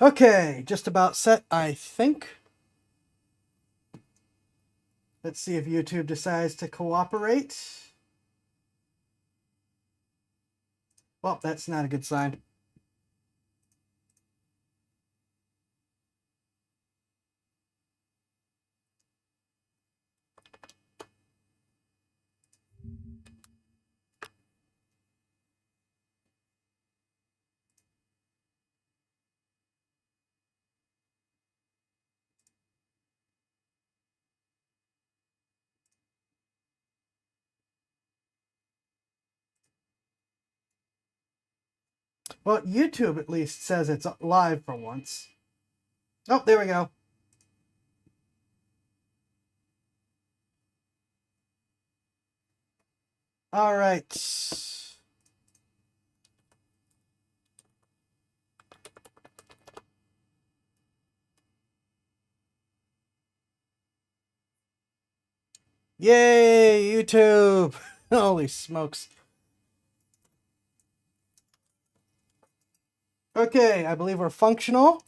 Okay, just about set, I think. Let's see if YouTube decides to cooperate. Well, that's not a good sign. Well, YouTube at least says it's live for once. Oh, there we go. All right. Yay, YouTube! Holy smokes. Okay, I believe we're functional.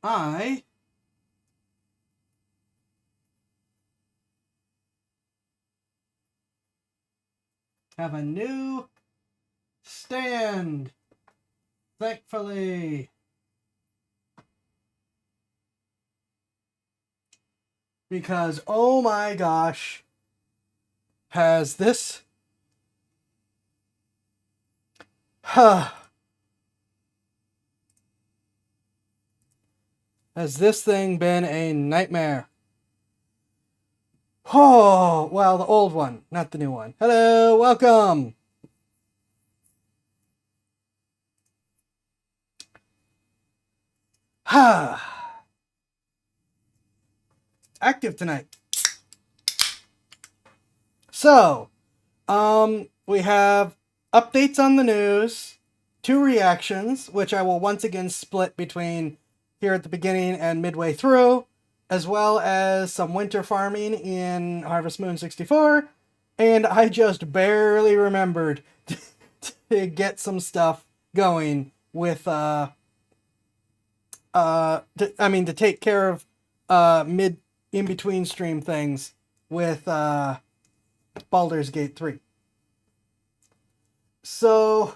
I have a new stand. Thankfully. Because, oh my gosh, has this... Has this thing been a nightmare? Oh, well, the old one, not the new one. Hello, welcome. Active tonight. So, we have updates on the news, 2 reactions, which I will once again split between here at the beginning and midway through, as well as some winter farming in Harvest Moon 64, and I just barely remembered to get some stuff going with, to take care of, in-between stream things with, Baldur's Gate 3. So,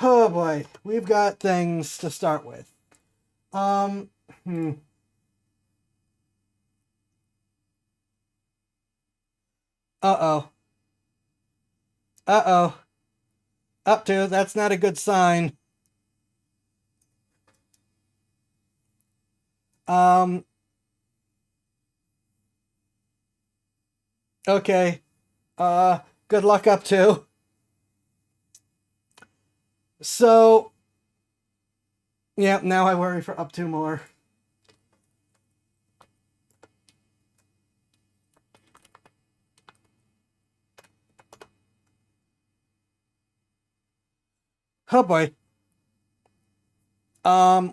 oh boy, we've got things to start with. Uh-oh. Uh-oh. Up to, that's not a good sign. Okay. Good luck, up to. So, yeah, now I worry for up to more. Oh boy.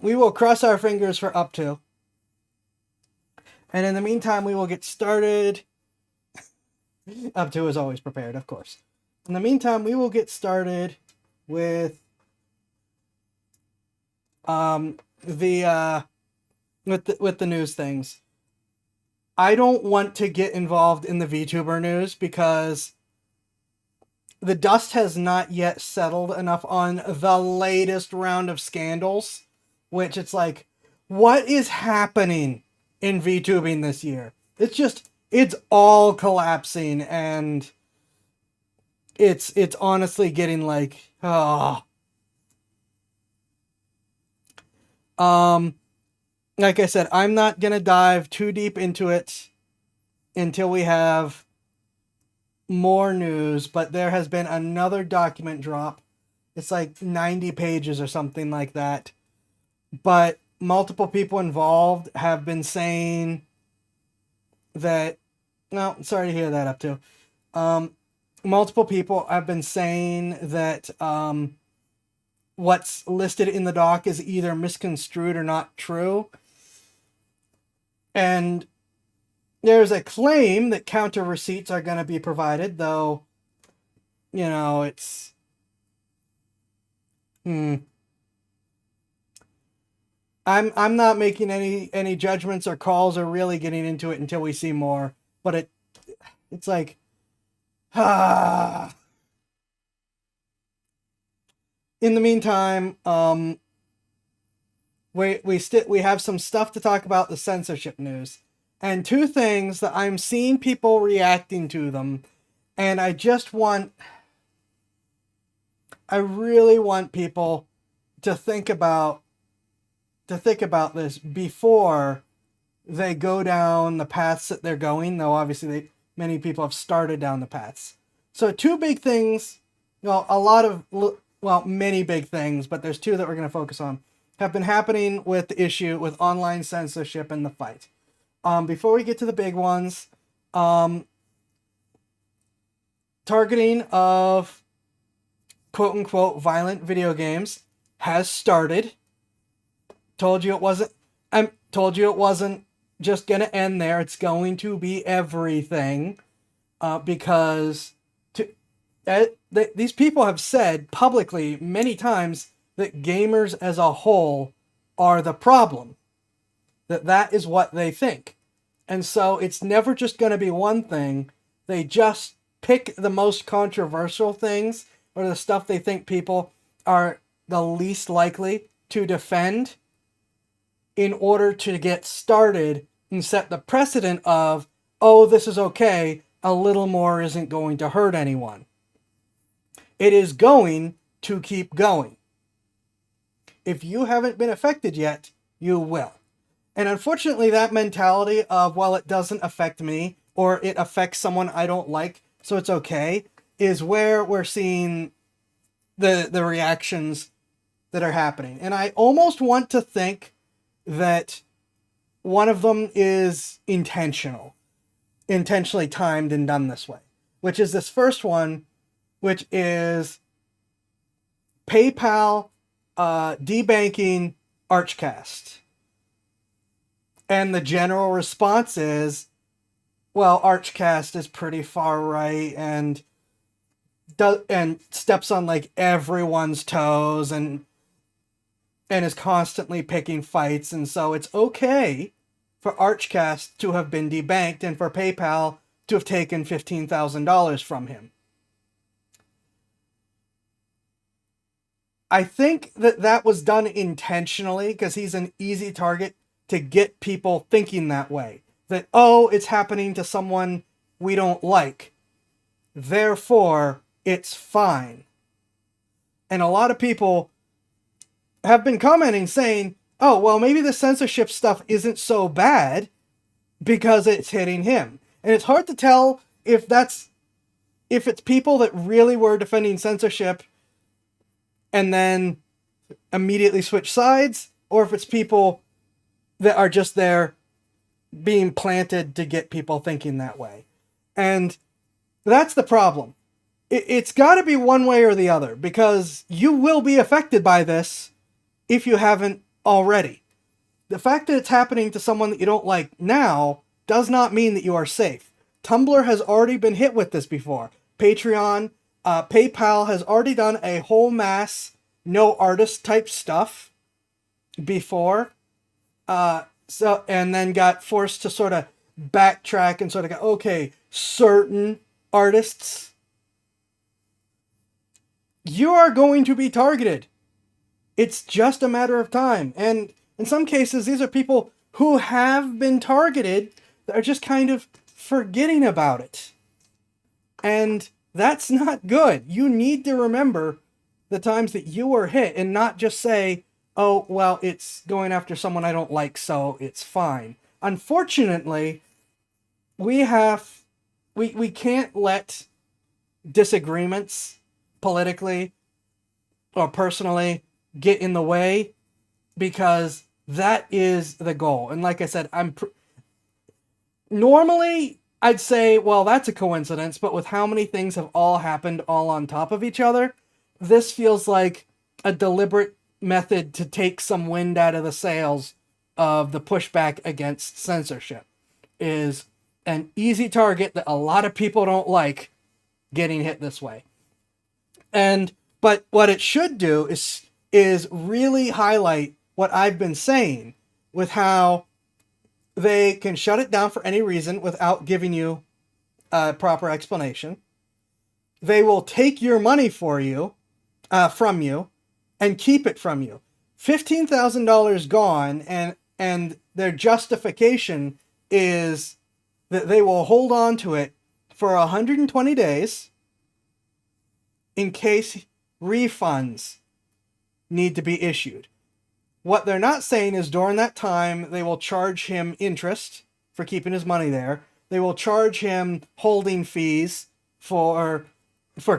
We will cross our fingers for up to. And in the meantime, we will get started. Up to is always prepared, of course. In the meantime, we will get started with the news things. I don't want to get involved in the VTuber news because the dust has not yet settled enough on the latest round of scandals, which it's like, what is happening in VTubing this year? It's all collapsing, and it's honestly getting like, oh. Like I said, I'm not gonna dive too deep into it until we have more news, but there has been another document drop. It's like 90 pages or something like that. But multiple people involved have been saying that, no, sorry to hear that, up to. Multiple people have been saying that what's listed in the doc is either misconstrued or not true. And there's a claim that counter receipts are going to be provided, though, it's... I'm not making any judgments or calls or really getting into it until we see more. But it's like, ah. In the meantime, we have some stuff to talk about, the censorship news, and two things that I'm seeing people reacting to them, and I really want people to think about this before they go down the paths that they're going, though obviously many people have started down the paths. So two big things, many big things, but there's two that we're going to focus on, have been happening with the issue with online censorship and the fight. Before we get to the big ones, targeting of quote-unquote violent video games has started. Told you it wasn't just going to end there. It's going to be everything, because these people have said publicly many times that gamers as a whole are the problem. That is what they think. And so it's never just going to be one thing. They just pick the most controversial things, or the stuff they think people are the least likely to defend, in order to get started and set the precedent of, oh, this is okay, a little more isn't going to hurt anyone. It is going to keep going. If you haven't been affected yet, you will. And unfortunately, that mentality of, well, it doesn't affect me, or it affects someone I don't like, so it's okay, is where we're seeing the reactions that are happening. And I almost want to think that one of them is intentionally timed and done this way, which is this first one, which is PayPal debanking Archcast. And the general response is, well, Archcast is pretty far right and steps on like everyone's toes and is constantly picking fights, and so it's okay for Archcast to have been debanked and for PayPal to have taken $15,000 from him. I think that was done intentionally because he's an easy target to get people thinking that way. That, oh, it's happening to someone we don't like, therefore it's fine. And a lot of people have been commenting saying, oh, well, maybe the censorship stuff isn't so bad because it's hitting him. And it's hard to tell if it's people that really were defending censorship and then immediately switch sides, or if it's people that are just there being planted to get people thinking that way. And that's the problem. It's got to be one way or the other, because you will be affected by this if you haven't already. The fact that it's happening to someone that you don't like now does not mean that you are safe. Tumblr has already been hit with this before. Patreon, PayPal has already done a whole mass no artist type stuff before. And then got forced to sort of backtrack and sort of go, okay, certain artists, you are going to be targeted. It's just a matter of time. And in some cases, these are people who have been targeted that are just kind of forgetting about it. And that's not good. You need to remember the times that you were hit and not just say, oh, well, it's going after someone I don't like, so it's fine. Unfortunately, we can't let disagreements politically or personally get in the way, because that is the goal. And like I said, normally I'd say, well, that's a coincidence, but with how many things have all happened all on top of each other, this feels like a deliberate method to take some wind out of the sails of the pushback against censorship is an easy target that a lot of people don't like getting hit this way. But what it should do is really highlight what I've been saying with how they can shut it down for any reason without giving you a proper explanation. They will take your money from you, and keep it from you. $15,000 gone, and their justification is that they will hold on to it for 120 days in case refunds need to be issued. What they're not saying is during that time, they will charge him interest for keeping his money there. They will charge him holding fees for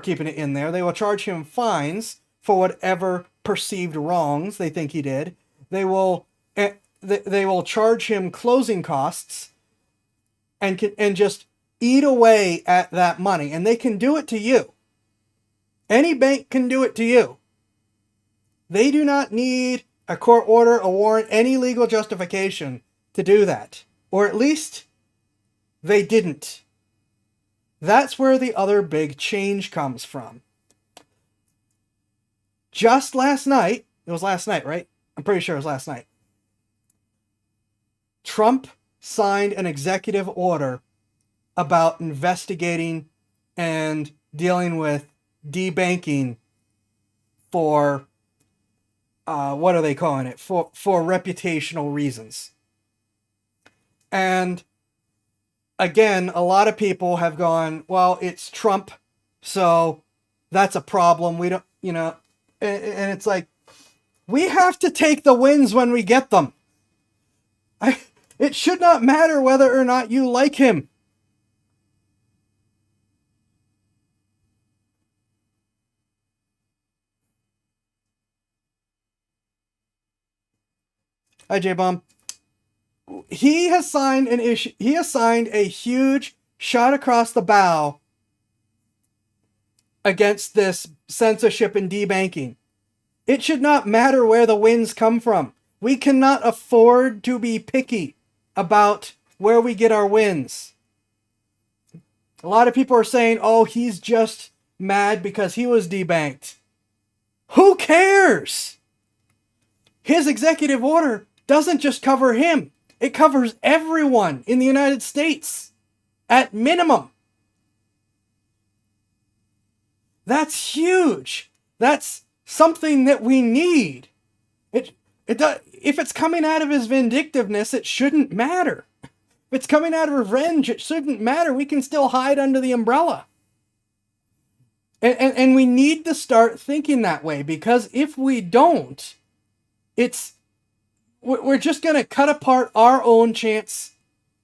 keeping it in there. They will charge him fines for whatever perceived wrongs they think he did. They will charge him closing costs and just eat away at that money. And they can do it to you. Any bank can do it to you. They do not need a court order, a warrant, any legal justification to do that. Or at least they didn't. That's where the other big change comes from. Just last night, it was last night, right? I'm pretty sure it was last night. Trump signed an executive order about investigating and dealing with debanking for what are they calling it? For reputational reasons. And again, a lot of people have gone, well, it's Trump, so that's a problem. We don't, and it's like, we have to take the wins when we get them. It should not matter whether or not you like him. Hi, J-Bomb. He has signed a huge shot across the bow against this censorship and debanking. It should not matter where the wins come from. We cannot afford to be picky about where we get our wins. A lot of people are saying, oh, he's just mad because he was debanked. Who cares? His executive order doesn't just cover him. It covers everyone in the United States, at minimum. That's huge. That's something that we need. If it's coming out of his vindictiveness, it shouldn't matter. If it's coming out of revenge, it shouldn't matter. We can still hide under the umbrella. And we need to start thinking that way, because if we don't, we're just going to cut apart our own chance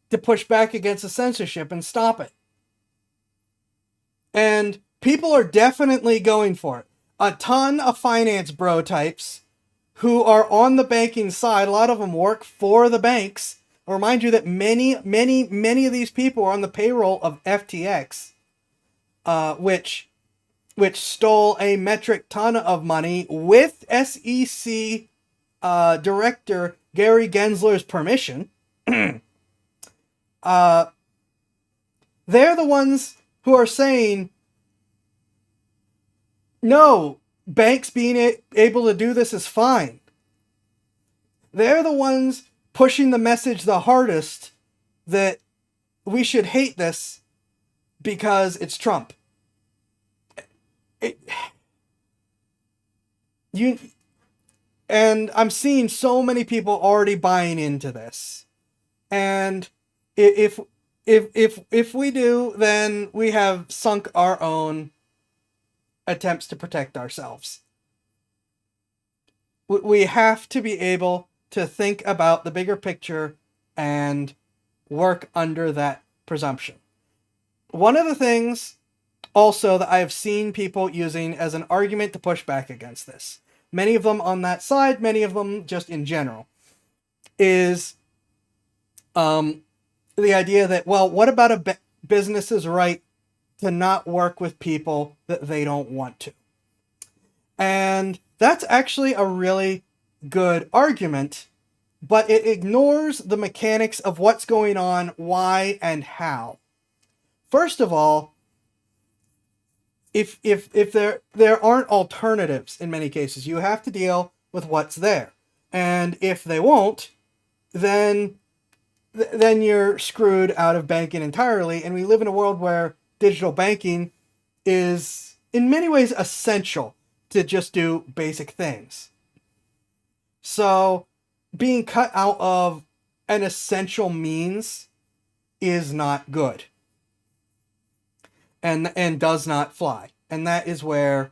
to push back against the censorship and stop it. And people are definitely going for it. A ton of finance bro types who are on the banking side, a lot of them work for the banks. I'll remind you that many of these people are on the payroll of FTX, which stole a metric ton of money with SEC Director Gary Gensler's permission. They're the ones who are saying, no, banks being able to do this is fine. They're the ones pushing the message the hardest that we should hate this because it's Trump. And I'm seeing so many people already buying into this. And if we do, then we have sunk our own attempts to protect ourselves. We have to be able to think about the bigger picture and work under that presumption. One of the things also that I have seen people using as an argument to push back against this, many of them on that side, many of them just in general, is the idea that, well, what about a business's right to not work with people that they don't want to? And that's actually a really good argument, but it ignores the mechanics of what's going on, why, and how. First of all, if there aren't alternatives in many cases, you have to deal with what's there. And if they won't, then you're screwed out of banking entirely. And we live in a world where digital banking is in many ways essential to just do basic things. So being cut out of an essential means is not good and does not fly. And that is where,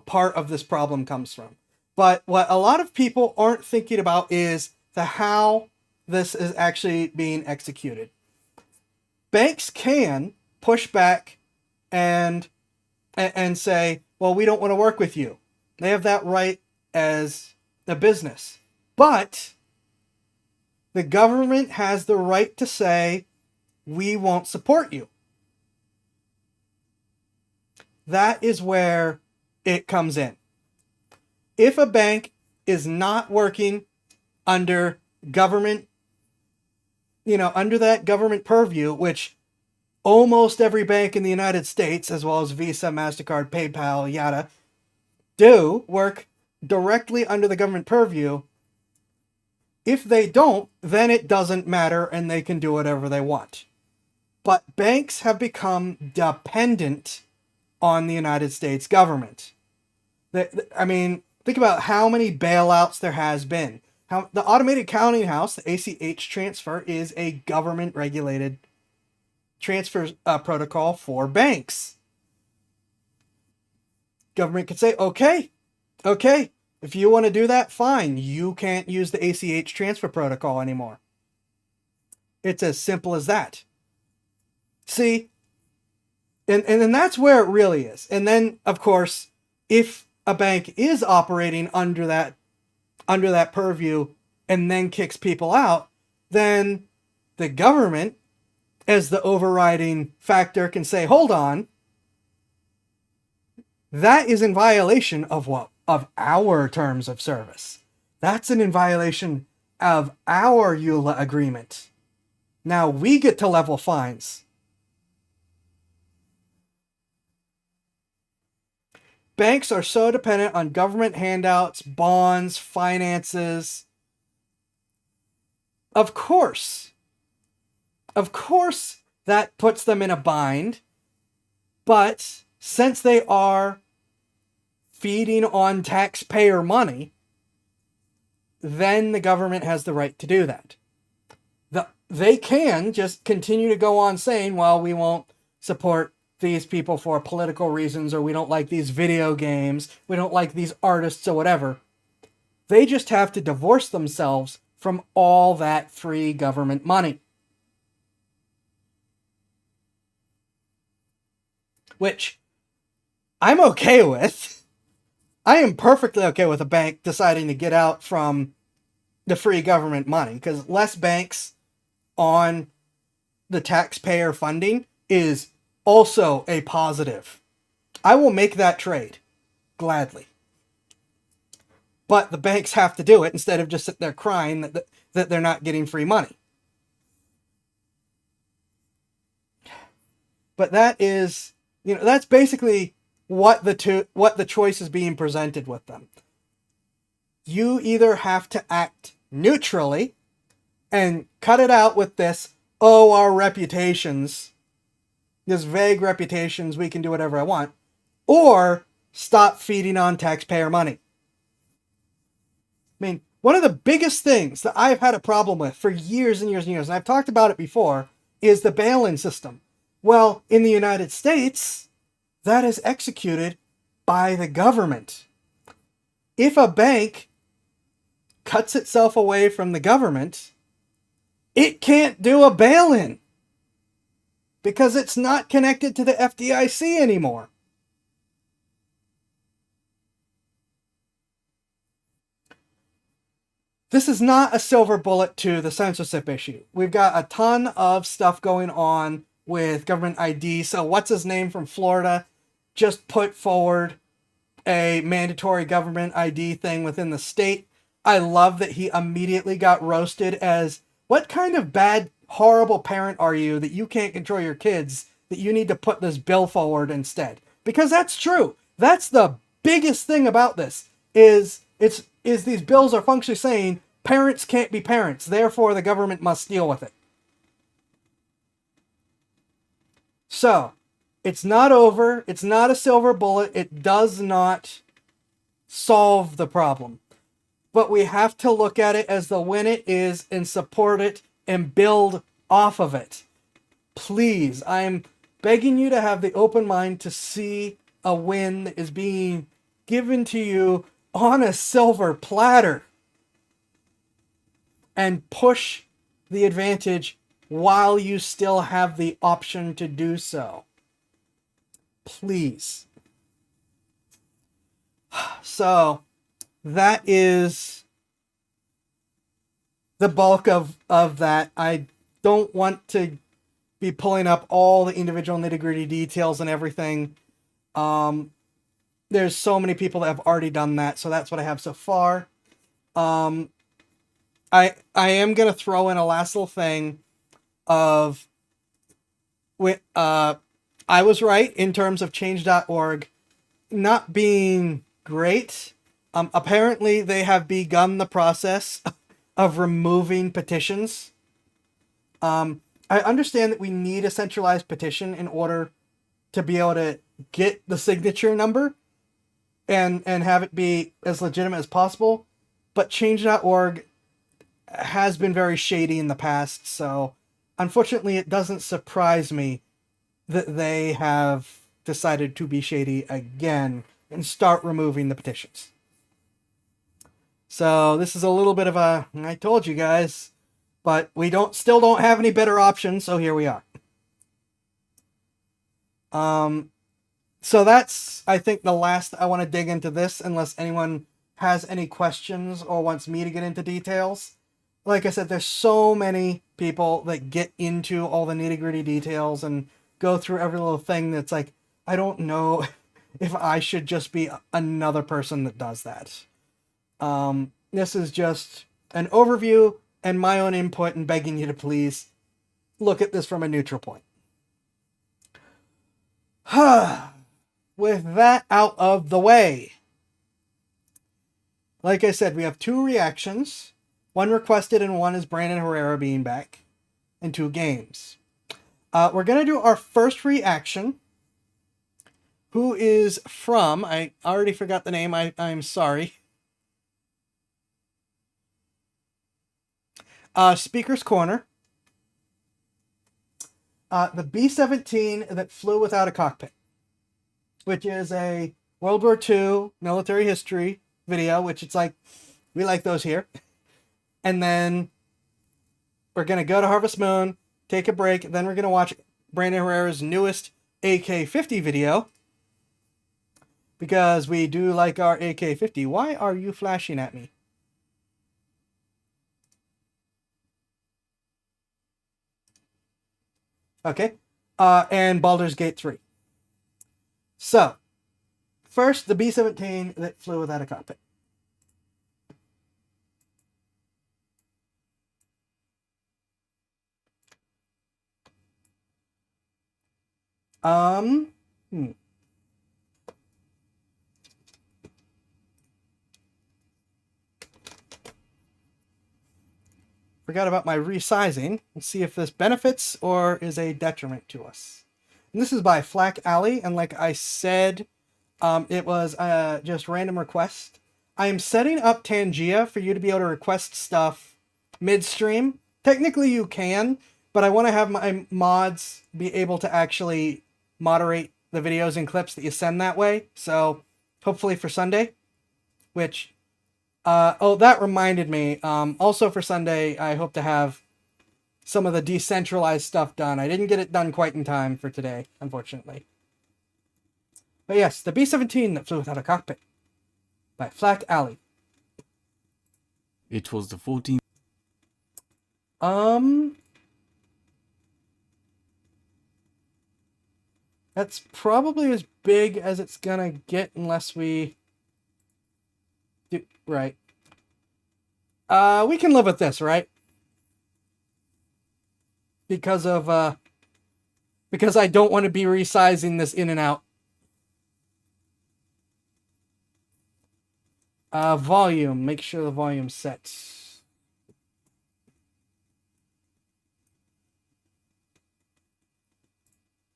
part of this problem comes from. But what a lot of people aren't thinking about is the how this is actually being executed. Banks can push back and say, well, we don't want to work with you. They have that right as a business. But the government has the right to say, we won't support you. That is where it comes in. If a bank is not working under government, under that government purview, which almost every bank in the United States, as well as Visa, MasterCard, PayPal, yada, do work directly under the government purview. If they don't, then it doesn't matter and they can do whatever they want. But banks have become dependent on the United States government. Think about how many bailouts there has been. How the automated counting house, the ACH transfer, is a government-regulated transfer protocol for banks. Government could say, okay, if you want to do that, fine. You can't use the ACH transfer protocol anymore. It's as simple as that. See? And then that's where it really is. And then, of course, if a bank is operating under that purview and then kicks people out, then the government, as the overriding factor, can say, hold on, that is in violation of what? Of our terms of service. That's in violation of our EULA agreement. Now we get to level fines. Banks are so dependent on government handouts, bonds, finances. Of course, that puts them in a bind. But since they are feeding on taxpayer money, then the government has the right to do that. They can just continue to go on saying, well, we won't support these people for political reasons, or we don't like these video games, we don't like these artists, or whatever. They just have to divorce themselves from all that free government money. Which I'm okay with. I am perfectly okay with a bank deciding to get out from the free government money, because less banks on the taxpayer funding is also a positive. I will make that trade gladly. But the banks have to do it instead of just sitting there crying that they're not getting free money. But that is, that's basically what the choice is being presented with them. You either have to act neutrally and cut it out with this, our reputations, this vague reputations, we can do whatever I want, or stop feeding on taxpayer money. One of the biggest things that I've had a problem with for years and years and years, and I've talked about it before, is the bail-in system. Well, in the United States, that is executed by the government. If a bank cuts itself away from the government, it can't do a bail-in because it's not connected to the FDIC anymore. This is not a silver bullet to the censorship issue. We've got a ton of stuff going on with government ID. So what's his name from Florida just put forward a mandatory government ID thing within the state. I love that he immediately got roasted as, what kind of bad, horrible parent are you that you can't control your kids, that you need to put this bill forward instead? Because that's true. That's the biggest thing about this, is these bills are functionally saying parents can't be parents, therefore the government must deal with it. So, it's not over. It's not a silver bullet. It does not solve the problem. But we have to look at it as the win it is and support it and build off of it. Please, I'm begging you to have the open mind to see a win that is being given to you on a silver platter. And push the advantage while you still have the option to do so. Please. So, that is the bulk of that. I don't want to be pulling up all the individual nitty-gritty details and everything. There's so many people that have already done that, so that's what I have so far. I am going to throw in a last little thing of... I was right in terms of change.org not being great. Apparently, they have begun the process of removing petitions. I understand that we need a centralized petition in order to be able to get the signature number and have it be as legitimate as possible. But change.org has been very shady in the past, so unfortunately it doesn't surprise me that they have decided to be shady again and start removing the petitions. So this is a little bit of a, I told you guys, but we still don't have any better options, so here we are. So that's, I think, the last I want to dig into this, unless anyone has any questions or wants me to get into details. Like I said, there's so many people that get into all the nitty-gritty details and go through every little thing that's like, I don't know if I should just be another person that does that. This is just an overview and my own input and begging you to please look at this from a neutral point. With that out of the way, like I said, we have 2 reactions. One requested and one is Brandon Herrera being back, and 2 games. We're going to do our first reaction, who is from, I already forgot the name, I'm sorry. Speaker's Corner. The B-17 that flew without a cockpit, which is a World War II military history video, which it's like, we like those here. And then we're going to go to Harvest Moon, take a break, then we're going to watch Brandon Herrera's newest AK-50 video, because we do like our AK-50. Why are you flashing at me? Okay. And Baldur's Gate 3. So, first, the B-17 that flew without a cockpit. Forgot about my resizing. Let's see if this benefits or is a detriment to us. And this is by Flack Alley, and like I said, it was just random request. I am setting up Tangia for you to be able to request stuff midstream. Technically you can, but I want to have my mods be able to actually moderate the videos and clips that you send that way. So hopefully for Sunday, which, oh, that reminded me. Also for Sunday, I hope to have some of the decentralized stuff done. I didn't get it done quite in time for today, unfortunately. But yes, the B-17 that flew without a cockpit by Flack Alley. It was the 14th. That's probably as big as it's gonna get unless we do right. We can live with this, right? Because of because I don't want to be resizing this in and out. Volume. Make sure the volume's set.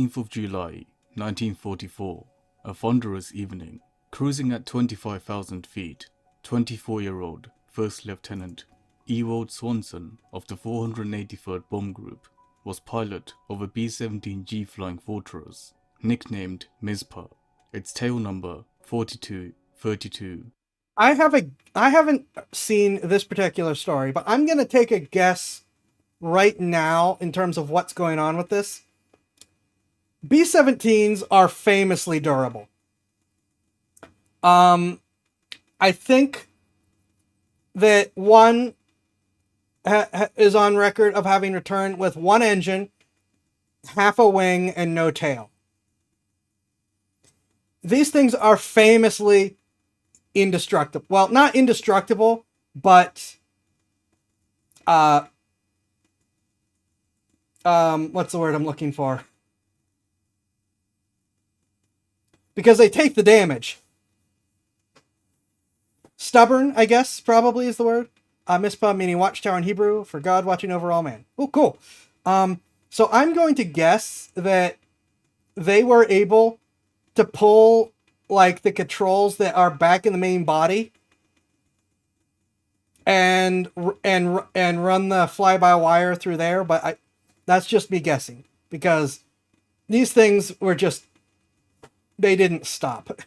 Of July 1944, a thunderous evening, cruising at 25,000 feet, 24-year-old First Lieutenant Ewald Swanson of the 483rd Bomb Group was pilot of a B-17G Flying Fortress, nicknamed Mizpah, its tail number 4232. I haven't seen this particular story, but I'm gonna take a guess right now in terms of what's going on with this. B-17s are famously durable. I think that one is on record of having returned with one engine, half a wing, and no tail. These things are famously indestructible. Well, not indestructible, but what's the word I'm looking for? Because they take the damage. Stubborn, I guess, probably is the word. Mizpah meaning watchtower in Hebrew, for God watching over all man. Oh, cool. So I'm going to guess that they were able to pull like the controls that are back in the main body and run the fly-by-wire through there, but that's just me guessing, because these things were just, they didn't stop.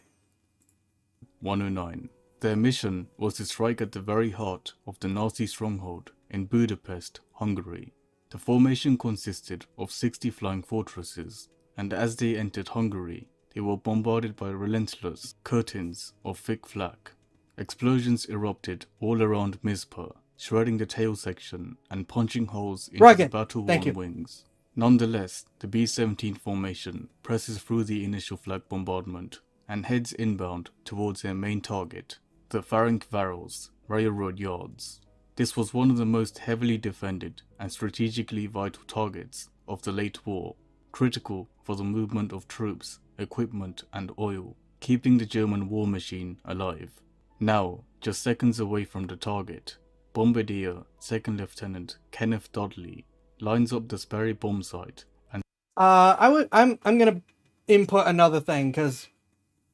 109. Their mission was to strike at the very heart of the Nazi stronghold in Budapest, Hungary. The formation consisted of 60 flying fortresses, and as they entered Hungary, they were bombarded by relentless curtains of thick flak. Explosions erupted all around Mizpah, shredding the tail section and punching holes into the battle-worn wings. Nonetheless, the B-17 formation presses through the initial flak bombardment and heads inbound towards their main target, the Ferencváros railroad yards. This was one of the most heavily defended and strategically vital targets of the late war, critical for the movement of troops, equipment and oil, keeping the German war machine alive. Now, just seconds away from the target, Bombardier 2nd Lieutenant Kenneth Dudley lines up the Sperry bomb site and I'm gonna input another thing because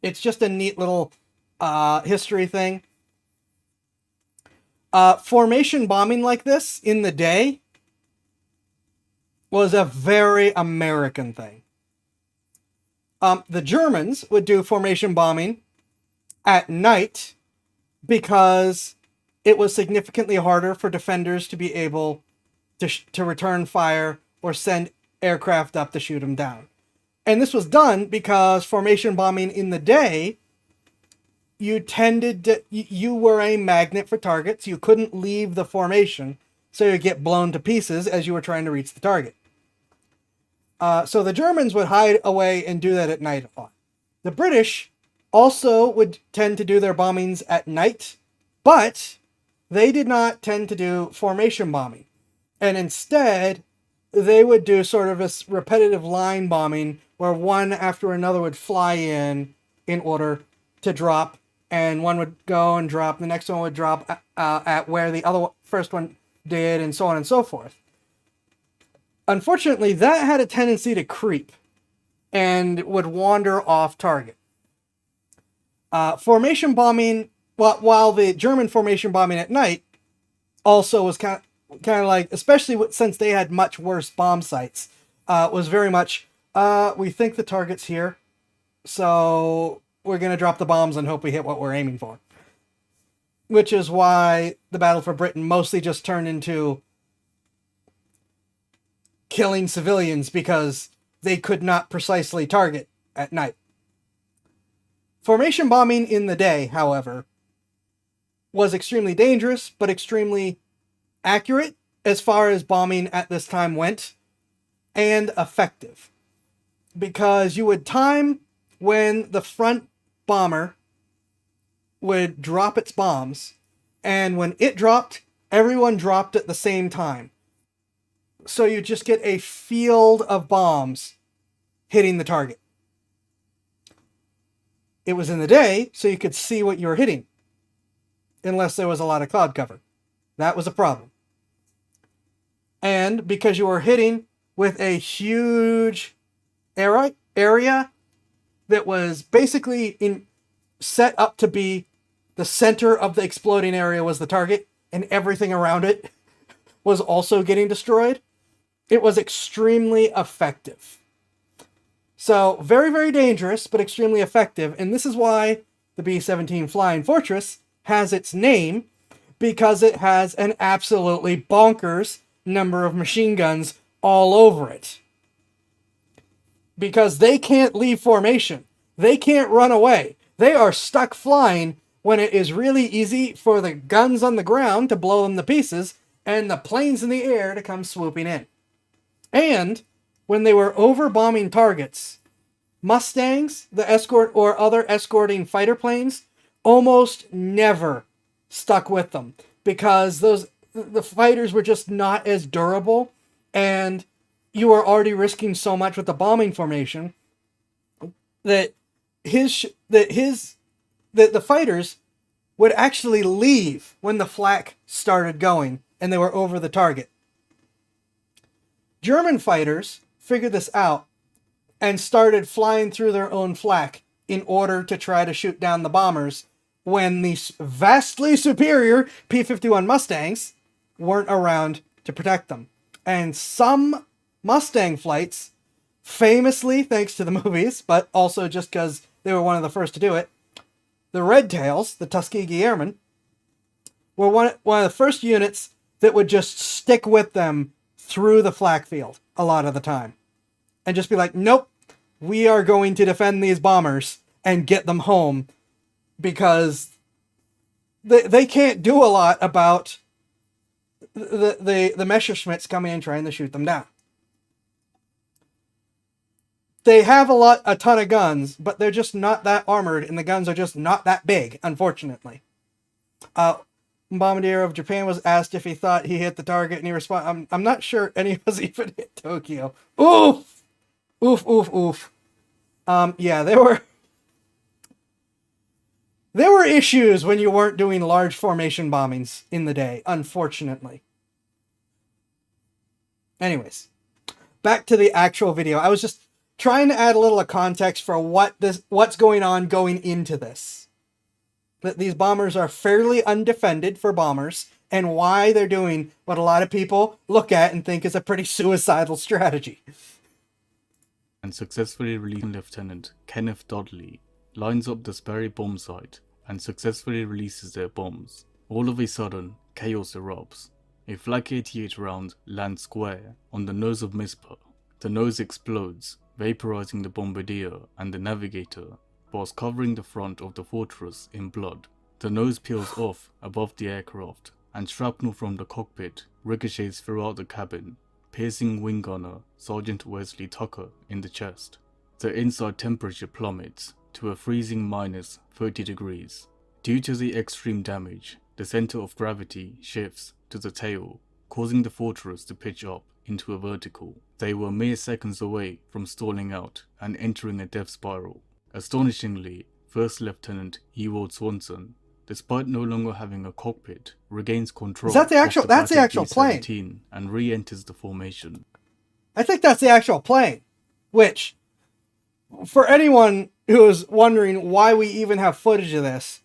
it's just a neat little history thing. Formation bombing like this in the day was a very American thing. The Germans would do formation bombing at night because it was significantly harder for defenders to be able to return fire or send aircraft up to shoot them down. And this was done because formation bombing in the day, you were a magnet for targets. You couldn't leave the formation, so you get blown to pieces as you were trying to reach the target. So the Germans would hide away and do that at night a lot. The British also would tend to do their bombings at night, but they did not tend to do formation bombing. And instead, they would do sort of a repetitive line bombing where one after another would fly in order to drop, and one would go and drop, the next one would drop at where the first one did, and so on and so forth. Unfortunately, that had a tendency to creep and would wander off target. Formation bombing, while the German formation bombing at night also was kind of like, especially since they had much worse bomb sites, was very much, we think the target's here, so we're going to drop the bombs and hope we hit what we're aiming for. Which is why the Battle for Britain mostly just turned into killing civilians because they could not precisely target at night. Formation bombing in the day, however, was extremely dangerous, but extremely accurate as far as bombing at this time went, and effective. Because you would time when the front bomber would drop its bombs, and when it dropped, everyone dropped at the same time. So you just get a field of bombs hitting the target. It was in the day, so you could see what you were hitting, unless there was a lot of cloud cover. That was a problem. And because you were hitting with a huge area that was basically set up to be the center of the exploding area was the target, and everything around it was also getting destroyed, it was extremely effective. So, very, very dangerous, but extremely effective. And this is why the B-17 Flying Fortress has its name, because it has an absolutely bonkers number of machine guns all over it. Because they can't leave formation. They can't run away. They are stuck flying when it is really easy for the guns on the ground to blow them to pieces and the planes in the air to come swooping in. And when they were overbombing targets, Mustangs, the escort or other escorting fighter planes, almost never stuck with them because the fighters were just not as durable, and you were already risking so much with the bombing formation that the fighters would actually leave when the flak started going and they were over the target. German fighters figured this out and started flying through their own flak in order to try to shoot down the bombers when these vastly superior P-51 Mustangs weren't around to protect them. And some Mustang flights, famously thanks to the movies, but also just because they were one of the first to do it, the Red Tails, the Tuskegee Airmen, were one of the first units that would just stick with them through the flak field a lot of the time. And just be like, nope, we are going to defend these bombers and get them home, because they can't do a lot about the Messerschmitts coming and trying to shoot them down. They have a ton of guns, but they're just not that armored, and the guns are just not that big, unfortunately. Bombardier of Japan was asked if he thought he hit the target, and he responded, I'm not sure any of us even hit Tokyo. Oof! Oof, oof, oof. Yeah, there were issues when you weren't doing large formation bombings in the day, unfortunately. Anyways, back to the actual video. I was just trying to add a little of context for what's going on going into this. That these bombers are fairly undefended for bombers, and why they're doing what a lot of people look at and think is a pretty suicidal strategy. And successfully releasing Lieutenant Kenneth Dudley lines up the Sperry bomb site and successfully releases their bombs. All of a sudden, chaos erupts. A Flak 88 round lands square on the nose of Mizpah. The nose explodes, vaporizing the bombardier and the navigator, whilst covering the front of the fortress in blood. The nose peels off above the aircraft, and shrapnel from the cockpit ricochets throughout the cabin, piercing wing gunner Sergeant Wesley Tucker in the chest. The inside temperature plummets to a freezing minus 30 degrees. Due to the extreme damage, the center of gravity shifts to the tail, causing the fortress to pitch up into a vertical. They were mere seconds away from stalling out and entering a death spiral. Astonishingly, First Lieutenant Ewald Swanson, despite no longer having a cockpit, regains control. Is that that's the actual plane? And re-enters the formation. I think that's the actual plane. Which, for anyone who is wondering why we even have footage of this,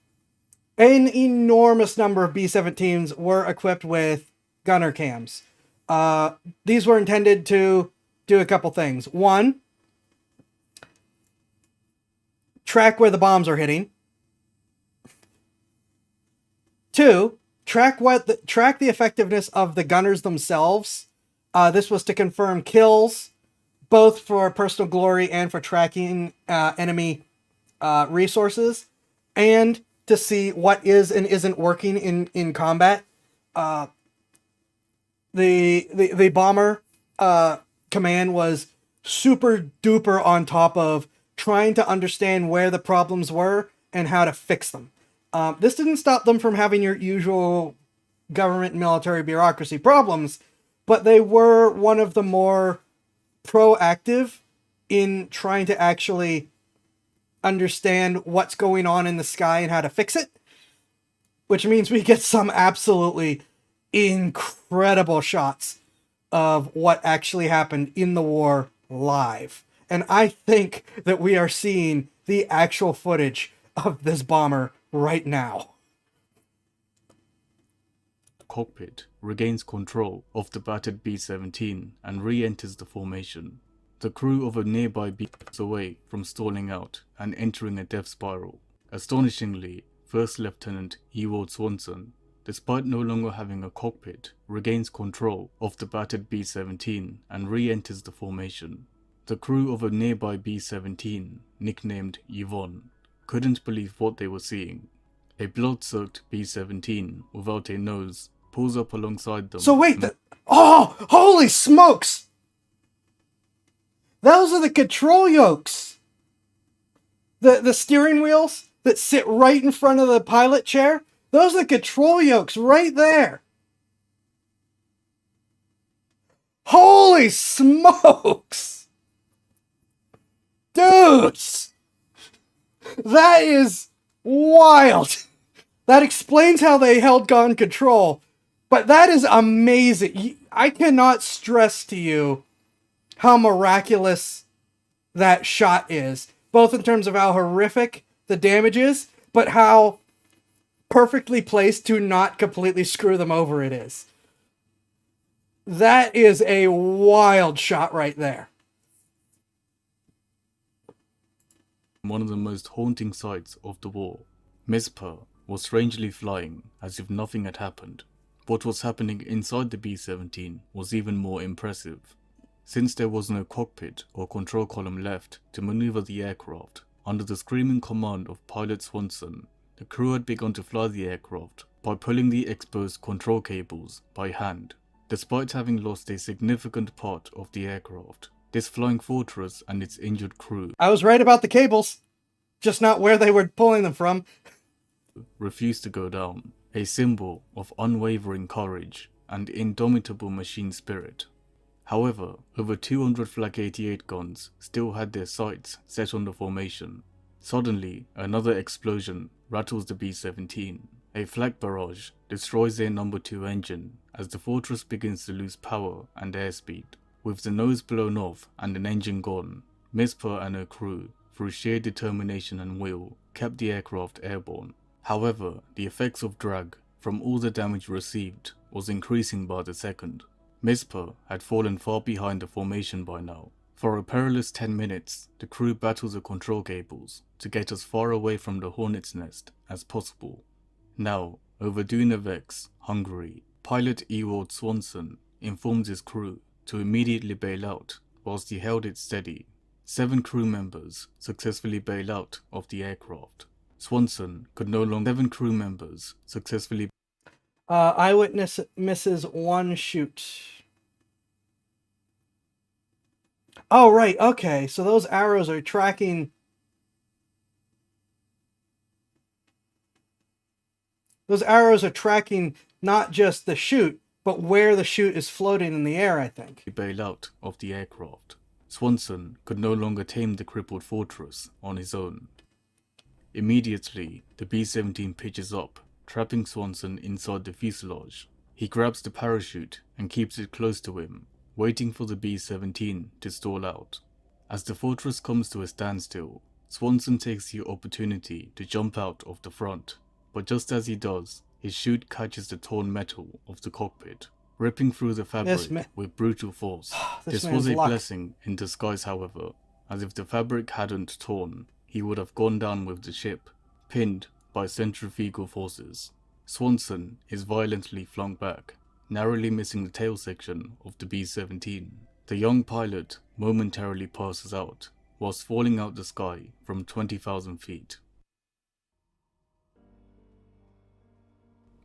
an enormous number of B-17s were equipped with gunner cams. These were intended to do a couple things. One, track where the bombs are hitting. Two, track the effectiveness of the gunners themselves. This was to confirm kills, both for personal glory and for tracking enemy resources, and to see what is and isn't working in combat. The bomber command was super duper on top of trying to understand where the problems were and how to fix them. This didn't stop them from having your usual government and military bureaucracy problems, but they were one of the more proactive in trying to actually understand what's going on in the sky and how to fix it, which means we get some absolutely incredible shots of what actually happened in the war live. And I think that we are seeing the actual footage of this bomber right now. Cockpit regains control of the battered B-17 and re-enters the formation. The crew of a nearby B is away from stalling out and entering a death spiral. Astonishingly, First Lieutenant Ewald Swanson, despite no longer having a cockpit, regains control of the battered B-17 and re-enters the formation. The crew of a nearby B-17, nicknamed Yvonne, couldn't believe what they were seeing. A blood-soaked B-17 without a nose pulls up alongside them. So wait, oh, holy smokes! Those are the control yokes! The steering wheels that sit right in front of the pilot chair, those are the control yokes right there! Holy smokes! Dudes! That is wild! That explains how they held gun control, but that is amazing. I cannot stress to you how miraculous that shot is, both in terms of how horrific the damage is, but how perfectly placed to not completely screw them over it is. That is a wild shot right there. One of the most haunting sights of the war. Mizpah was strangely flying as if nothing had happened. What was happening inside the B-17 was even more impressive. Since there was no cockpit or control column left to maneuver the aircraft, under the screaming command of pilot Swanson, the crew had begun to fly the aircraft by pulling the exposed control cables by hand. Despite having lost a significant part of the aircraft, this flying fortress and its injured crew, I was right about the cables, just not where they were pulling them from, refused to go down, a symbol of unwavering courage and indomitable machine spirit. However, over 200 Flak 88 guns still had their sights set on the formation. Suddenly, another explosion rattles the B-17. A flak barrage destroys their number 2 engine as the fortress begins to lose power and airspeed. With the nose blown off and an engine gone, Mizpah and her crew, through sheer determination and will, kept the aircraft airborne. However, the effects of drag from all the damage received was increasing by the second. Mizpah had fallen far behind the formation by now. For a perilous 10 minutes, the crew battled the control cables to get as far away from the hornet's nest as possible. Now, over Dunavek's, Hungary, pilot Ewald Swanson informed his crew to immediately bail out whilst he held it steady. 7 crew members successfully bail out of the aircraft. Swanson could no longer. 7 crew members successfully. Eyewitness misses 1 shoot. Oh, right, okay. So those arrows are tracking... Those arrows are tracking not just the chute, but where the chute is floating in the air, I think. Bail out of the aircraft. Swanson could no longer tame the crippled fortress on his own. Immediately, the B-17 pitches up, trapping Swanson inside the fuselage. He grabs the parachute and keeps it close to him, waiting for the B-17 to stall out. As the fortress comes to a standstill, Swanson takes the opportunity to jump out of the front, but just as he does, his chute catches the torn metal of the cockpit, ripping through the fabric with brutal force. This was a blessing in disguise, however, as if the fabric hadn't torn, he would have gone down with the ship, pinned by centrifugal forces. Swanson is violently flung back, narrowly missing the tail section of the B-17. The young pilot momentarily passes out, whilst falling out the sky from 20,000 feet.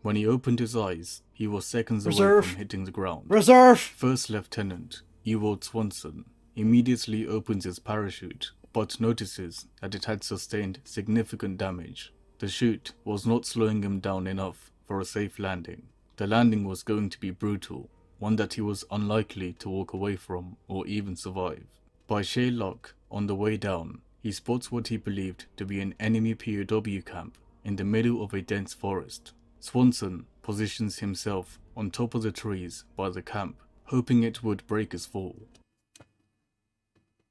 When he opened his eyes, he was seconds away from hitting the ground. Reserve! First Lieutenant Ewald Swanson immediately opens his parachute, but notices that it had sustained significant damage. The chute was not slowing him down enough for a safe landing. The landing was going to be brutal, one that he was unlikely to walk away from or even survive. By sheer luck, on the way down, he spots what he believed to be an enemy POW camp in the middle of a dense forest. Swanson positions himself on top of the trees by the camp, hoping it would break his fall.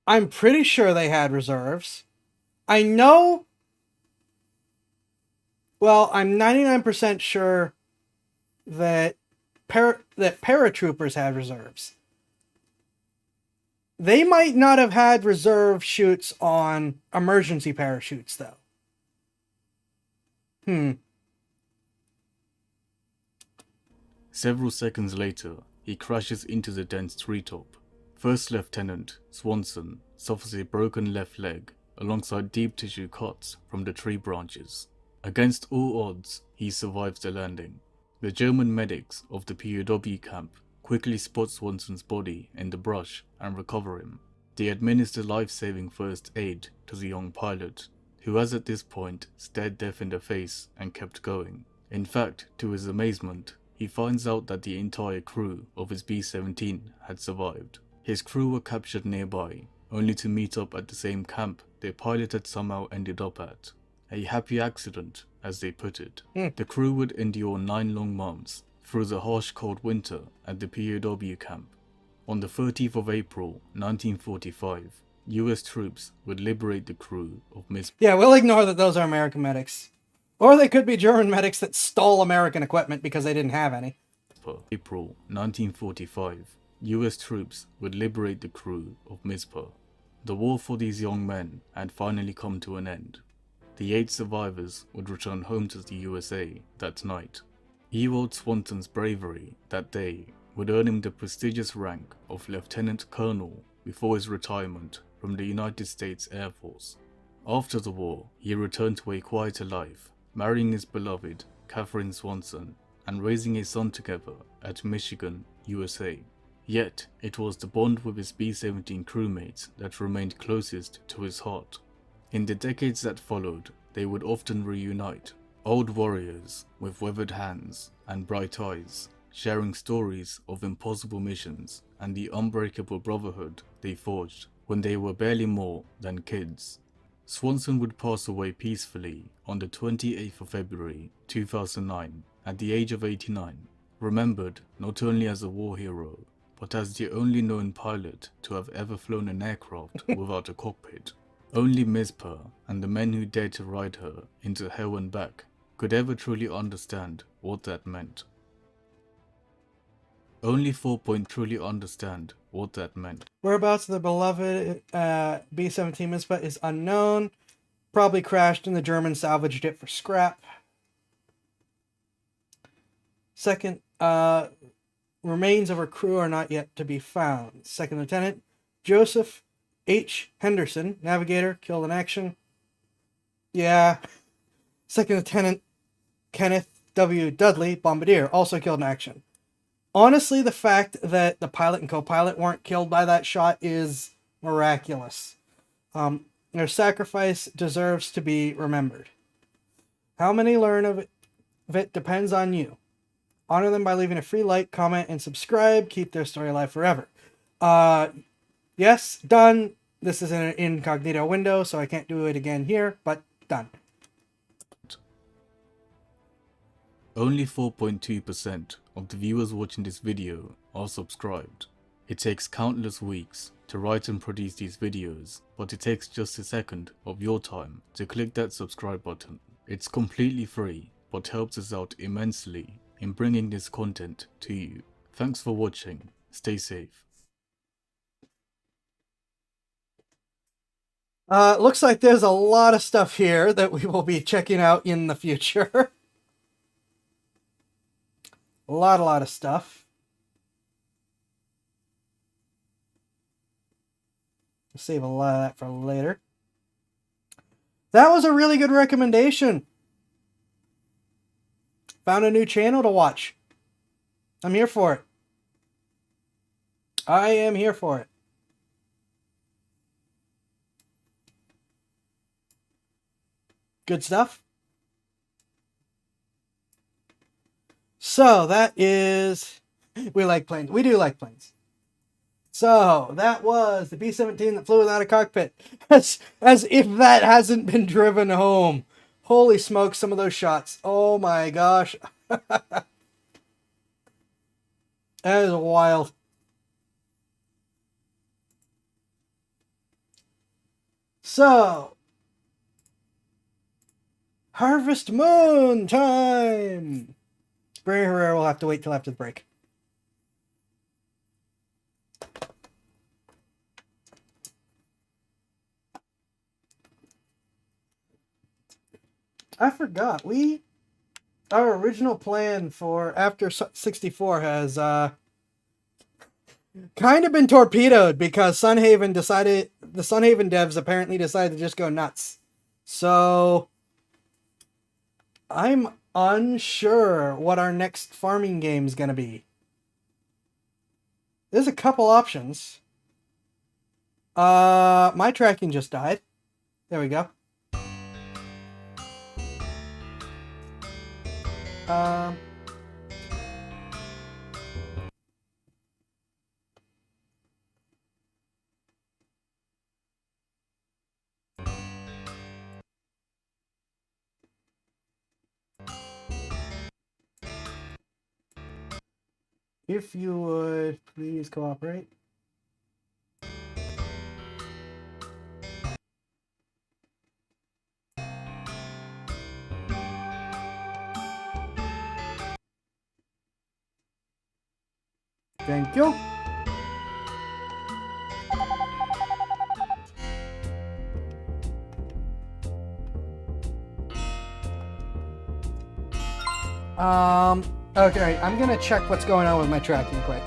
I'm pretty sure they had reserves. I know... Well, I'm 99% sure that paratroopers had reserves. They might not have had reserve chutes on emergency parachutes, though. Several seconds later, he crashes into the dense treetop. First Lieutenant Swanson suffers a broken left leg alongside deep tissue cuts from the tree branches. Against all odds, he survives the landing. The German medics of the POW camp quickly spot Swanson's body in the brush and recover him. They administer life-saving first aid to the young pilot, who has at this point stared death in the face and kept going. In fact, to his amazement, he finds out that the entire crew of his B-17 had survived. His crew were captured nearby, only to meet up at the same camp their pilot had somehow ended up at. A happy accident, as they put it. The crew would endure 9 long months through the harsh cold winter at the POW camp. On the 30th of April, 1945, US troops would liberate the crew of Miss... Yeah, we'll ignore that those are American medics. Or they could be German medics that stole American equipment because they didn't have any. April 1945, US troops would liberate the crew of Mizpah. The war for these young men had finally come to an end. The 8 survivors would return home to the USA that night. Ewald Swanson's bravery that day would earn him the prestigious rank of Lieutenant Colonel before his retirement from the United States Air Force. After the war, he returned to a quieter life, marrying his beloved Catherine Swanson and raising a son together at Michigan, USA. Yet, it was the bond with his B-17 crewmates that remained closest to his heart. In the decades that followed, they would often reunite, old warriors with weathered hands and bright eyes, sharing stories of impossible missions and the unbreakable brotherhood they forged when they were barely more than kids. Swanson would pass away peacefully on the 28th of February 2009 at the age of 89, remembered not only as a war hero, but as the only known pilot to have ever flown an aircraft without a cockpit. Only Mizpah and the men who dared to ride her into hell and back could ever truly understand what that meant. Only 4 truly understand what that meant. Whereabouts of the beloved B-17 Mizpah is unknown. Probably crashed and the Germans salvaged it for scrap. Second, remains of her crew are not yet to be found. Second Lieutenant Joseph H. Henderson, navigator, killed in action. Yeah. Second Lieutenant Kenneth W. Dudley, bombardier, also killed in action. Honestly, the fact that the pilot and co-pilot weren't killed by that shot is miraculous. Their sacrifice deserves to be remembered. How many learn of it depends on you. Honor them by leaving a free like, comment, and subscribe. Keep their story alive forever. Yes, done. This is in an incognito window, so I can't do it again here, but done. Only 4.2% of the viewers watching this video are subscribed. It takes countless weeks to write and produce these videos, but it takes just a second of your time to click that subscribe button. It's completely free, but helps us out immensely in bringing this content to you. Thanks for watching. Stay safe. Looks like there's a lot of stuff here that we will be checking out in the future. A lot of stuff. I'll save a lot of that for later. That was a really good recommendation. Found a new channel to watch. I'm here for it. I am here for it. Good stuff. So that is, we like planes. We do like planes. So that was the B-17 that flew without a cockpit. As if that hasn't been driven home. Holy smoke, some of those shots. Oh my gosh. That is wild. So, Harvest Moon time! Bray Herrera will have to wait till after the break. I forgot. Our original plan for after 64 has kind of been torpedoed because the Sunhaven devs apparently decided to just go nuts. So I'm unsure what our next farming game is going to be. There's a couple options. My tracking just died. There we go. If you would please cooperate. Thank you. Okay, I'm gonna check what's going on with my tracking quick.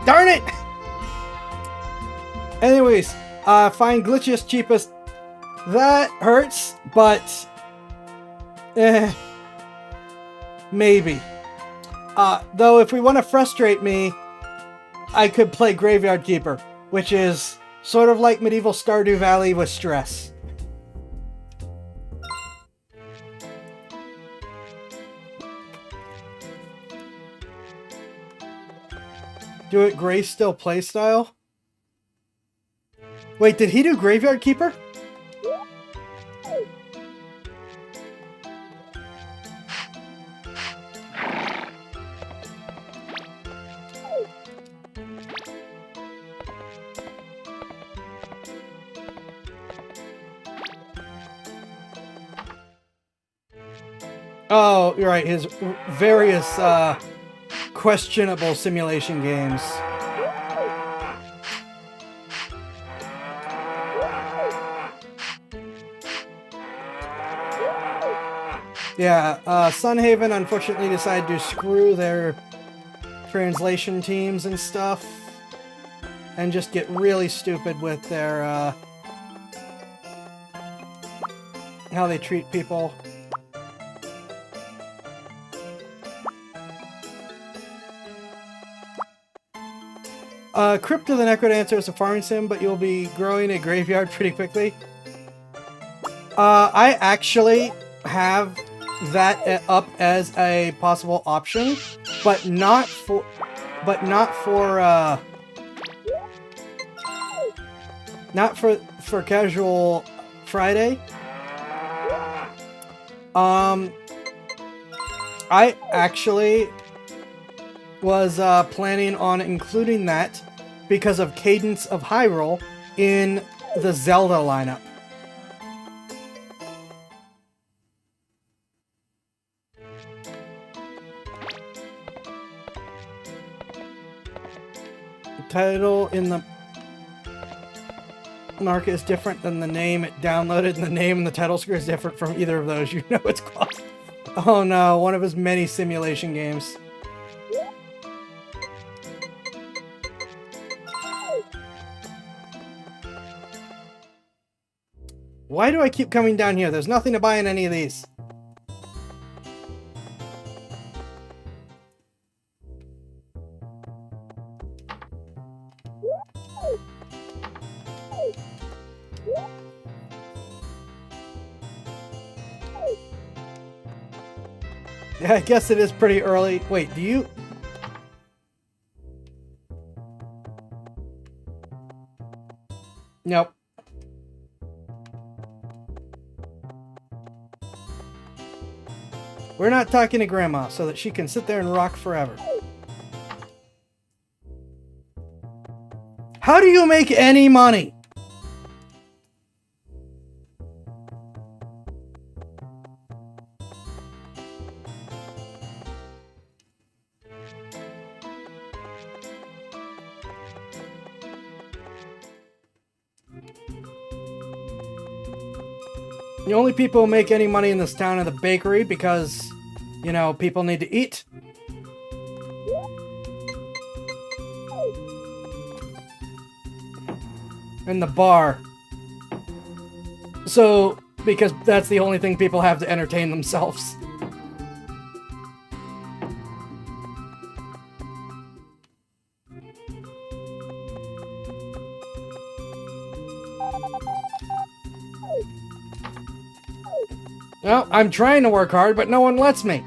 Darn it! Anyways, find glitchiest cheapest. That hurts, but maybe. Though if we want to frustrate me, I could play Graveyard Keeper, which is sort of like medieval Stardew Valley with stress. Do it Gray still playstyle? Wait, did he do Graveyard Keeper? Oh, you're right. His various questionable simulation games. Yeah, Sunhaven unfortunately decided to screw their translation teams and stuff and just get really stupid with their how they treat people. Crypt of the Necrodancer is a farming sim, but you'll be growing a graveyard pretty quickly. I actually have that up as a possible option, but not for casual Friday. I actually was planning on including that because of Cadence of Hyrule in the Zelda lineup. The title in the market is different than the name it downloaded, and the name and the title screen is different from either of those. You know it's called. Oh no, one of his many simulation games. Why do I keep coming down here? There's nothing to buy in any of these. Yeah, I guess it is pretty early. Wait, do you... Nope. We're not talking to Grandma so that she can sit there and rock forever. How do you make any money? The only people who make any money in this town are the bakery because, you know, people need to eat. And the bar. So, because that's the only thing people have to entertain themselves. Well, I'm trying to work hard, but no one lets me.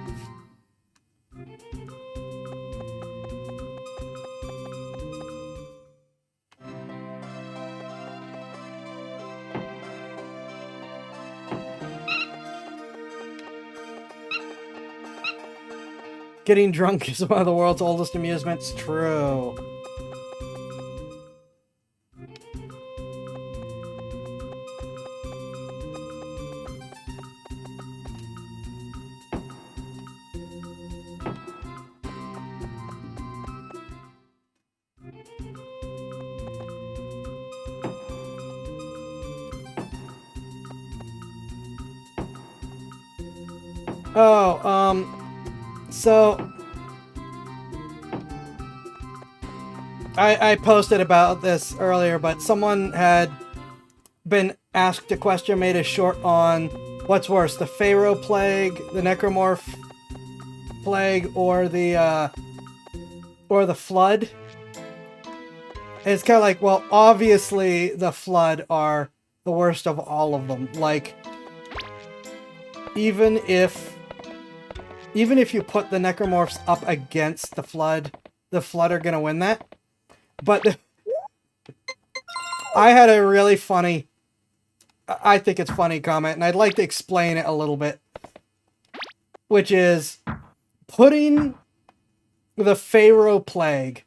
Getting drunk is one of the world's oldest amusements. True. So I posted about this earlier, but someone had been asked a question, made a short on what's worse, the Pharaoh Plague, the Necromorph Plague, or the Flood. And it's kind of like, well, obviously the Flood are the worst of all of them. Like, even if you put the Necromorphs up against the Flood are gonna win that. But I had a really funny, I think it's funny comment, and I'd like to explain it a little bit. Which is, putting the Pharaoh Plague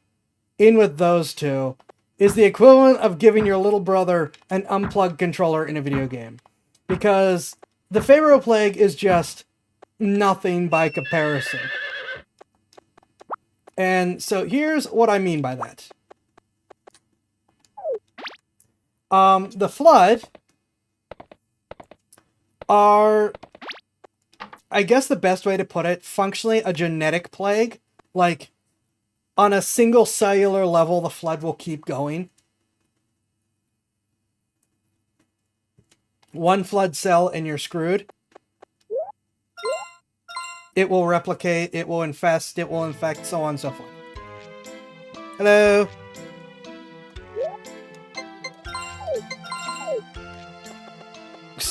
in with those two is the equivalent of giving your little brother an unplugged controller in a video game. Because the Pharaoh Plague is just nothing by comparison. And so here's what I mean by that. The Flood are, I guess the best way to put it, functionally a genetic plague. Like, on a single cellular level, the Flood will keep going. One Flood cell and you're screwed. It will replicate, it will infest, it will infect, so on and so forth. Hello.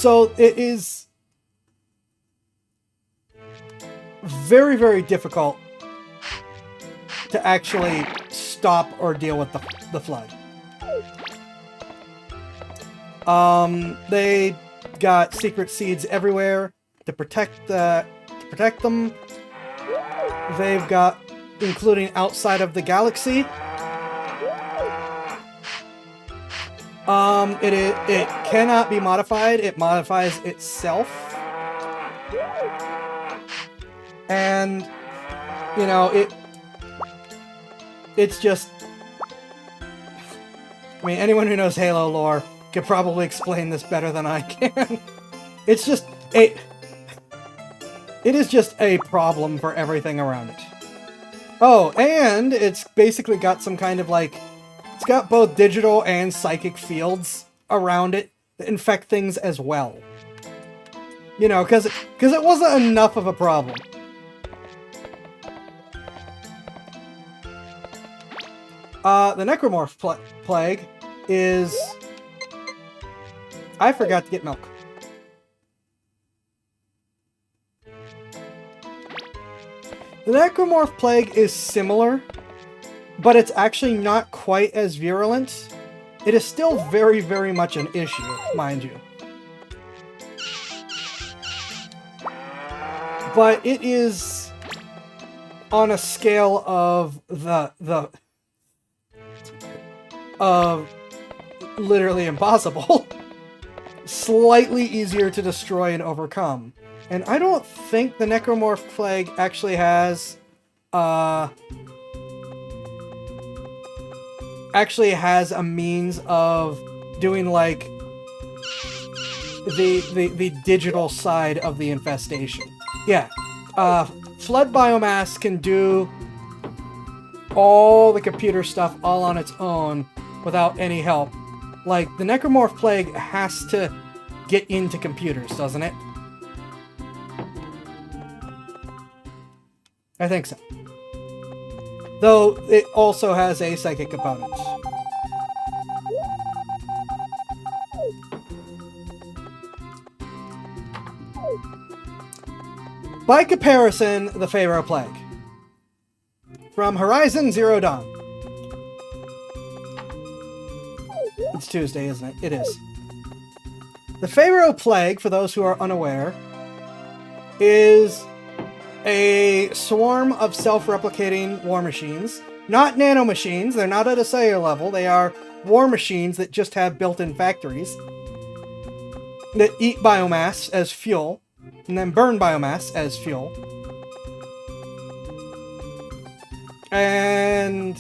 So it is very, very difficult to actually stop or deal with the flood. They got secret seeds everywhere to protect them. They've got, including outside of the galaxy. It cannot be modified. It modifies itself. And, you know, it's just... I mean, anyone who knows Halo lore could probably explain this better than I can. It's just it is just a problem for everything around it. Oh, and it's basically got some kind of like... It's got both digital and psychic fields around it that infect things as well. You know, because it wasn't enough of a problem. The Necromorph plague is... I forgot to get milk. The Necromorph plague is similar, but it's actually not quite as virulent. It is still very, very much an issue, mind you. But it is on a scale of literally impossible. Slightly easier to destroy and overcome. And I don't think the Necromorph plague actually has a means of doing like the digital side of the infestation. Yeah. Flood biomass can do all the computer stuff all on its own without any help. Like, the Necromorph plague has to get into computers, doesn't it? I think so. Though, it also has a psychic component. By comparison, the Pharaoh Plague. From Horizon Zero Dawn. It's Tuesday, isn't it? It is. The Pharaoh Plague, for those who are unaware, is a swarm of self-replicating war machines. Not nanomachines, they're not at a cellular level, they are war machines that just have built-in factories that eat biomass as fuel, and then burn biomass as fuel. And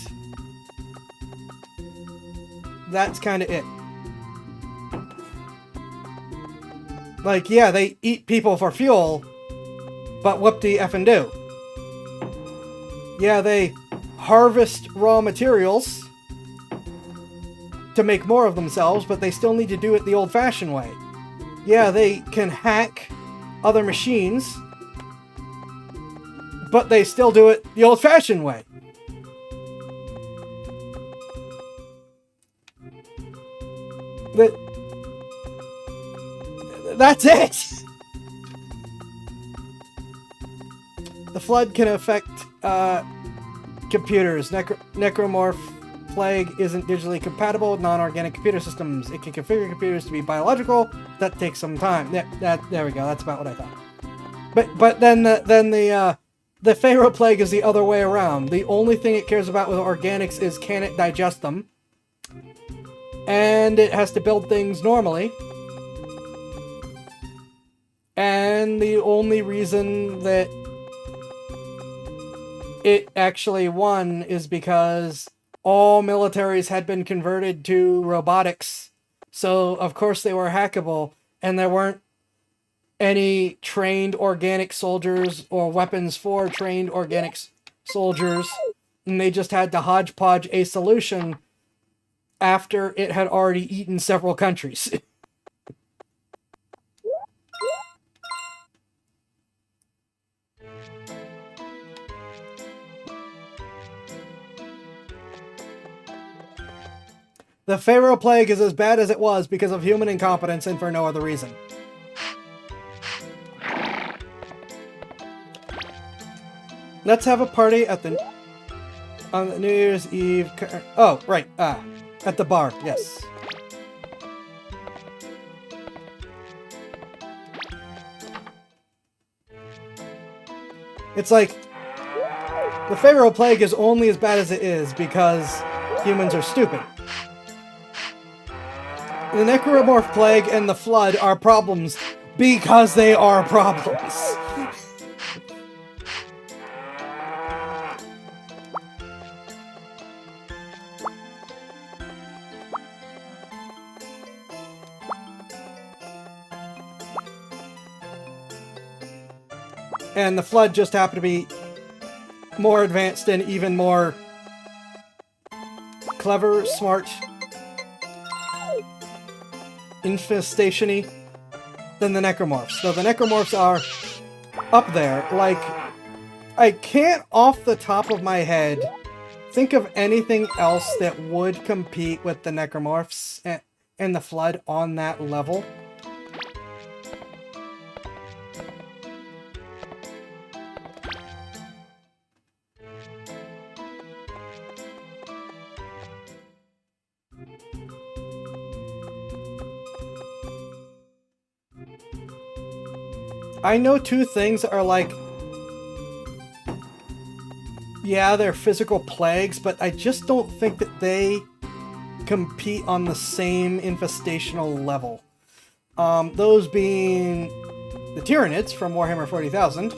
that's kind of it. Like, yeah, they eat people for fuel, but whoop-de-effing do. Yeah, they harvest raw materials to make more of themselves, but they still need to do it the old-fashioned way. Yeah, they can hack other machines, but they still do it the old-fashioned way. That's it! The flood can affect computers. Necromorph plague isn't digitally compatible with non-organic computer systems. It can configure computers to be biological. That takes some time. There we go. That's about what I thought. But then the Pharaoh plague is the other way around. The only thing it cares about with organics is can it digest them, and it has to build things normally. And the only reason that it actually won is because all militaries had been converted to robotics. So, of course, they were hackable, and there weren't any trained organic soldiers or weapons for trained organic soldiers, and they just had to hodgepodge a solution after it had already eaten several countries. The Pharaoh Plague is as bad as it was because of human incompetence and for no other reason. Let's have a party at the on the New Year's Eve. Oh, right. At the bar. Yes. It's like the Pharaoh Plague is only as bad as it is because humans are stupid. The Necromorph Plague and the Flood are problems because they are problems. And the Flood just happened to be more advanced and even more clever, smart, infestation-y than the Necromorphs. So the Necromorphs are up there. Like, I can't off the top of my head think of anything else that would compete with the Necromorphs and the Flood on that level. I know two things are like, yeah, they're physical plagues, but I just don't think that they compete on the same infestational level. Those being the Tyranids from Warhammer 40,000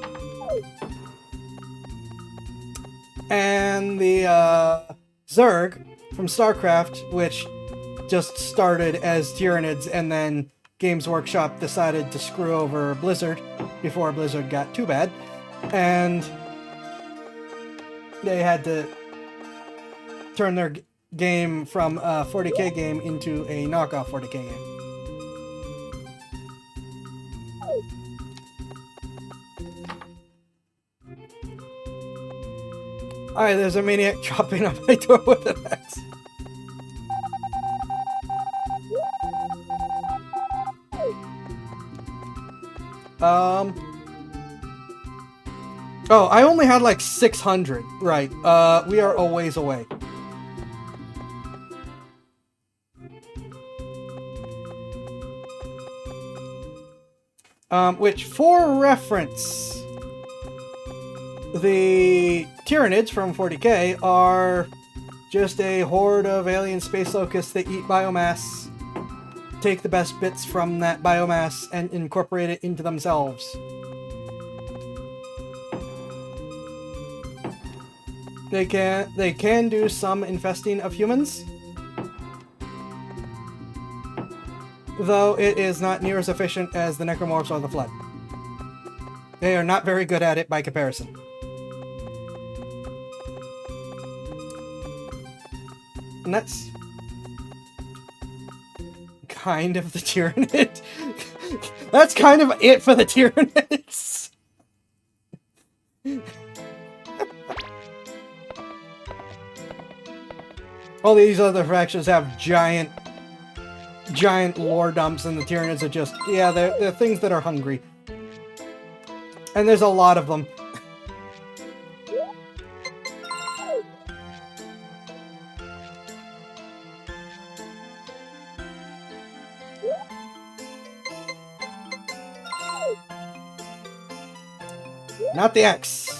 and the Zerg from StarCraft, which just started as Tyranids and then Games Workshop decided to screw over Blizzard before Blizzard got too bad, and they had to turn their game from a 40k game into a knockoff 40k game. Alright, there's a maniac chopping on my door with an axe. Oh, I only had like 600. Right. We are a ways away. Which, for reference, the Tyranids from 40k are just a horde of alien space locusts that eat biomass, take the best bits from that biomass, and incorporate it into themselves. They can do some infesting of humans, though it is not near as efficient as the Necromorphs or the Flood. They are not very good at it by comparison. And that's kind of the Tyranid. That's kind of it for the Tyranids. All these other factions have giant lore dumps, and the Tyranids are just, yeah, they're things that are hungry. And there's a lot of them. Not the X.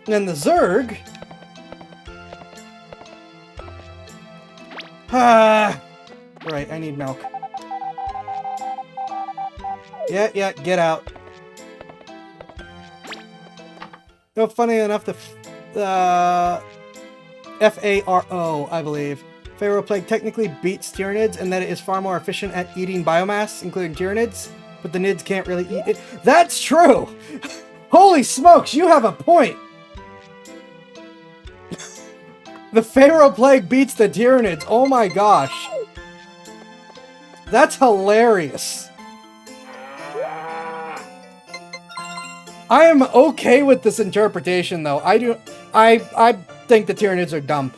And the Zerg. Right, I need milk. Yeah, get out. No, funny enough, the FARO, I believe. Pharaoh Plague technically beats Tyranids, and that it is far more efficient at eating biomass, including Tyranids, but the Nids can't really eat it. That's true! Holy smokes, you have a point! The Pharaoh Plague beats the Tyranids, oh my gosh. That's hilarious. I am okay with this interpretation, though. I think the Tyranids are dumb.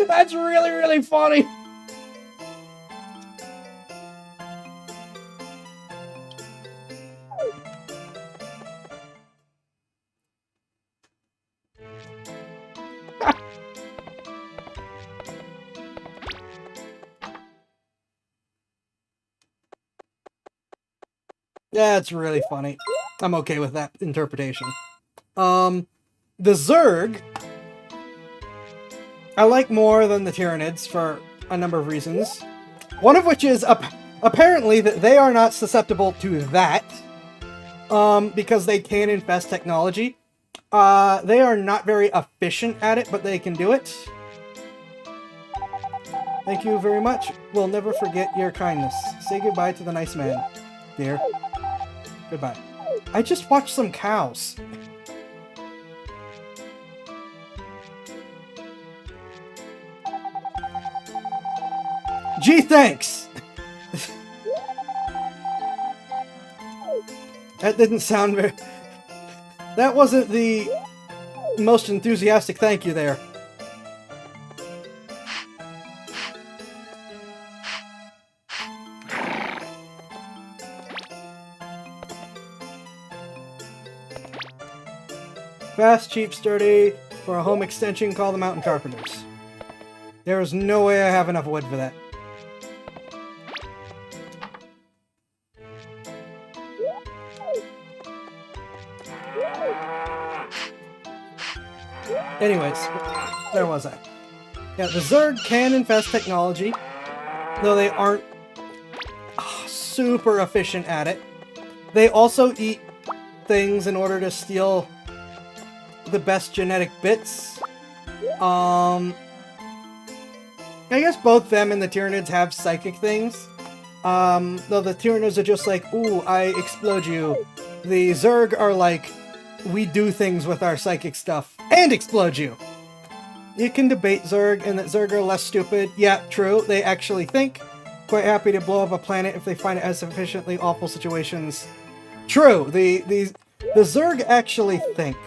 That's really, really funny. That's really funny. I'm okay with that interpretation. The Zerg I like more than the Tyranids for a number of reasons. One of which is apparently that they are not susceptible to that, because they can infest technology. They are not very efficient at it, but they can do it. Thank you very much. We'll never forget your kindness. Say goodbye to the nice man, dear. Goodbye. I just watched some cows. Gee, thanks! That didn't sound very... That wasn't the most enthusiastic thank you there. Fast, cheap, sturdy. For a home extension, call the Mountain Carpenters. There is no way I have enough wood for that. Anyways, where was I? Yeah, the Zerg can infest technology, though they aren't super efficient at it. They also eat things in order to steal the best genetic bits. I guess both them and the Tyranids have psychic things. Though the Tyranids are just like, ooh, I explode you. The Zerg are like, we do things with our psychic stuff and explode you. You can debate Zerg and that Zerg are less stupid. Yeah, true. They actually think. Quite happy to blow up a planet if they find it has sufficiently awful situations. True. The Zerg actually think.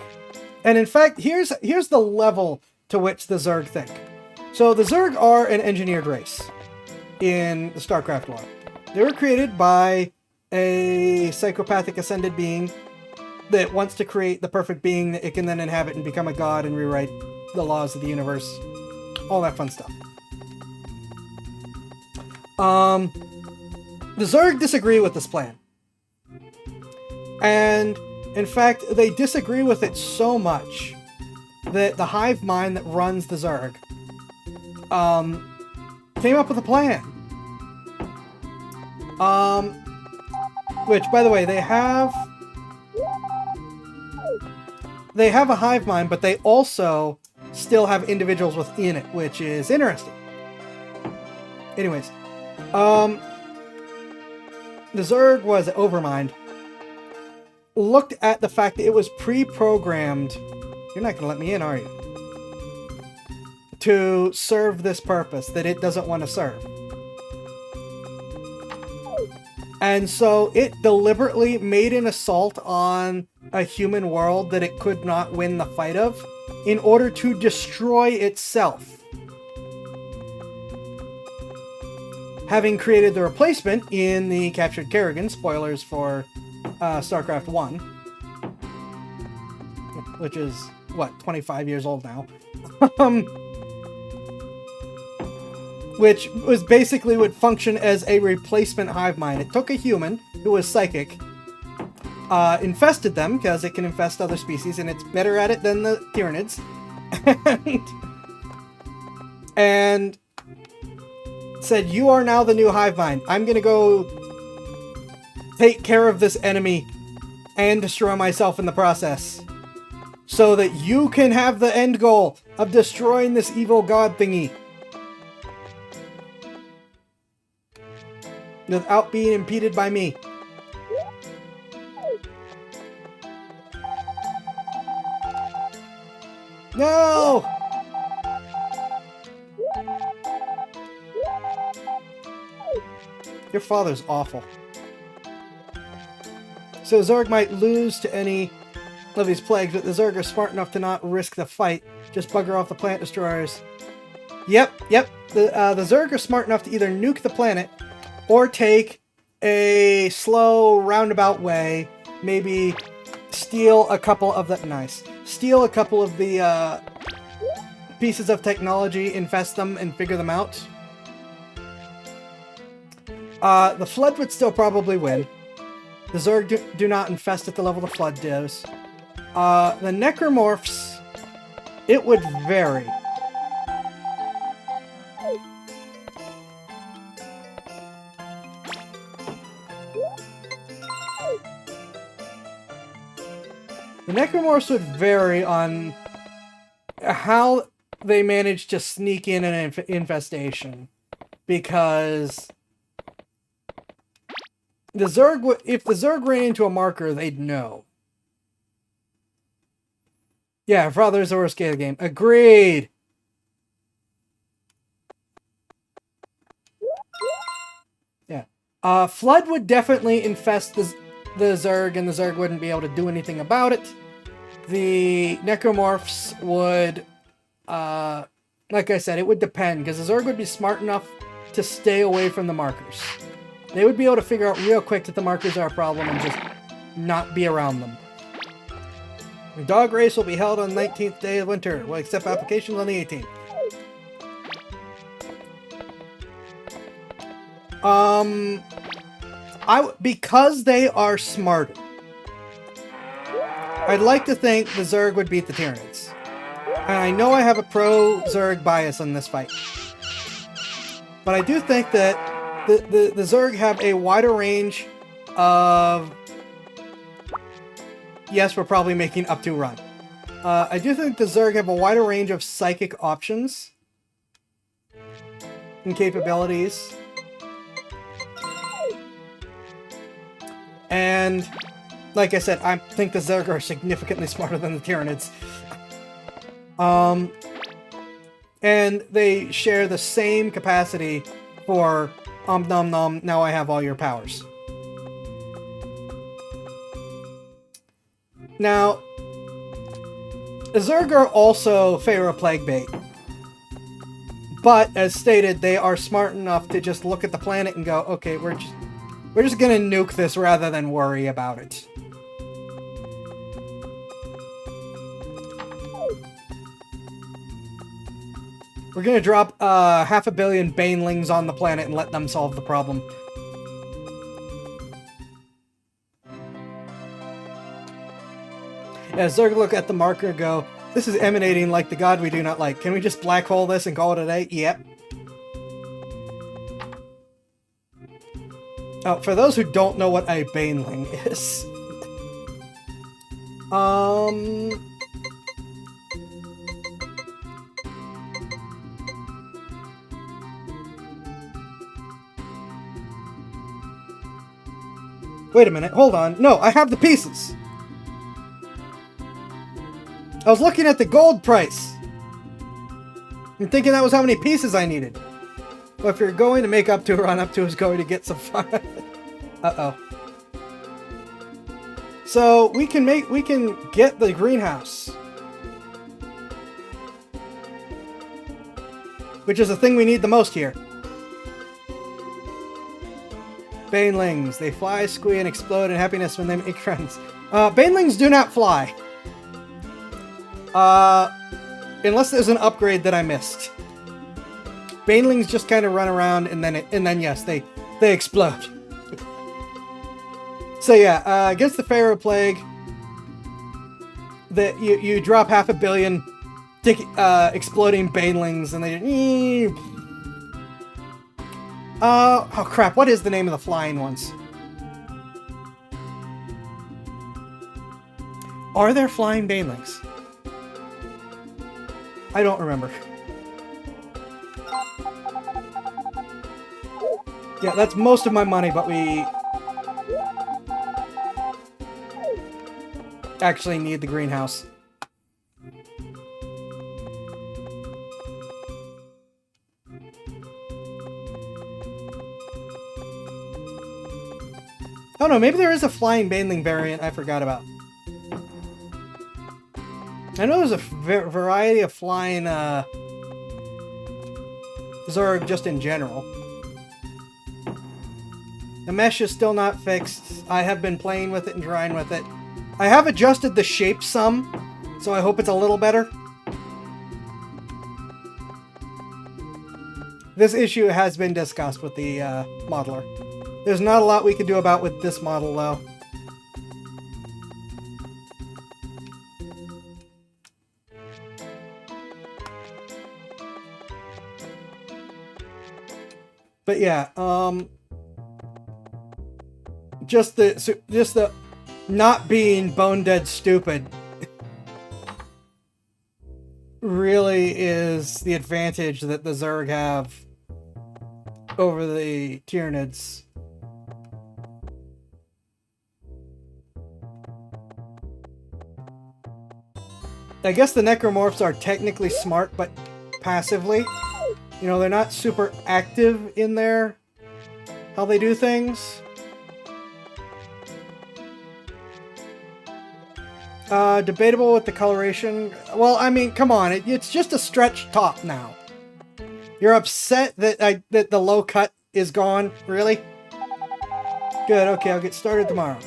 And in fact, here's the level to which the Zerg think. So the Zerg are an engineered race in the StarCraft lore. They were created by a psychopathic ascended being that wants to create the perfect being that it can then inhabit and become a god and rewrite the laws of the universe. All that fun stuff. The Zerg disagree with this plan. And in fact, they disagree with it so much that the hive mind that runs the Zerg came up with a plan. Which, by the way, they have a hive mind, but they also still have individuals within it, which is interesting. Anyways, the Zerg was Overmind. Looked at the fact that it was pre-programmed. You're not going to let me in, are you? To serve this purpose that it doesn't want to serve. And so it deliberately made an assault on a human world that it could not win the fight of in order to destroy itself. Having created the replacement in the Captured Kerrigan, spoilers for StarCraft 1, which is, what, 25 years old now, which was basically would function as a replacement hive mind. It took a human who was psychic, infested them, because it can infest other species, and it's better at it than the Tyranids, and said, you are now the new hive mind. I'm gonna go take care of this enemy and destroy myself in the process, so that you can have the end goal of destroying this evil god thingy without being impeded by me. No! Your father's awful. So Zerg might lose to any of these plagues, but the Zerg are smart enough to not risk the fight. Just bugger off the planet destroyers. Yep. The Zerg are smart enough to either nuke the planet or take a slow, roundabout way. Maybe steal a couple of the... Nice. Steal a couple of the pieces of technology, infest them, and figure them out. The Flood would still probably win. The Zerg do not infest at the level the Flood does. The Necromorphs, it would vary. The Necromorphs would vary on how they manage to sneak in an infestation. Because the Zerg, if the Zerg ran into a marker, they'd know. Yeah, Father is the worst game of the game. Agreed! Yeah. Flood would definitely infest the Zerg, and the Zerg wouldn't be able to do anything about it. The Necromorphs would, like I said, it would depend, because the Zerg would be smart enough to stay away from the markers. They would be able to figure out real quick that the markers are a problem and just not be around them. The dog race will be held on the 19th day of winter. We'll accept applications on the 18th. Because they are smarter, I'd like to think the Zerg would beat the Tyranids. And I know I have a pro-Zerg bias on this fight. But I do think that the Zerg have a wider range of... Yes, we're probably making up to run. I do think the Zerg have a wider range of psychic options and capabilities. And, like I said, I think the Zerg are significantly smarter than the Tyranids. And they share the same capacity for nom nom, now I have all your powers. Now, the Zerg are also Pharaoh Plague Bait. But, as stated, they are smart enough to just look at the planet and go, okay, we're just gonna nuke this rather than worry about it. We're gonna drop 500 million banelings on the planet and let them solve the problem. Yeah, Zerg look at the marker and go, this is emanating like the god we do not like. Can we just black hole this and call it a day? Yep. Oh, for those who don't know what a baneling is. Wait a minute, hold on. No, I have the pieces. I was looking at the gold price. I'm thinking that was how many pieces I needed. But if you're going to make up to run up to is going to get some fun. Uh-oh. So we can get the greenhouse. Which is the thing we need the most here. Banelings. They fly, squee, and explode in happiness when they make friends. Banelings do not fly. Unless there's an upgrade that I missed. Banelings just kind of run around and then yes, they explode. So yeah, against the Pharaoh Plague, you drop 500 million exploding banelings and they... oh crap, what is the name of the flying ones? Are there flying banelings? I don't remember. Yeah, that's most of my money, but we actually need the greenhouse. Oh no, maybe there is a flying baneling variant I forgot about. I know there's a variety of flying Zerg just in general. The mesh is still not fixed. I have been playing with it and trying with it. I have adjusted the shape some, so I hope it's a little better. This issue has been discussed with the modeler. There's not a lot we can do about with this model, though. But yeah, just the not being bone dead stupid really is the advantage that the Zerg have over the Tyranids. I guess the Necromorphs are technically smart, but passively. You know, they're not super active in their how they do things. Debatable with the coloration. Well, I mean, come on, it's just a stretched top now. You're upset that that the low cut is gone? Really? Good, okay, I'll get started tomorrow.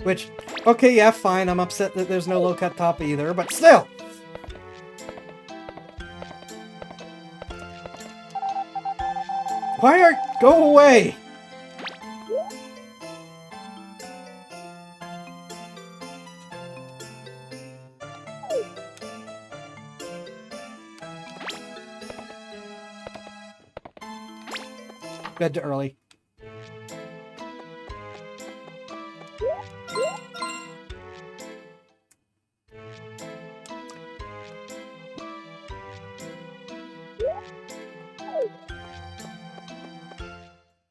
Which, okay, yeah, fine, I'm upset that there's no low cut top either, but still! Why are... Go away! Bed too early.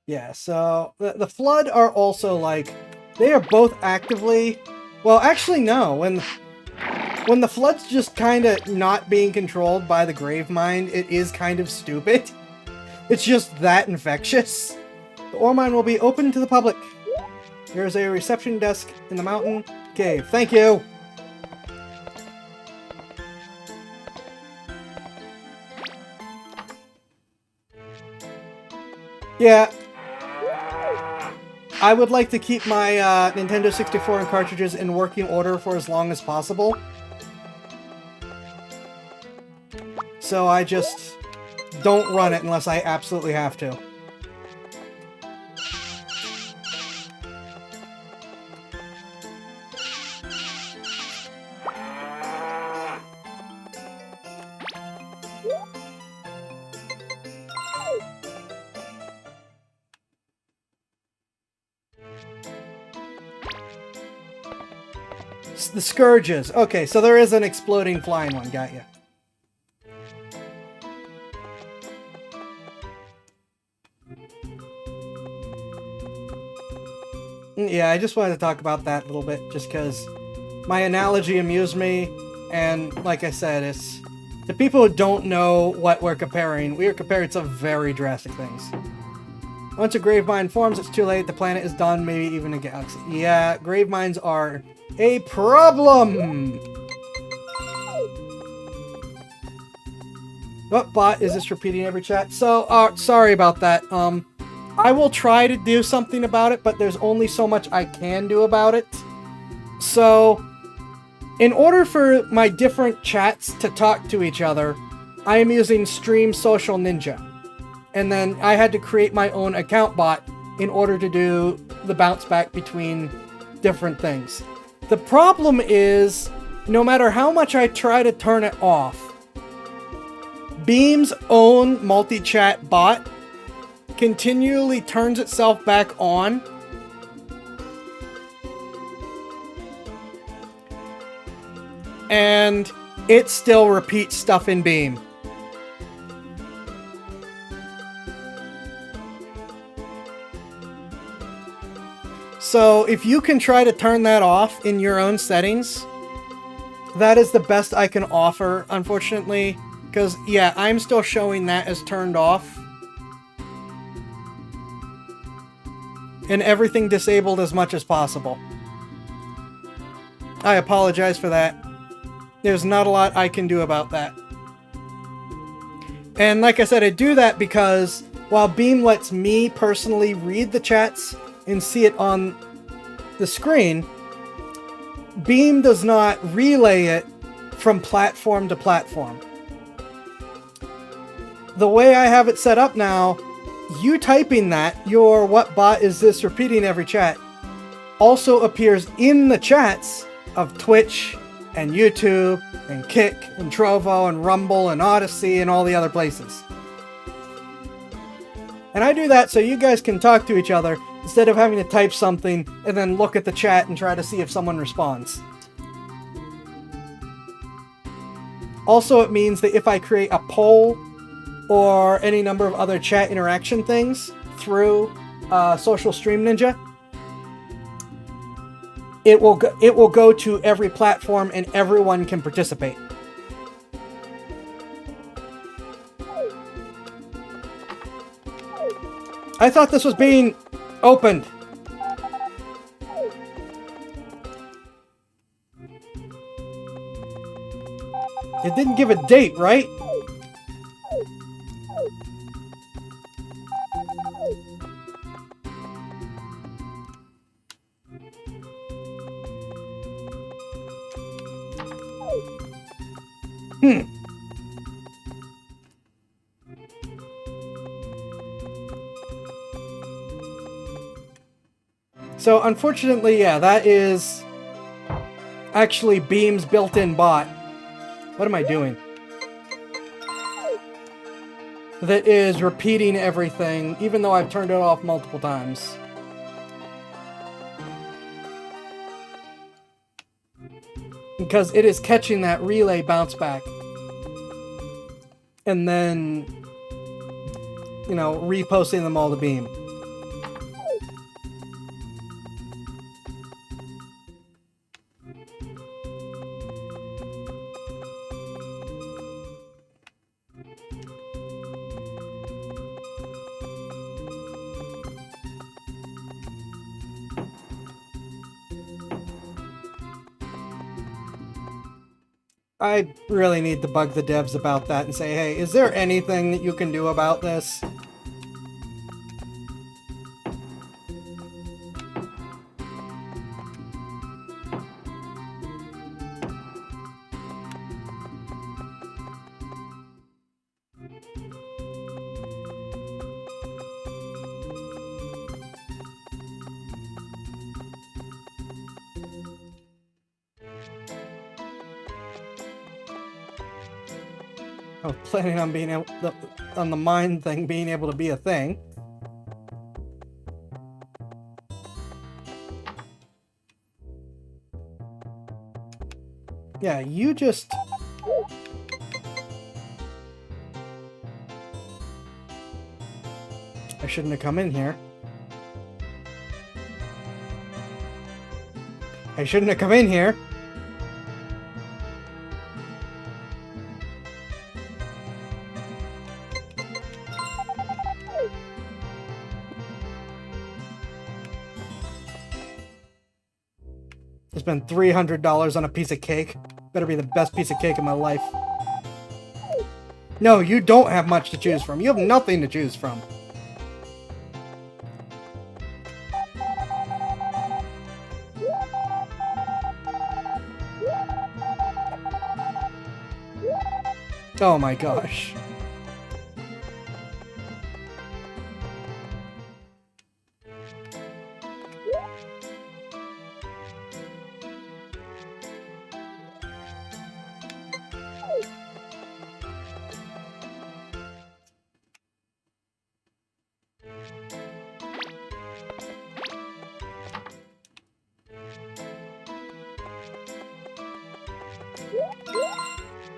Yeah, so the Flood are also like, they are both actively, well, actually no, when the Flood's just kind of not being controlled by the Gravemind, it is kind of stupid. It's just that infectious. The ore mine will be open to the public. There's a reception desk in the mountain cave. Thank you! Yeah. I would like to keep my Nintendo 64 and cartridges in working order for as long as possible. So I just don't run it unless I absolutely have to. The Scourges. Okay, so there is an exploding flying one. Got you. Yeah, I just wanted to talk about that a little bit, just because my analogy amused me, and like I said, it's... The people who don't know what we're comparing, we are comparing some very drastic things. Once a Gravemind forms, it's too late, the planet is done, maybe even a galaxy. Yeah, Graveminds are a problem! What bot is this repeating every chat? So, sorry about that. I will try to do something about it, but there's only so much I can do about it. So, in order for my different chats to talk to each other, I am using Stream Social Ninja. And then I had to create my own account bot in order to do the bounce back between different things. The problem is, no matter how much I try to turn it off, Beam's own multi-chat bot continually turns itself back on. And it still repeats stuff in Beam. So if you can try to turn that off in your own settings, that is the best I can offer, unfortunately, Because, yeah, I'm still showing that as turned off. And everything disabled as much as possible. I apologize for that. There's not a lot I can do about that. And like I said, I do that because while Beam lets me personally read the chats and see it on the screen, Beam does not relay it from platform to platform. The way I have it set up now, you typing that, your what bot is this repeating every chat, also appears in the chats of Twitch and YouTube and Kick and Trovo and Rumble and Odyssey and all the other places. And I do that so you guys can talk to each other instead of having to type something and then look at the chat and try to see if someone responds. Also, it means that if I create a poll or any number of other chat interaction things through Social Stream Ninja, it will go to every platform and everyone can participate. I thought this was being opened. It didn't give a date, right? So unfortunately, yeah, that is actually Beam's built-in bot. What am I doing? That is repeating everything, even though I've turned it off multiple times. Because it is catching that relay bounce back. And then, you know, reposting them all to Beam. I really need to bug the devs about that and say, hey, is there anything that you can do about this? I was planning on being able on the mine thing being able to be a thing. Yeah, you just... I shouldn't have come in here. I shouldn't have come in here. I spent $300 on a piece of cake. Better be the best piece of cake of my life. No, you don't have much to choose from. You have nothing to choose from. Oh my gosh.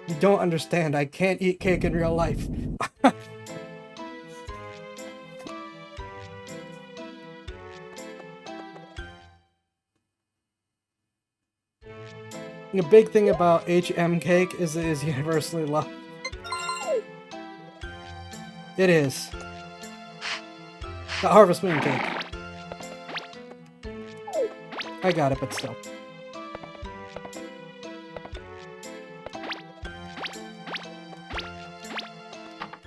You don't understand. I can't eat cake in real life. The big thing about HM cake is it is universally loved. It is. The Harvest Moon cake. I got it, but still.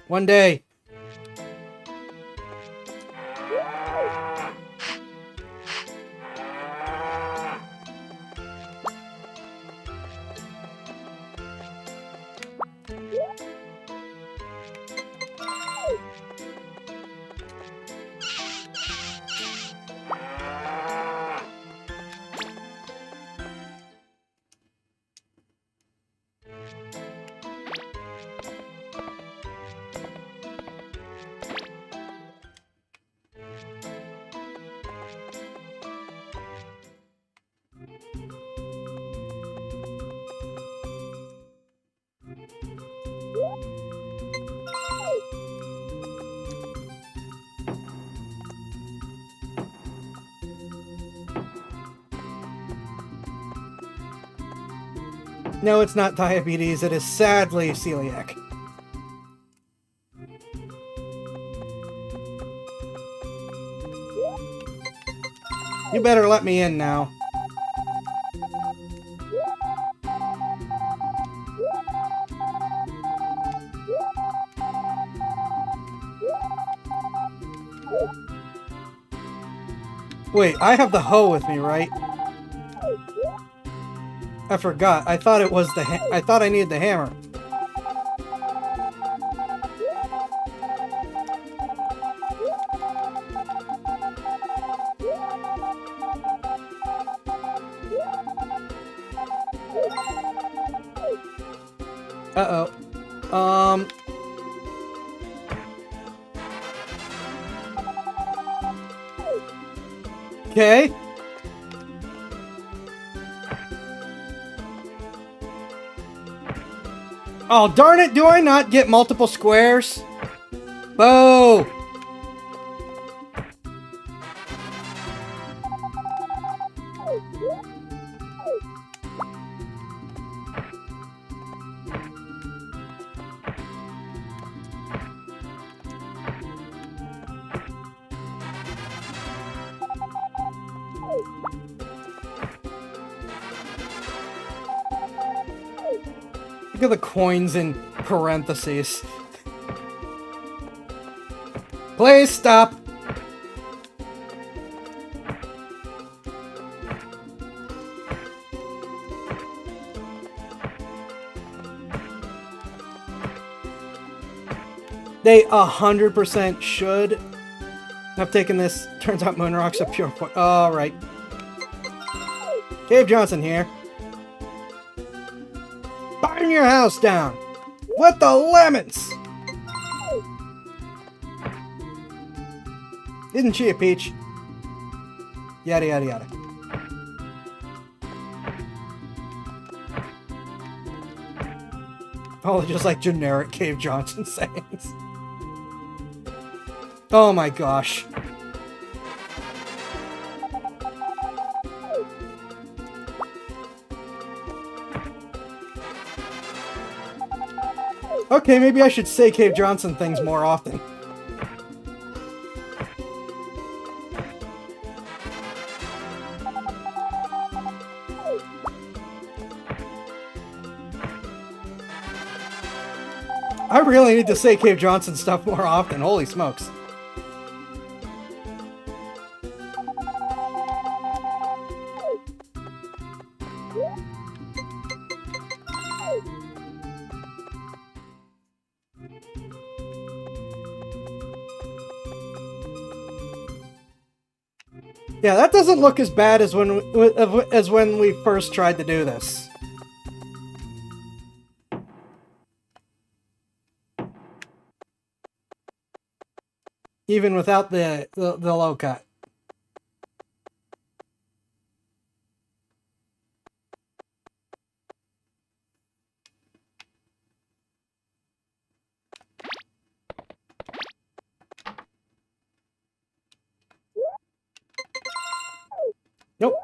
One day. No, it's not diabetes. It is sadly celiac. You better let me in now. Wait, I have the hoe with me, right? I forgot. I thought it was the I thought I needed the hammer. Uh-oh. Okay. Oh, darn it, do I not get multiple squares? Boo! Look at the coins in parentheses. Please stop. They 100% should have taken this. Turns out Moonrock's a pure point. Alright. Cave Johnson here. Burn your house down! What the lemons? Isn't she a peach? Yada yada yada. Oh, just like generic Cave Johnson sayings. Oh my gosh. Okay, maybe I should say Cave Johnson things more often. I really need to say Cave Johnson stuff more often, holy smokes. Yeah, that doesn't look as bad as when we first tried to do this. Even without the low cut. Nope.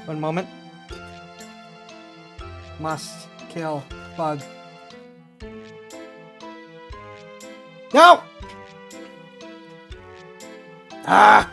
One moment. Must kill bug. No! Ah!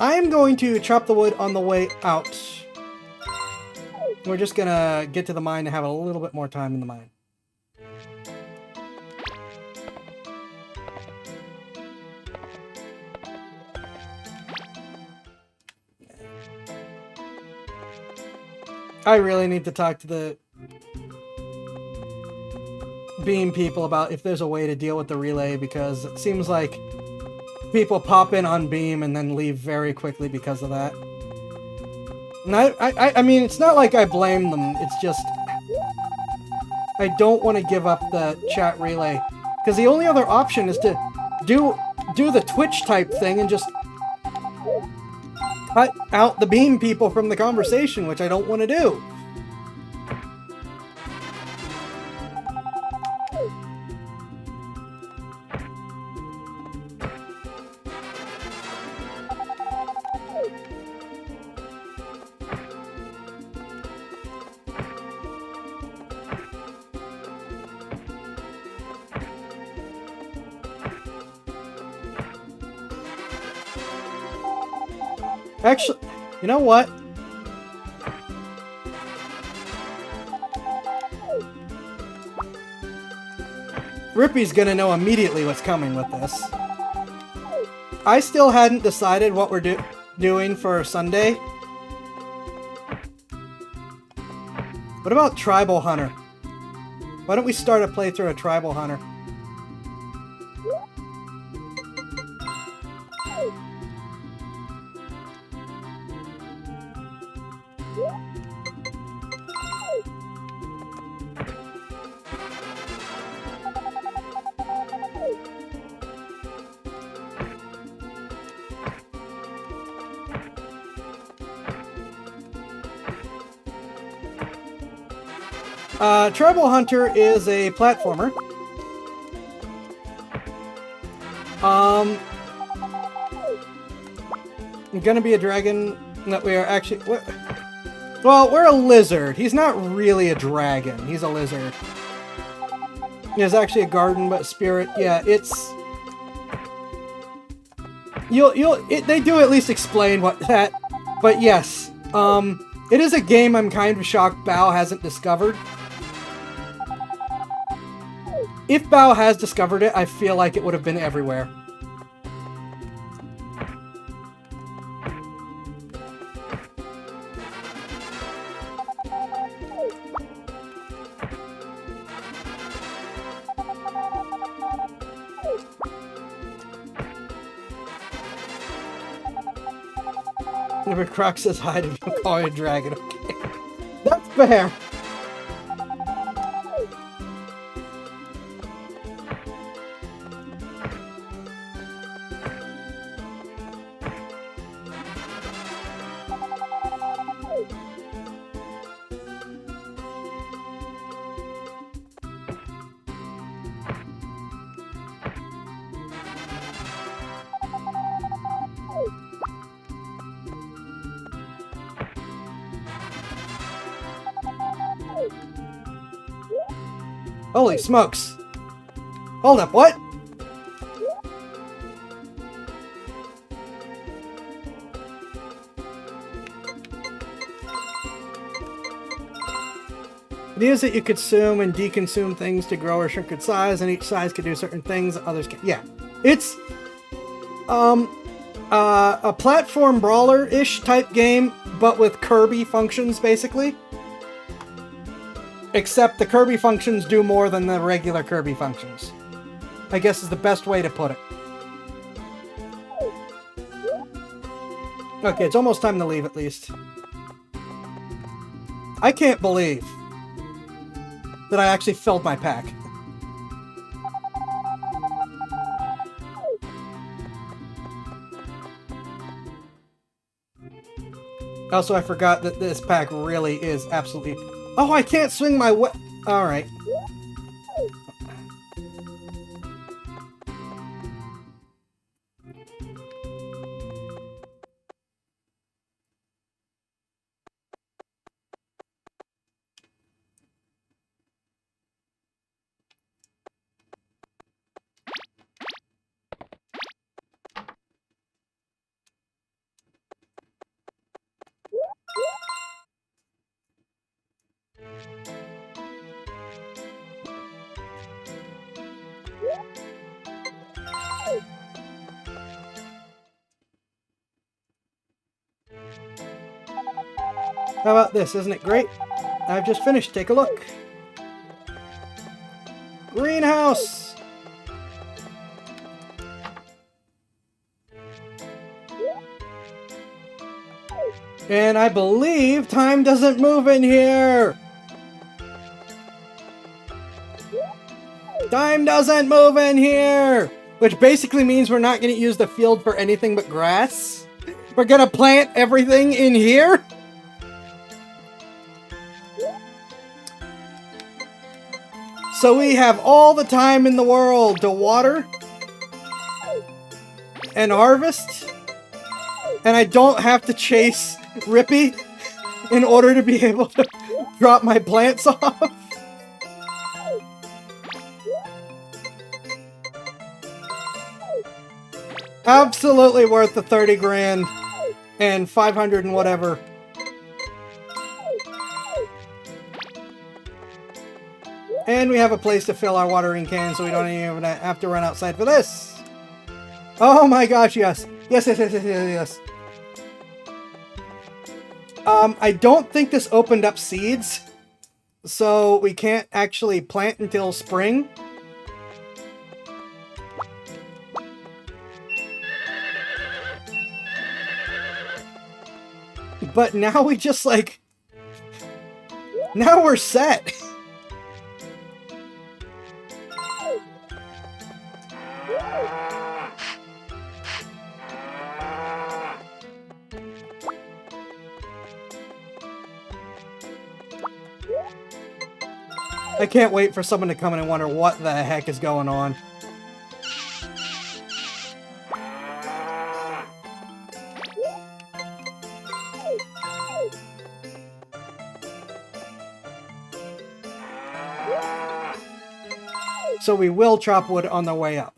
I'm going to chop the wood on the way out. We're just gonna get to the mine and have a little bit more time in the mine. I really need to talk to the Beam people about if there's a way to deal with the relay, because it seems like people pop in on Beam and then leave very quickly because of that. And I mean, it's not like I blame them, it's just I don't want to give up the chat relay, because the only other option is to do the Twitch type thing and just cut out the Beam people from the conversation, which I don't want to do. Actually, you know what? Rippy's gonna know immediately what's coming with this. I still hadn't decided what we're doing for Sunday. What about Tribal Hunter? Why don't we start a playthrough of Tribal Hunter? Tribal Hunter is a platformer. I'm gonna be a dragon that we are actually... Well, we're a lizard. He's not really a dragon. He's a lizard. He's actually a garden, but spirit. Yeah, it's... They do at least explain what that... But yes, it is a game I'm kind of shocked Bao hasn't discovered. If Bao has discovered it, I feel like it would have been everywhere. Never Croc says hi to you, call you a dragon. Okay. That's fair. Holy smokes! Hold up, what? It is that you consume and deconsume things to grow or shrink in size, and each size can do certain things, others can. Yeah. It's a platform brawler-ish type game, but with Kirby functions, basically. Except the Kirby functions do more than the regular Kirby functions. I guess is the best way to put it. Okay, it's almost time to leave at least. I can't believe that I actually filled my pack. Also, I forgot that this pack really is absolutely... Oh, I can't swing my Alright. How about this? Isn't it great? I've just finished. Take a look. Greenhouse! And I believe time doesn't move in here! Time doesn't move in here! Which basically means we're not going to use the field for anything but grass. We're going to plant everything in here? So we have all the time in the world to water and harvest, and I don't have to chase Rippy in order to be able to drop my plants off. Absolutely worth the 30 grand and 500 and whatever. And we have a place to fill our watering can, so we don't even have to run outside for this. Oh my gosh, yes. Yes, yes, yes, yes, yes, yes. I don't think this opened up seeds, so we can't actually plant until spring. But now we just, like... Now we're set. I can't wait for someone to come in and wonder what the heck is going on. So we will chop wood on the way up.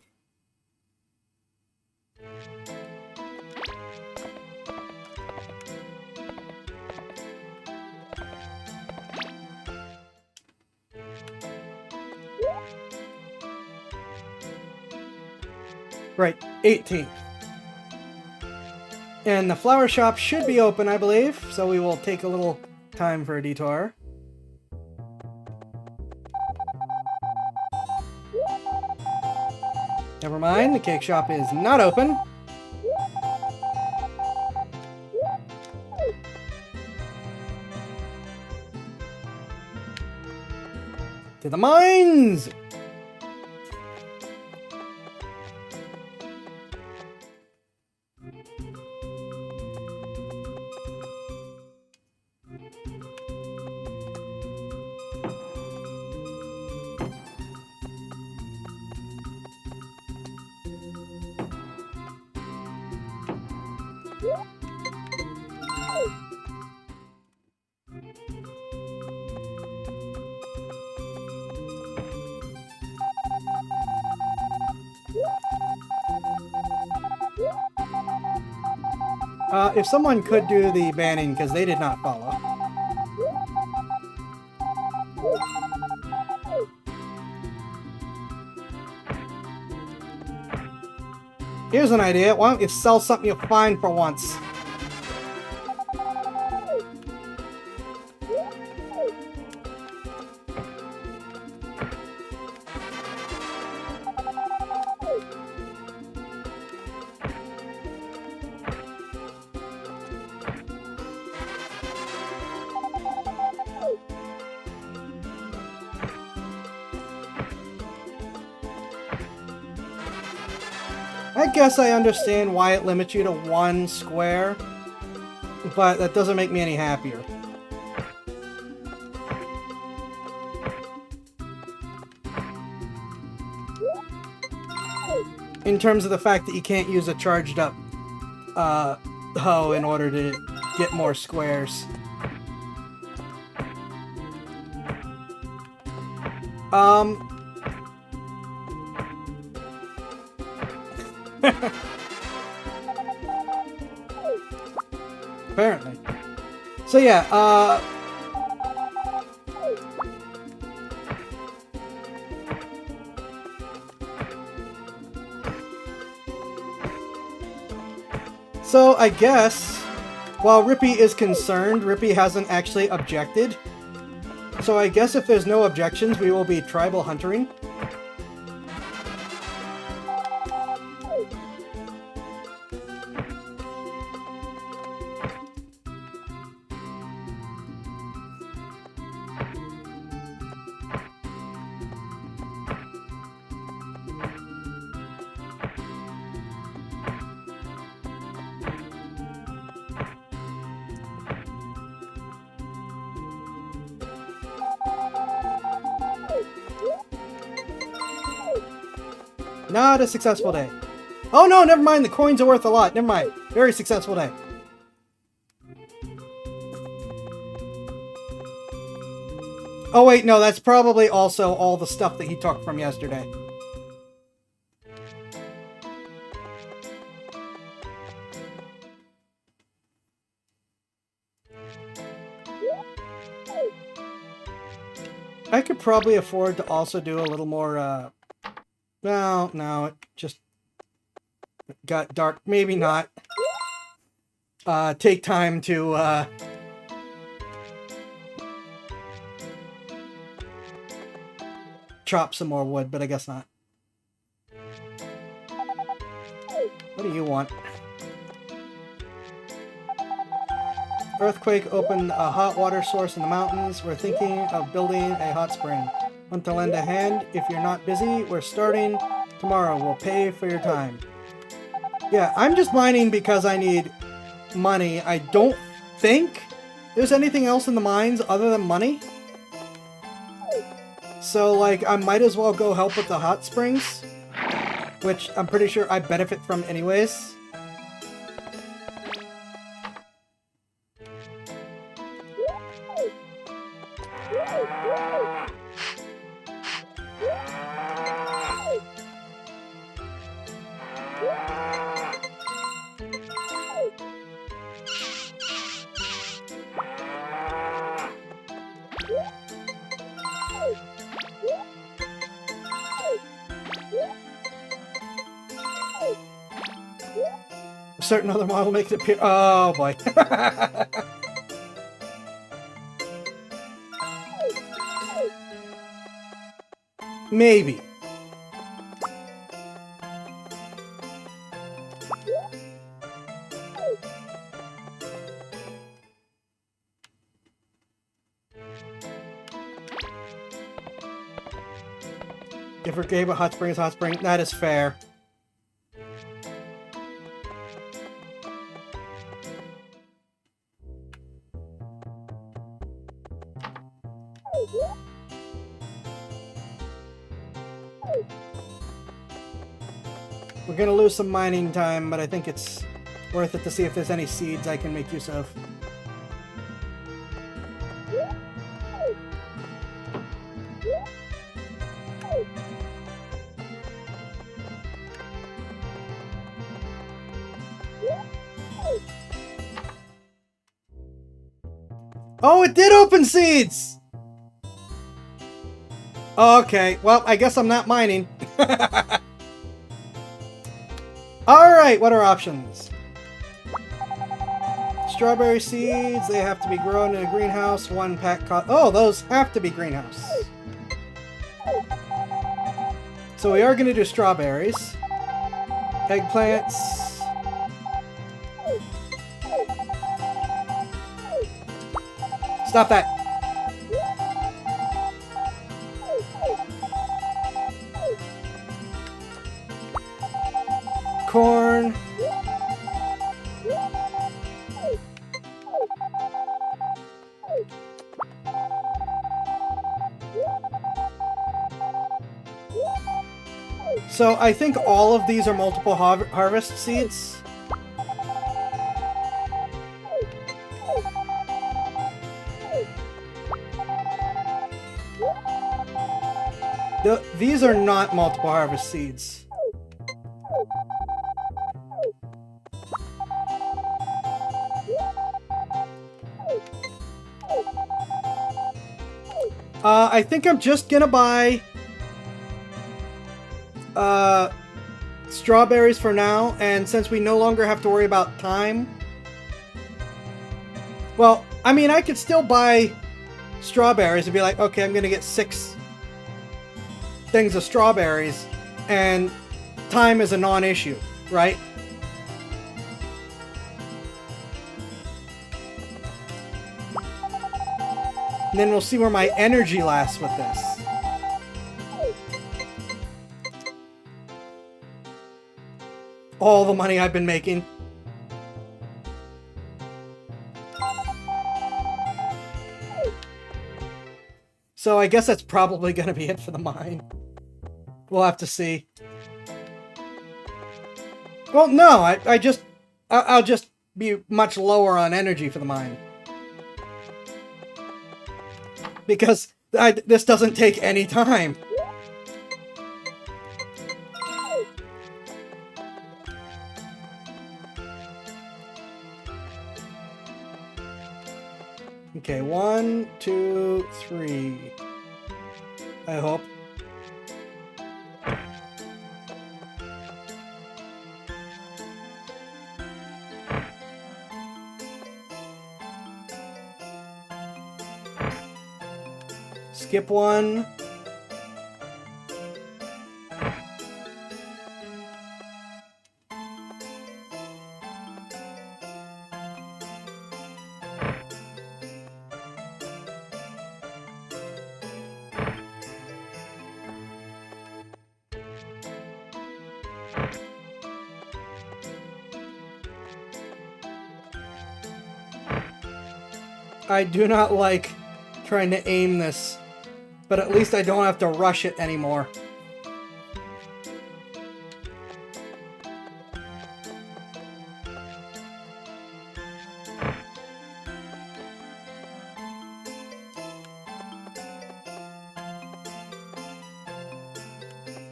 Right, 18th. And the flower shop should be open, I believe, so we will take a little time for a detour. Never mind, the cake shop is not open. To the mines! If someone could do the banning, because they did not follow. Here's an idea. Why don't you sell something you'll find for once? I guess I understand why it limits you to 1 square, but that doesn't make me any happier. In terms of the fact that you can't use a charged up hoe in order to get more squares. Apparently. So yeah, so I guess, while Rippy is concerned, Rippy hasn't actually objected. So I guess if there's no objections, we will be tribal huntering. Not a successful day. Oh no, never mind, the coins are worth a lot. Never mind. Very successful day. Oh wait, no, that's probably also all the stuff that he took from yesterday. I could probably afford to also do a little more, no, it just got dark. Maybe not. Take time to, chop some more wood, but I guess not. What do you want? Earthquake opened a hot water source in the mountains. We're thinking of building a hot spring. Want to lend a hand? If you're not busy, we're starting tomorrow. We'll pay for your time. Yeah, I'm just mining because I need money. I don't think there's anything else in the mines other than money. So, like, I might as well go help with the hot springs, which I'm pretty sure I benefit from anyways. Certain other model makes it appear. Oh boy. Maybe. If we're gave a hot spring is hot spring, that is fair. We're gonna lose some mining time, but I think it's worth it to see if there's any seeds I can make use of. Oh, it did open seeds! Okay, well, I guess I'm not mining. Alright, what are options? Strawberry seeds, they have to be grown in a greenhouse. 1 pack cost. Oh, those have to be greenhouse. So we are going to do strawberries. Eggplants. Stop that. Corn. So I think all of these are multiple harvest seeds. These are not multiple harvest seeds. I think I'm just gonna buy strawberries for now, and since we no longer have to worry about time... Well, I mean, I could still buy strawberries and be like, okay, I'm gonna get 6 things of strawberries, and time is a non-issue, right? And then we'll see where my energy lasts with this. All the money I've been making. So I guess that's probably going to be it for the mine. We'll have to see. Well, no, I'll just be much lower on energy for the mine. Because this doesn't take any time. Okay, 1, 2, 3. I hope. Skip 1. I do not like trying to aim this, but at least I don't have to rush it anymore.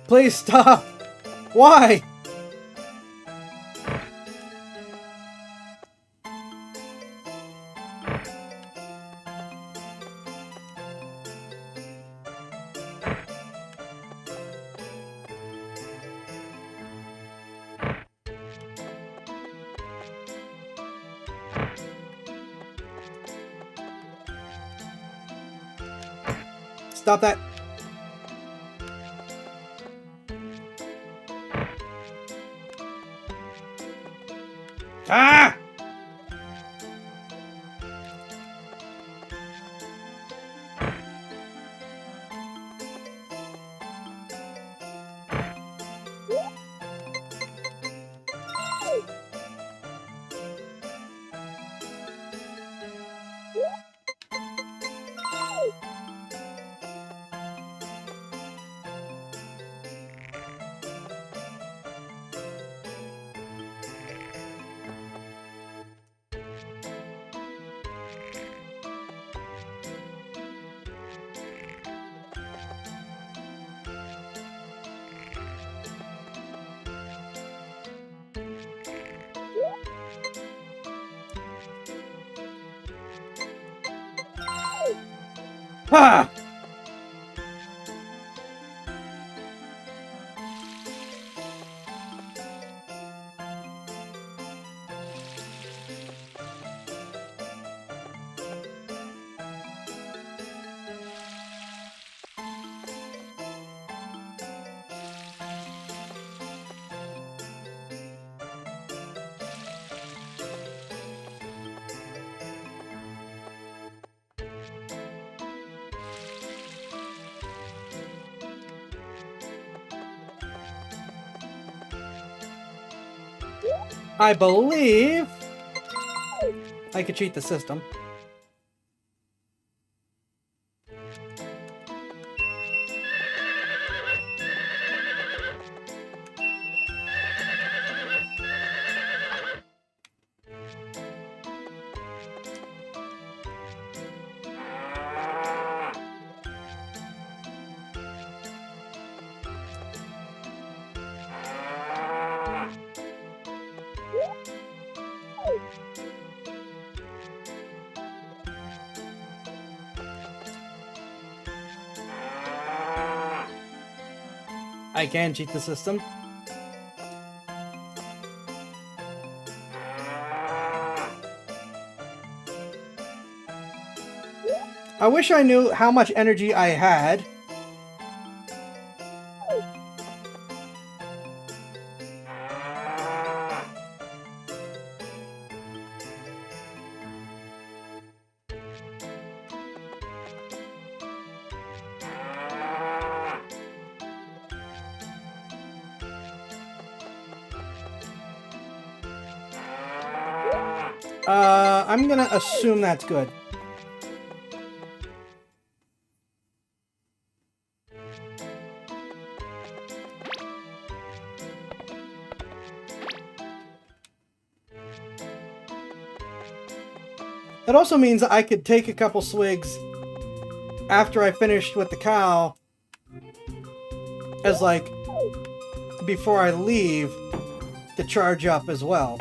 Please stop! Why? Stop that. Ah! Ah! I believe I could cheat the system. I can cheat the system. I wish I knew how much energy I had. I'm gonna assume that's good. That also means I could take a couple swigs after I finished with the cow as like before I leave to charge up as well.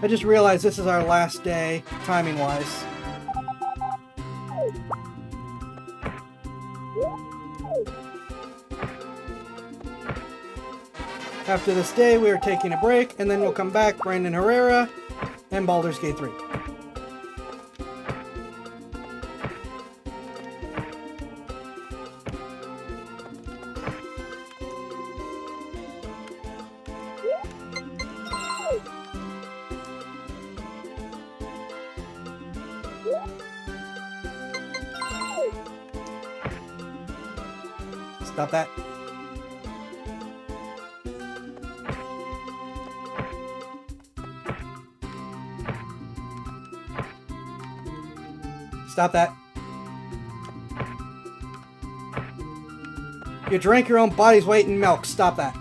I just realized this is our last day, timing-wise. After this day, we are taking a break, and then we'll come back, Brandon Herrera, and Baldur's Gate 3. Stop that. Stop that. You drank your own body's weight in milk. Stop that.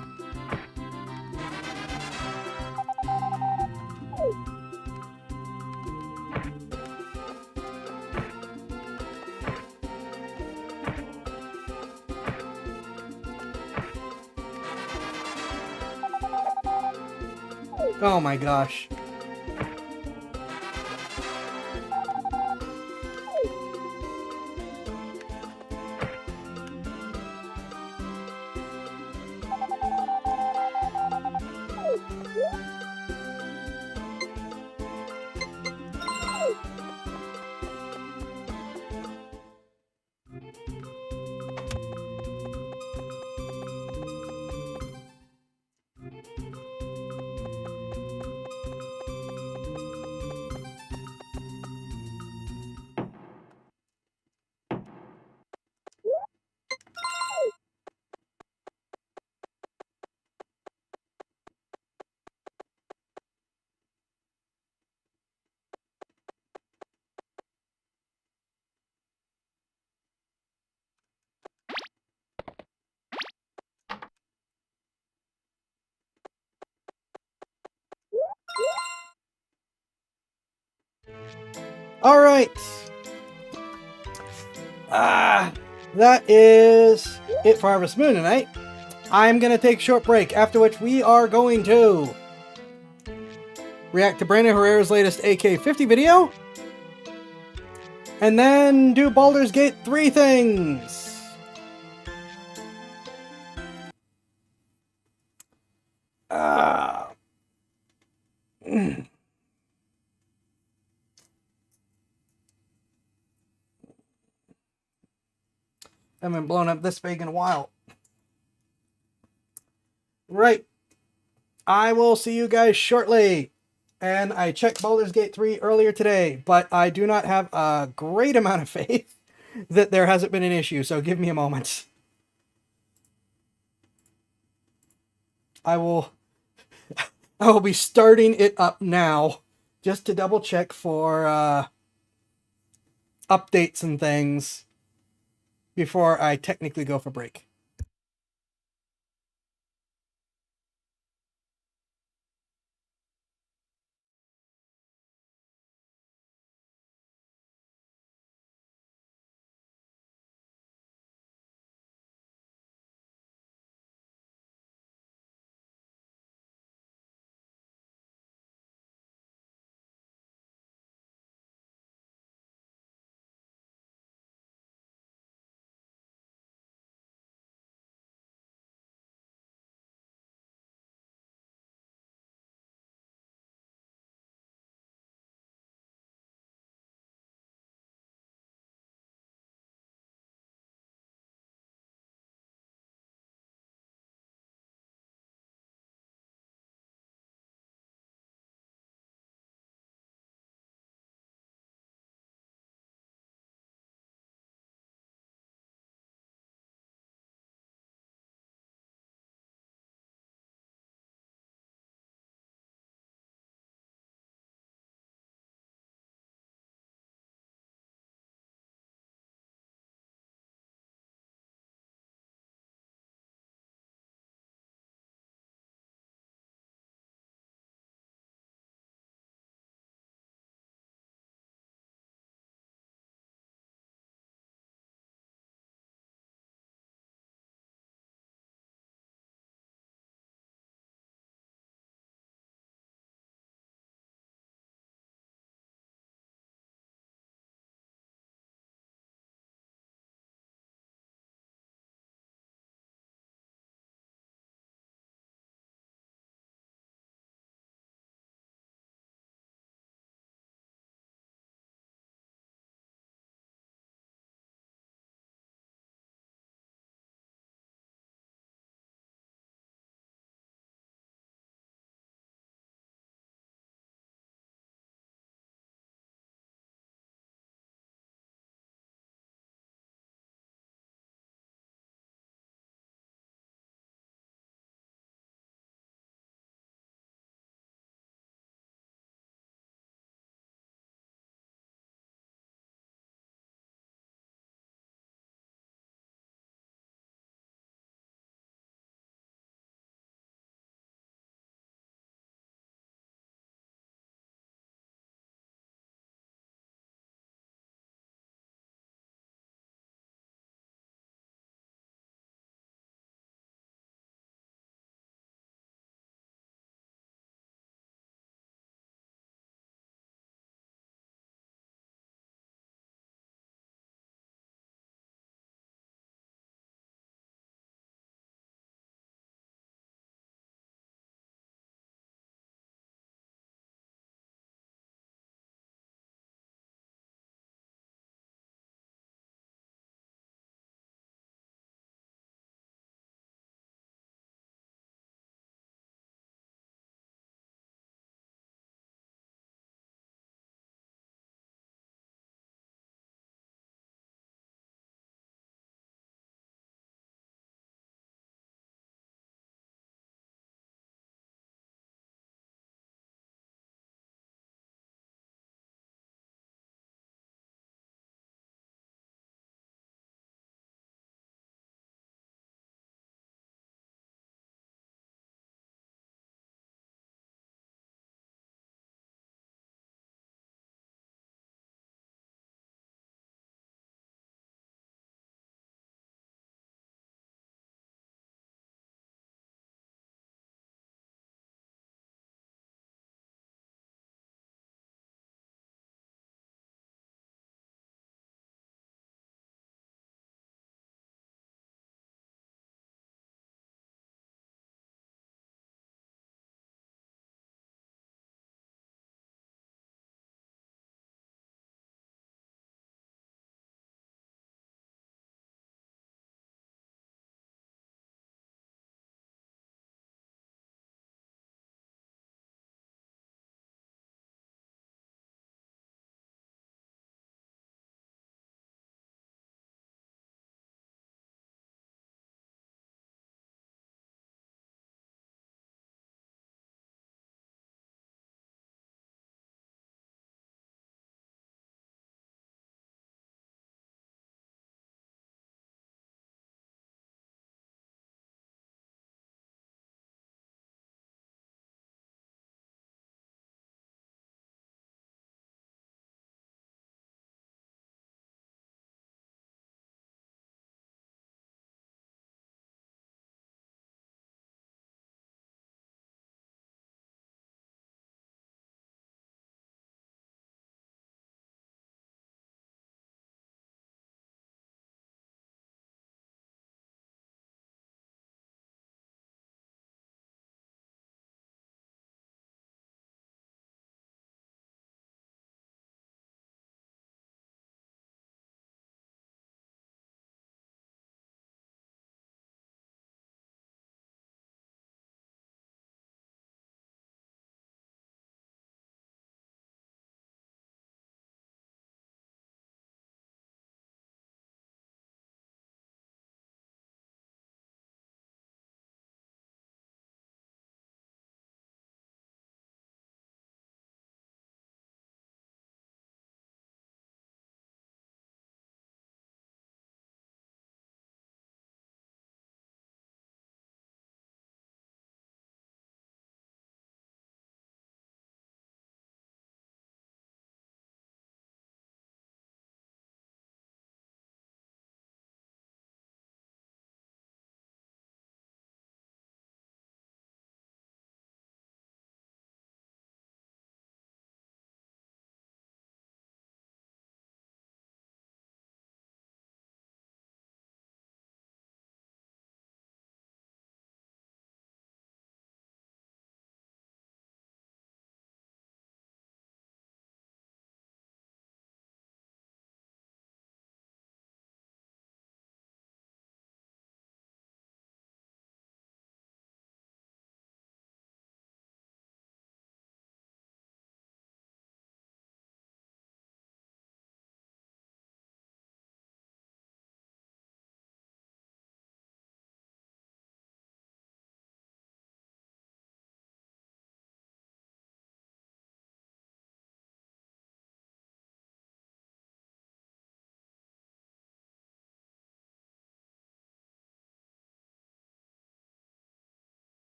Oh my gosh. All right. That is it for Harvest Moon tonight. I'm going to take a short break, after which we are going to react to Brandon Herrera's latest AK-50 video, and then do Baldur's Gate 3 things. Haven't been blown up this big in a while. Right. I will see you guys shortly. And I checked Baldur's Gate 3 earlier today, but I do not have a great amount of faith that there hasn't been an issue, so give me a moment. I will be starting it up now just to double check for updates and things before I technically go for break.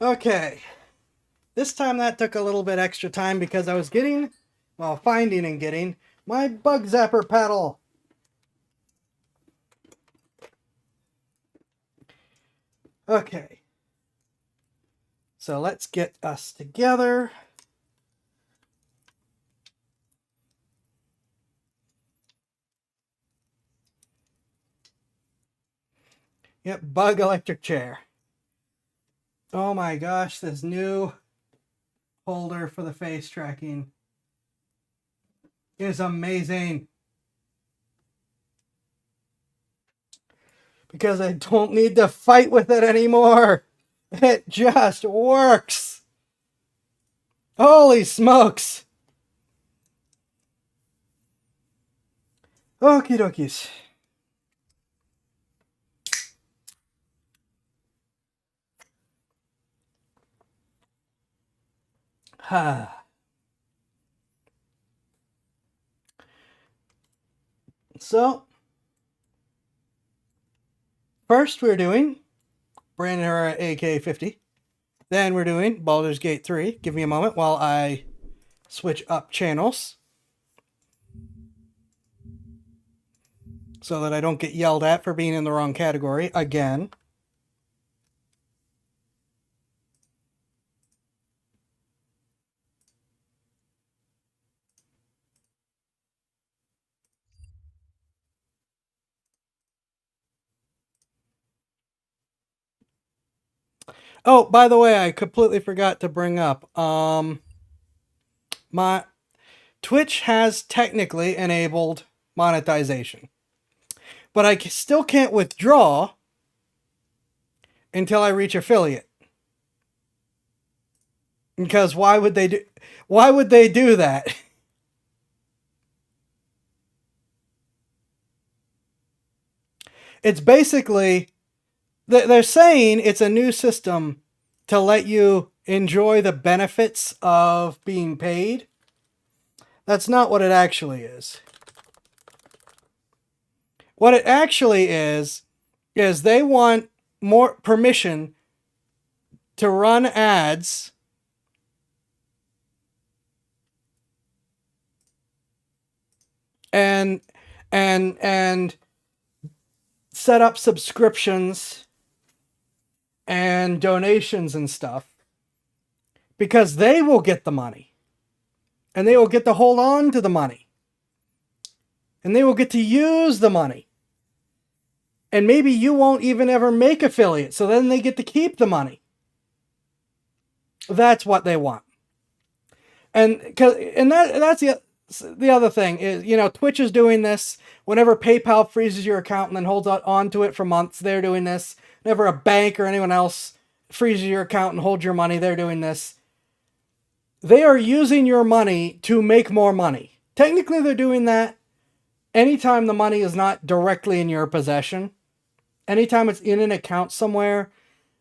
Okay. This time that took a little bit extra time because I was finding and getting my bug zapper paddle. Okay. So let's get us together. Yep, bug electric chair. Oh my gosh, this new holder for the face tracking is amazing. Because I don't need to fight with it anymore. It just works. Holy smokes. Okie dokies. So, first we're doing Brandon Herrera AK-50. Then we're doing Baldur's Gate 3. Give me a moment while I switch up channels so that I don't get yelled at for being in the wrong category again. Oh, by the way, I completely forgot to bring up my Twitch has technically enabled monetization, but I still can't withdraw until I reach affiliate. Because why would they do that? It's basically they're saying it's a new system to let you enjoy the benefits of being paid. That's not what it actually is. What it actually is they want more permission to run ads and set up subscriptions and donations and stuff, because they will get the money and they will get to hold on to the money and they will get to use the money, and maybe you won't even ever make affiliate, so then they get to keep the money. That's what they want. And that's the other thing is, Twitch is doing this. Whenever PayPal freezes your account and then holds on to it for months, they're doing this. Whenever a bank or anyone else freezes your account and holds your money, they're doing this. They are using your money to make more money. Technically, they're doing that anytime the money is not directly in your possession. Anytime it's in an account somewhere,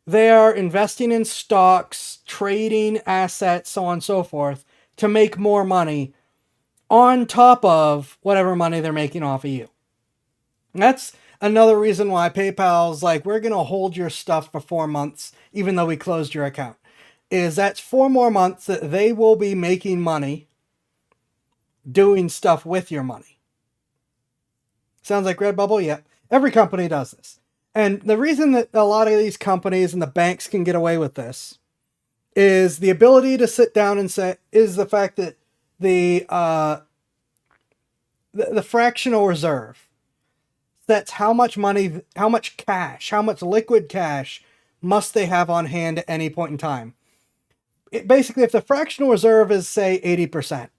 they are investing in stocks, trading assets, so on and so forth, to make more money on top of whatever money they're making off of you. And that's another reason why PayPal's like, we're going to hold your stuff for 4 months, even though we closed your account. Is that's 4 more months that they will be making money doing stuff with your money. Sounds like Redbubble? Yep. Every company does this. And the reason that a lot of these companies and the banks can get away with this is the ability to sit down and say, is the fact that the fractional reserve, that's how much money, how much cash, how much liquid cash must they have on hand at any point in time. Basically, if the fractional reserve is, say, 80%,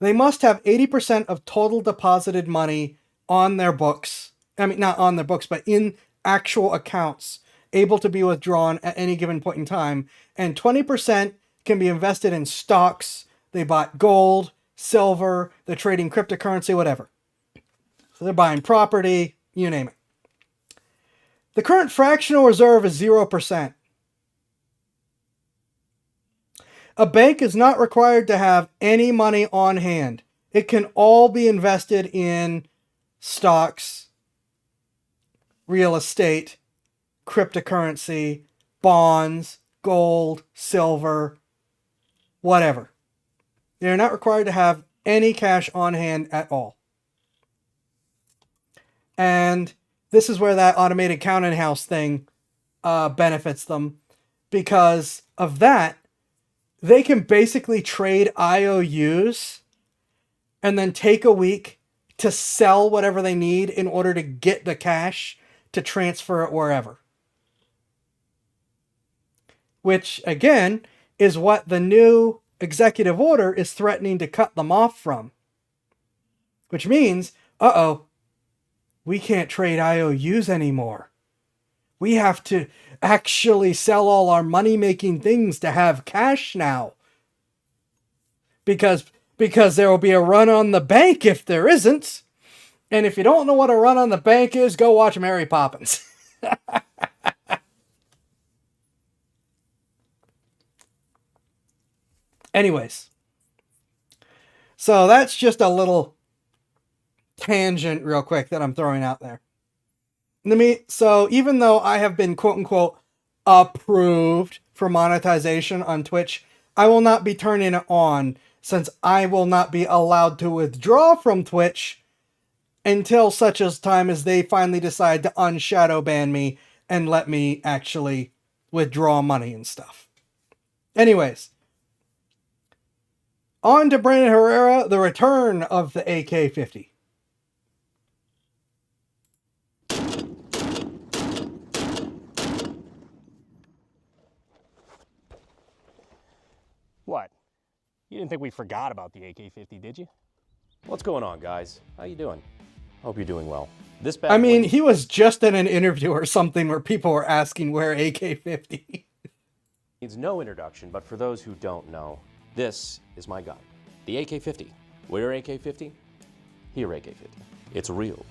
they must have 80% of total deposited money on their books. I mean, not on their books, but in actual accounts, able to be withdrawn at any given point in time. And 20% can be invested in stocks. They bought gold, silver, they're trading cryptocurrency, whatever. So they're buying property, you name it. The current fractional reserve is 0%. A bank is not required to have any money on hand. It can all be invested in stocks, real estate, cryptocurrency, bonds, gold, silver, whatever. They're not required to have any cash on hand at all. And this is where that automated counting house thing benefits them. Because of that, they can basically trade IOUs and then take a week to sell whatever they need in order to get the cash to transfer it wherever. Which, again, is what the new executive order is threatening to cut them off from. Which means, we can't trade IOUs anymore. We have to actually sell all our money-making things to have cash now. Because there will be a run on the bank if there isn't. And if you don't know what a run on the bank is, go watch Mary Poppins. Anyways. So that's just a little tangent real quick that I'm throwing out there. So even though I have been quote unquote approved for monetization on Twitch, I will not be turning it on since I will not be allowed to withdraw from Twitch until such as time as they finally decide to unshadow ban me and let me actually withdraw money and stuff. Anyways. On to Brandon Herrera, the return of the AK-50. What? You didn't think we forgot about the AK-50, did you? What's going on, guys? How you doing? Hope you're doing well. This bad I mean, he was just in an interview or something where people were asking where AK-50 needs no introduction, but for those who don't know, this is my gun, the AK-50. Where AK-50? Here AK-50. It's real.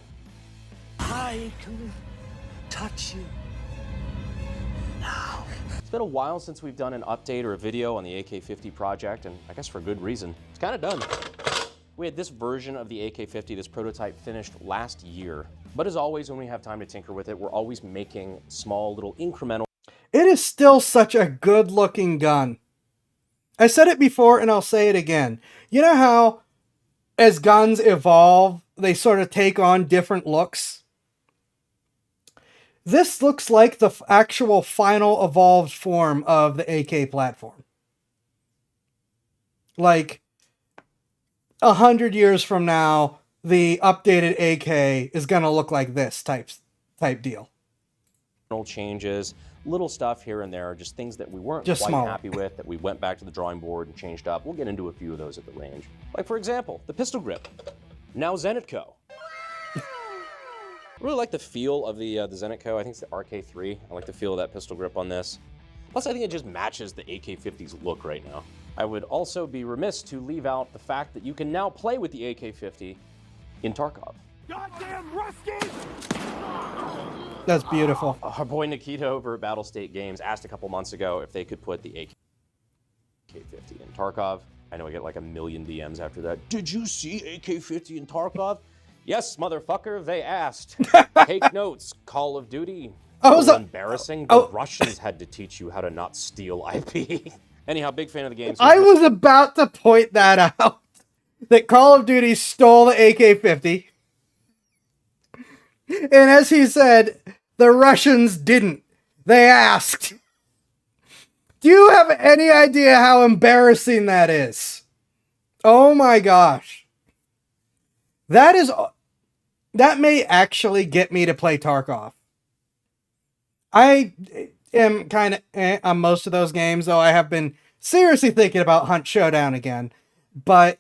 I can touch you now. It's been a while since we've done an update or a video on the AK-50 project, and I guess for good reason. It's kind of done. We had this version of the AK-50, this prototype, finished last year. But as always, when we have time to tinker with it, we're always making small little incremental. It is still such a good looking gun. I said it before and I'll say it again. You know how as guns evolve, they sort of take on different looks? This looks like the actual final evolved form of the AK platform. Like 100 years from now, the updated AK is going to look like this type deal. Changes, little stuff here and there, just things that we weren't Just quite smaller. happy with, that we went back to the drawing board and changed up. We'll get into a few of those at the range. Like, for example, the pistol grip. Now Zenitco. I really like the feel of the Zenitco. I think it's the RK3. I like the feel of that pistol grip on this. Plus, I think it just matches the AK-50's look right now. I would also be remiss to leave out the fact that you can now play with the AK-50 in Tarkov. Goddamn Ruskies! That's beautiful. Our boy Nikita over at Battle State Games asked a couple months ago if they could put the AK-50 in Tarkov. I know I get like a million DMs after that. Did you see AK-50 in Tarkov? Yes, motherfucker, they asked. Take notes, Call of Duty. Embarrassing. The Russians had to teach you how to not steal IP. Anyhow, big fan of the game. So I was about to point that out. That Call of Duty stole the AK-50. And as he said, the Russians didn't. They asked. Do you have any idea how embarrassing that is? Oh my gosh. That may actually get me to play Tarkov. I am kind of on most of those games, though I have been seriously thinking about Hunt Showdown again. But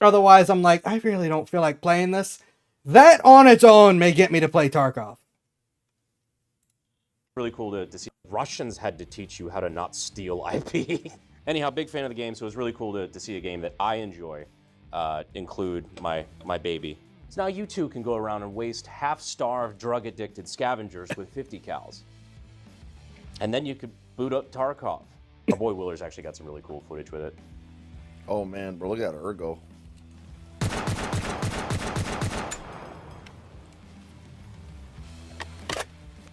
otherwise, I'm like, I really don't feel like playing this. That on its own may get me to play Tarkov. really cool to see. Russians had to teach you how to not steal IP. Anyhow, big fan of the game, so it was really cool to see a game that I enjoy include my baby. So now you too can go around and waste half-starved, drug-addicted scavengers with 50 cals. And then you could boot up Tarkov. Our boy Willer's actually got some really cool footage with it. Oh man, bro, look at Ergo.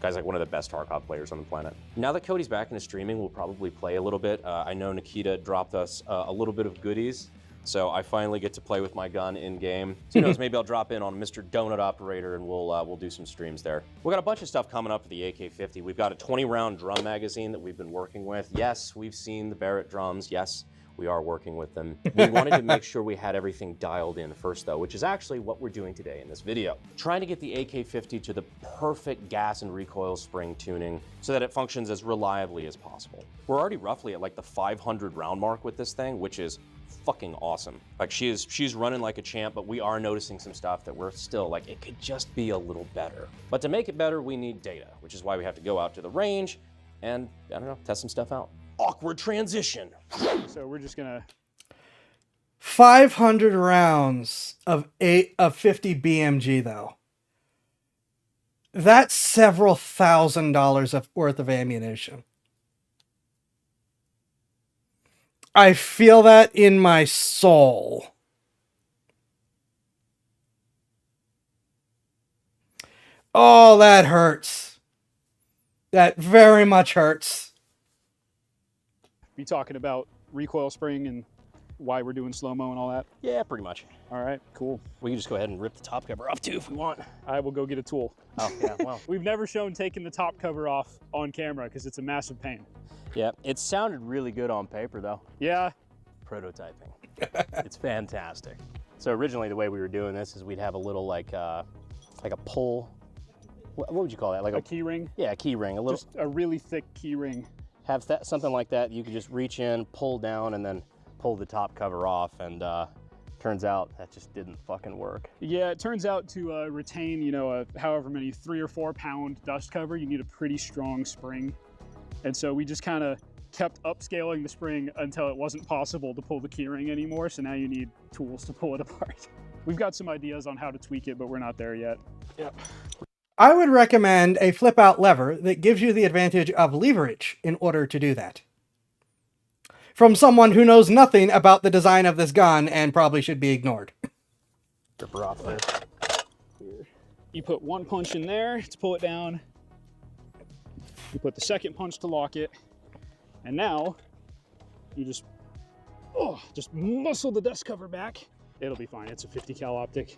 Guy's like one of the best Tarkov players on the planet. Now that Cody's back into streaming, we'll probably play a little bit. I know Nikita dropped us a little bit of goodies, so I finally get to play with my gun in game. So who knows, maybe I'll drop in on Mr. Donut Operator and we'll do some streams there. We got a bunch of stuff coming up for the AK-50. We've got a 20-round drum magazine that we've been working with. Yes, we've seen the Barrett drums. Yes, we are working with them. We wanted to make sure we had everything dialed in first though, which is actually what we're doing today in this video. Trying to get the AK-50 to the perfect gas and recoil spring tuning so that it functions as reliably as possible. We're already roughly at like the 500 round mark with this thing, which is fucking awesome. Like she's running like a champ, but we are noticing some stuff that we're still like, it could just be a little better. But to make it better, we need data, which is why we have to go out to the range and, I don't know, test some stuff out. Awkward transition. So we're just gonna 500 rounds of 50 BMG though. That's several $1,000s worth of ammunition. I feel that in my soul. Oh, that hurts. That very much hurts. be talking about recoil spring and why we're doing slow-mo and all that. Yeah, pretty much. All right, cool. We can just go ahead and rip the top cover off too if we want. I will go get a tool. Oh, yeah, well. We've never shown taking the top cover off on camera because it's a massive pain. Yeah, it sounded really good on paper though. Yeah. Prototyping. It's fantastic. So originally the way we were doing this is we'd have a little like a pull. What would you call that? Like A key ring. Yeah, a key ring. A little. Just a really thick key ring. Have that something like that. You could just reach in, pull down, and then pull the top cover off. And turns out that just didn't fucking work. Yeah, it turns out to retain, you know, however many 3 or 4 pound dust cover, you need a pretty strong spring. And so we just kind of kept upscaling the spring until it wasn't possible to pull the keyring anymore. So now you need tools to pull it apart. We've got some ideas on how to tweak it, but we're not there yet. Yep. I would recommend a flip out lever that gives you the advantage of leverage in order to do that. From someone who knows nothing about the design of this gun and probably should be ignored. Ripper off there. You put one punch in there to pull it down. You put the second punch to lock it. And now you just muscle the dust cover back. It'll be fine. It's a 50 cal optic.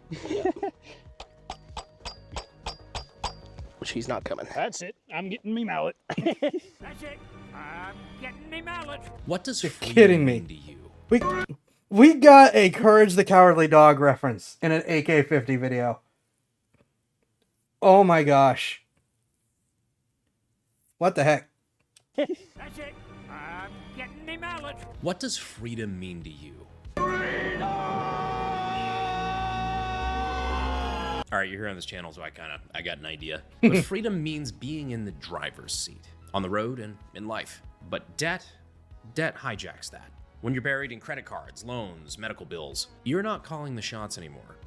Which he's not coming. That's it. I'm getting me mallet. That's it. I'm getting me mallet. What does You're freedom kidding me. mean to you? We got a Courage the Cowardly Dog reference in an AK-50 video. Oh my gosh. What the heck? That's it. I'm getting me mallet. What does freedom mean to you? All right, you're here on this channel, so I got an idea. But freedom means being in the driver's seat, on the road and in life. But debt hijacks that. When you're buried in credit cards, loans, medical bills, you're not calling the shots anymore.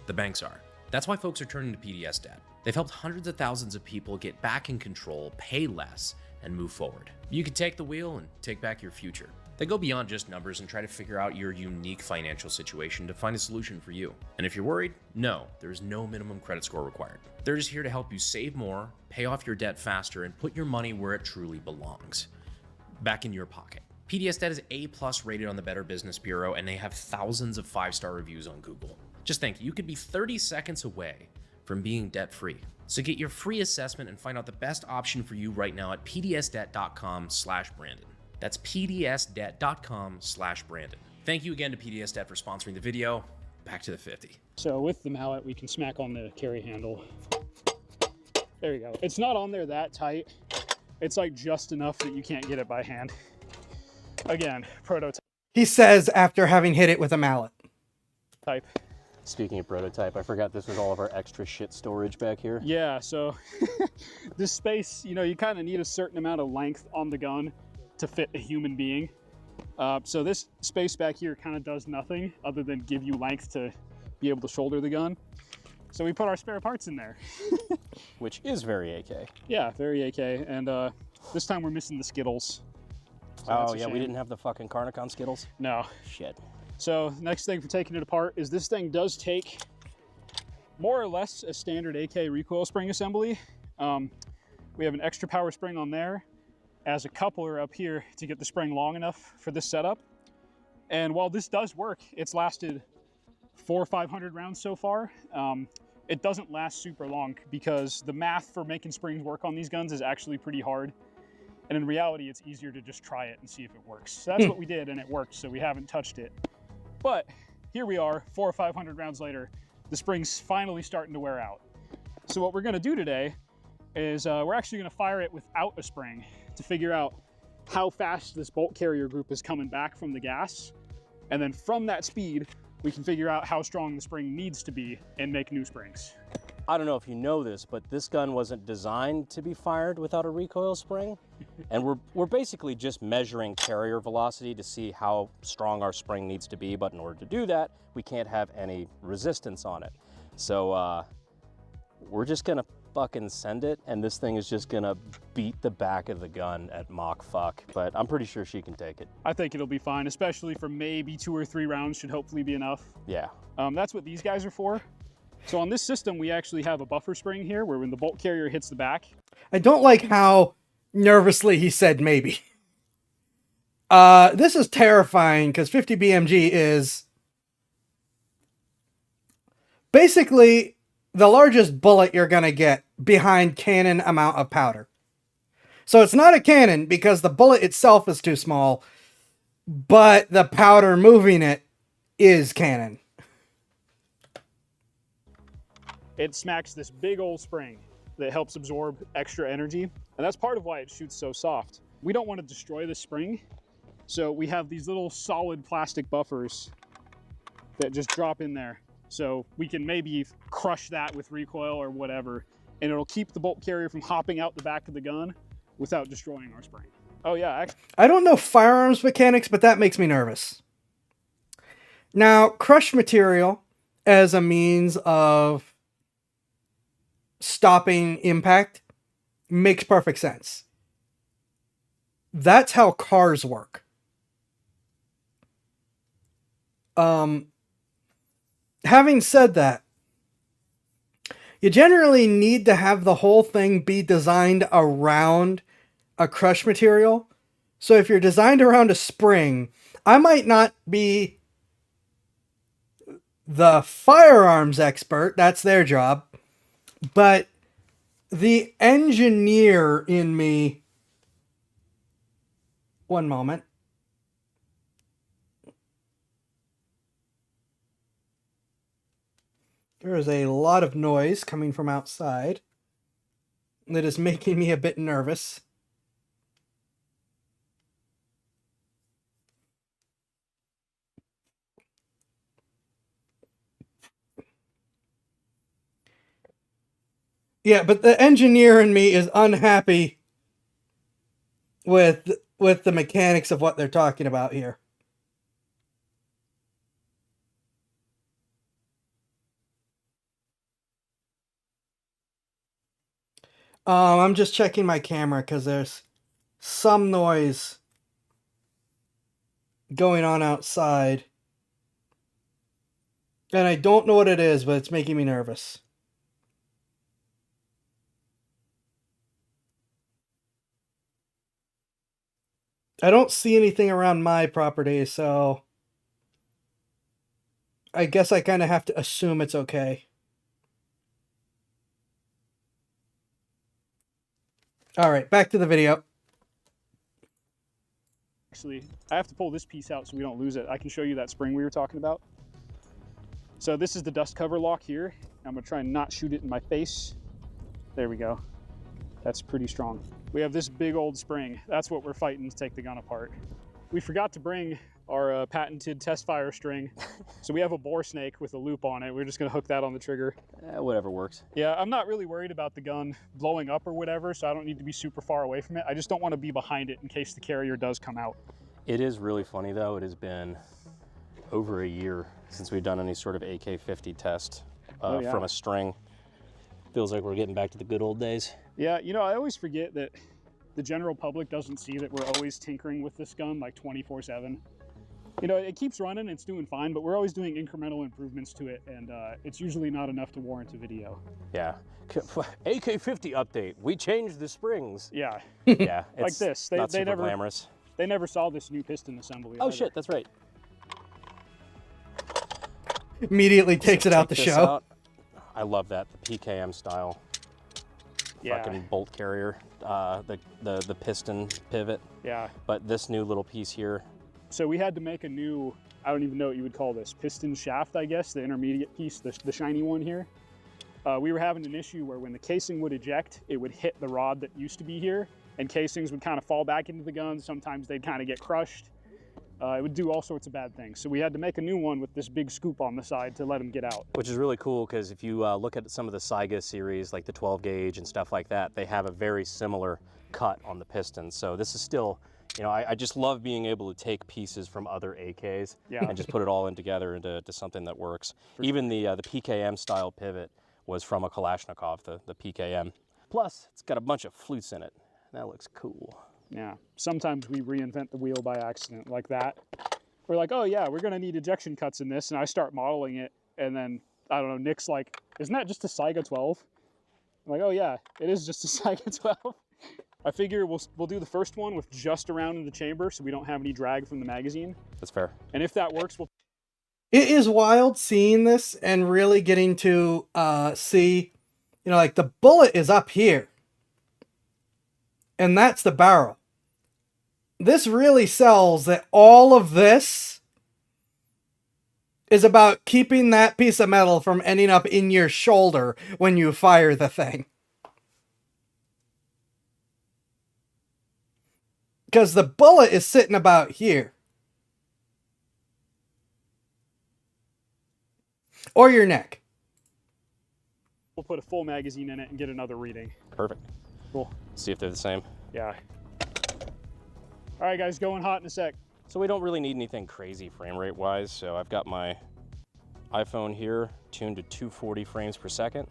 The banks are. That's why folks are turning to PDS Debt. They've helped hundreds of thousands of people get back in control, pay less, and move forward. You can take the wheel and take back your future. They go beyond just numbers and try to figure out your unique financial situation to find a solution for you. And if you're worried, no, there's no minimum credit score required. They're just here to help you save more, pay off your debt faster, and put your money where it truly belongs. Back in your pocket. PDS Debt is A+ rated on the Better Business Bureau, and they have thousands of 5-star reviews on Google. Just think, you could be 30 seconds away from being debt-free. So get your free assessment and find out the best option for you right now at pdsdebt.com/Brandon. That's pdsdebt.com/Brandon. Thank you again to PDS Debt for sponsoring the video. Back to the 50. So with the mallet, we can smack on the carry handle. There you go. It's not on there that tight. It's like just enough that you can't get it by hand. Again, prototype. He says after having hit it with a mallet. Speaking of prototype, I forgot this was all of our extra shit storage back here. Yeah, so this space, you know, you kind of need a certain amount of length on the gun to fit a human being. So this space back here kind of does nothing other than give you length to be able to shoulder the gun. So we put our spare parts in there. Which is very AK. Yeah, very AK. And this time we're missing the Skittles. So that's Oh a yeah, we shame. didn't have the fucking Carnicon Skittles? No. Shit. So next thing for taking it apart is this thing does take more or less a standard AK recoil spring assembly. We have an extra power spring on there as a coupler up here to get the spring long enough for this setup. And while this does work, it's lasted 400 or 500 rounds so far. It doesn't last super long because the math for making springs work on these guns is actually pretty hard. And in reality, it's easier to just try it and see if it works. So that's what we did, and it worked, so we haven't touched it. But here we are, 400 or 500 rounds later, the spring's finally starting to wear out. So what we're gonna do today is we're actually gonna fire it without a spring to figure out how fast this bolt carrier group is coming back from the gas. And then from that speed, we can figure out how strong the spring needs to be and make new springs. I don't know if you know this, but this gun wasn't designed to be fired without a recoil spring. And we're basically just measuring carrier velocity to see how strong our spring needs to be. But in order to do that, we can't have any resistance on it. So we're just gonna fucking send it, and this thing is just gonna beat the back of the gun at Mach fuck. But I'm pretty sure she can take it. I think it'll be fine, especially for maybe 2 or 3 rounds should hopefully be enough. Yeah. That's what these guys are for. So on this system, we actually have a buffer spring here where when the bolt carrier hits the back. I don't like how nervously he said maybe. This is terrifying because 50 BMG is basically the largest bullet you're going to get behind cannon amount of powder. So it's not a cannon because the bullet itself is too small, but the powder moving it is cannon. It smacks this big old spring that helps absorb extra energy. And that's part of why it shoots so soft. We don't want to destroy the spring. So we have these little solid plastic buffers that just drop in there. So we can maybe crush that with recoil or whatever, and it'll keep the bolt carrier from hopping out the back of the gun without destroying our spring. Oh yeah, actually. I don't know firearms mechanics, but that makes me nervous. Now, crush material as a means of stopping impact makes perfect sense. That's how cars work. Having said that, you generally need to have the whole thing be designed around a crush material. So if you're designed around a spring, I might not be the firearms expert, that's their job, but the engineer in me, one moment. There is a lot of noise coming from outside that is making me a bit nervous. Yeah, but the engineer in me is unhappy with the mechanics of what they're talking about here. I'm just checking my camera because there's some noise going on outside. And I don't know what it is, but it's making me nervous. I don't see anything around my property, so I guess I kind of have to assume it's okay. All right, back to the video. Actually, I have to pull this piece out so we don't lose it. I can show you that spring we were talking about. So this is the dust cover lock here. I'm gonna try and not shoot it in my face. There we go. That's pretty strong. We have this big old spring. That's what we're fighting to take the gun apart. We forgot to bring our patented test fire string. So we have a bore snake with a loop on it. We're just gonna hook that on the trigger. Whatever works. Yeah, I'm not really worried about the gun blowing up or whatever, so I don't need to be super far away from it. I just don't want to be behind it in case the carrier does come out. It is really funny though. It has been over a year since we've done any sort of AK-50 test from a string. Feels like we're getting back to the good old days. Yeah, you know, I always forget that the general public doesn't see that we're always tinkering with this gun like 24/7. You know, it keeps running, it's doing fine, but we're always doing incremental improvements to it, and it's usually not enough to warrant a video. Yeah. AK-50 update. We changed the springs. Yeah, Yeah. It's like this. not super glamorous. They never saw this new piston assembly. Oh either. shit, that's right. Immediately takes So it out take the this show. out. I love that, the PKM style. Yeah, Fucking bolt carrier, the piston pivot. yeah. But this new little piece here, So we had to make a new, I don't even know what you would call this, piston shaft, I guess, the intermediate piece, the shiny one here. We were having an issue where when the casing would eject, it would hit the rod that used to be here, and casings would kind of fall back into the gun. Sometimes they'd kind of get crushed. It would do all sorts of bad things. So we had to make a new one with this big scoop on the side to let them get out. which is really cool because if you look at some of the Saiga series, like the 12 gauge and stuff like that, they have a very similar cut on the pistons. So this is still, you know, I just love being able to take pieces from other AKs and just put it all in together into something that works. Even the PKM style pivot was from a Kalashnikov, the PKM. Plus, it's got a bunch of flutes in it. That looks cool. Yeah, sometimes we reinvent the wheel by accident like that. We're like, oh yeah, we're gonna need ejection cuts in this, and I start modeling it, and then, I don't know, Nick's like, isn't that just a Saiga 12? I'm like, oh yeah, it is just a Saiga 12. I figure we'll do the first one with just around in the chamber so we don't have any drag from the magazine. That's fair. And if that works, we'll... It is wild seeing this and really getting to see, you know, like the bullet is up here. And that's the barrel. This really sells that all of this is about keeping that piece of metal from ending up in your shoulder when you fire the thing. Because the bullet is sitting about here. Or your neck. We'll put a full magazine in it and get another reading. Perfect. Cool. See if they're the same. Yeah. All right, guys, going hot in a sec. So we don't really need anything crazy frame rate wise. So I've got my iPhone here tuned to 240 frames per second.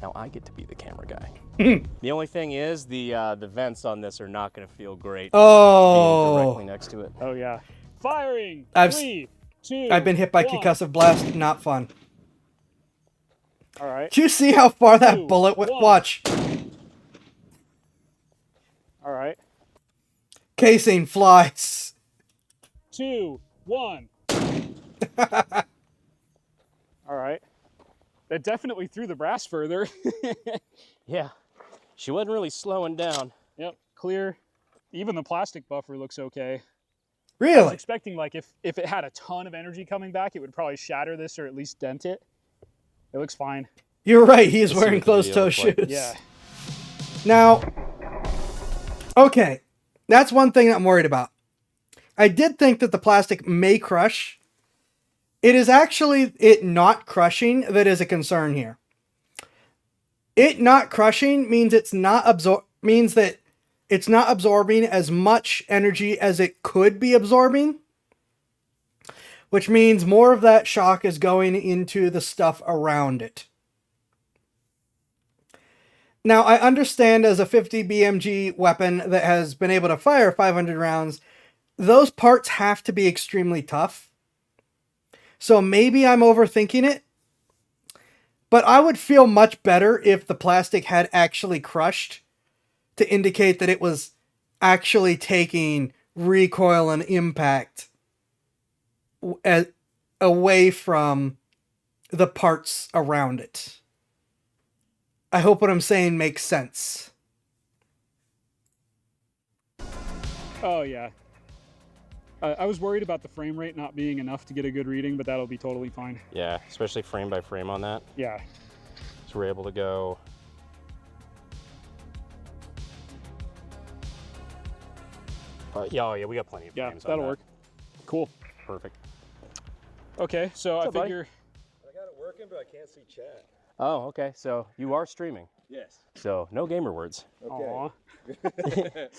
Now I get to be the camera guy. The only thing is the vents on this are not going to feel great being directly next to it. Oh yeah. Firing. I've 3, 2. I've been hit by 1. concussive blast. Not fun. All right. Do you see how far that 2, bullet went? 1. Watch. All right. Casing flies. 2, 1. All right. That definitely threw the brass further. Yeah, she wasn't really slowing down. Yep, clear. Even the plastic buffer looks okay. I was Really? expecting like if it had a ton of energy coming back, it would probably shatter this or at least dent it. It looks fine. You're right. He is Let's see wearing what the closed-toe video looks like. shoes. Yeah. Now, okay, that's one thing I'm worried about. I did think that the plastic may crush. It is actually it not crushing that is a concern here. It not crushing means it's not that it's not absorbing as much energy as it could be absorbing, which means more of that shock is going into the stuff around it. Now, I understand as a 50 BMG weapon that has been able to fire 500 rounds, those parts have to be extremely tough. So maybe I'm overthinking it. But I would feel much better if the plastic had actually crushed to indicate that it was actually taking recoil and impact away from the parts around it. I hope what I'm saying makes sense. Oh yeah. I was worried about the frame rate not being enough to get a good reading, but that'll be totally fine. Yeah, especially frame by frame on that. Yeah. So we're able to go. Yeah, oh yeah, we got plenty of Yeah, frames on that'll that. work. Cool. Perfect. Okay, so What's I up, buddy? figure I got it working, but I can't see chat. Oh, okay. So you are streaming. Yes. So no gamer words. Okay. Aw. Oh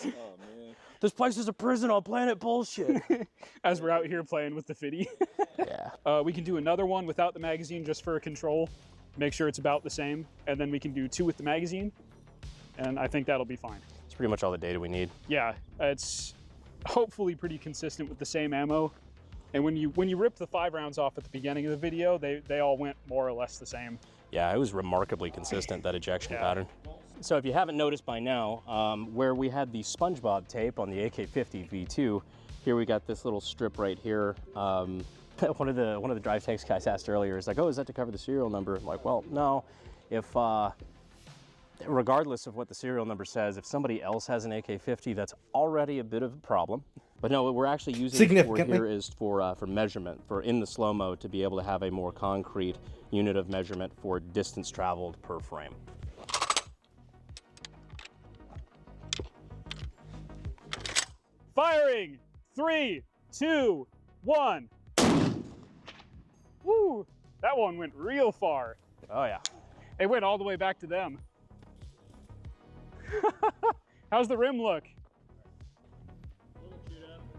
man. This place is a prison on planet bullshit. as we're out here playing with the fitty. Yeah. We can do another one without the magazine just for a control. Make sure it's about the same. And then we can do 2 with the magazine. And I think that'll be fine. It's pretty much all the data we need. Yeah, it's hopefully pretty consistent with the same ammo. And when you rip the 5 rounds off at the beginning of the video, they all went more or less the same. Yeah, it was remarkably consistent, that ejection pattern. So if you haven't noticed by now, where we had the SpongeBob tape on the AK-50 V2, here we got this little strip right here. One of the drive tanks guys asked earlier, is like, oh, is that to cover the serial number? I'm like, well, no. If regardless of what the serial number says, if somebody else has an AK-50, that's already a bit of a problem. But no, what we're actually using it for here is for measurement, for in the slow-mo to be able to have a more concrete unit of measurement for distance traveled per frame. Firing! 3, 2, 1. Woo! That one went real far. Oh yeah. It went all the way back to them. How's the rim look?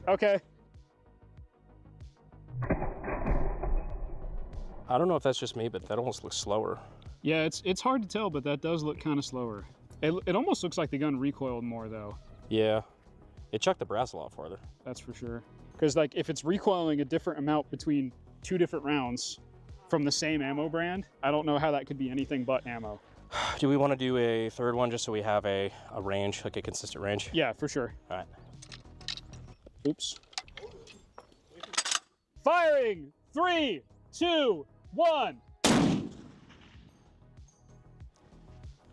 Okay. I don't know if that's just me, but that almost looks slower. Yeah, it's hard to tell, but that does look kind of slower. It almost looks like the gun recoiled more though. Yeah. It chucked the brass a lot farther. That's for sure. Because like if it's recoiling a different amount between 2 different rounds from the same ammo brand, I don't know how that could be anything but ammo. Do we want to do a third one just so we have a range, like a consistent range? Yeah, for sure. All right. Oops. Firing! 3, 2, 1.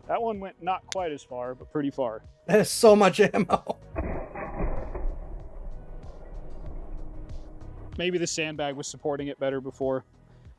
That one went not quite as far, but pretty far. That is so much ammo. Maybe the sandbag was supporting it better before.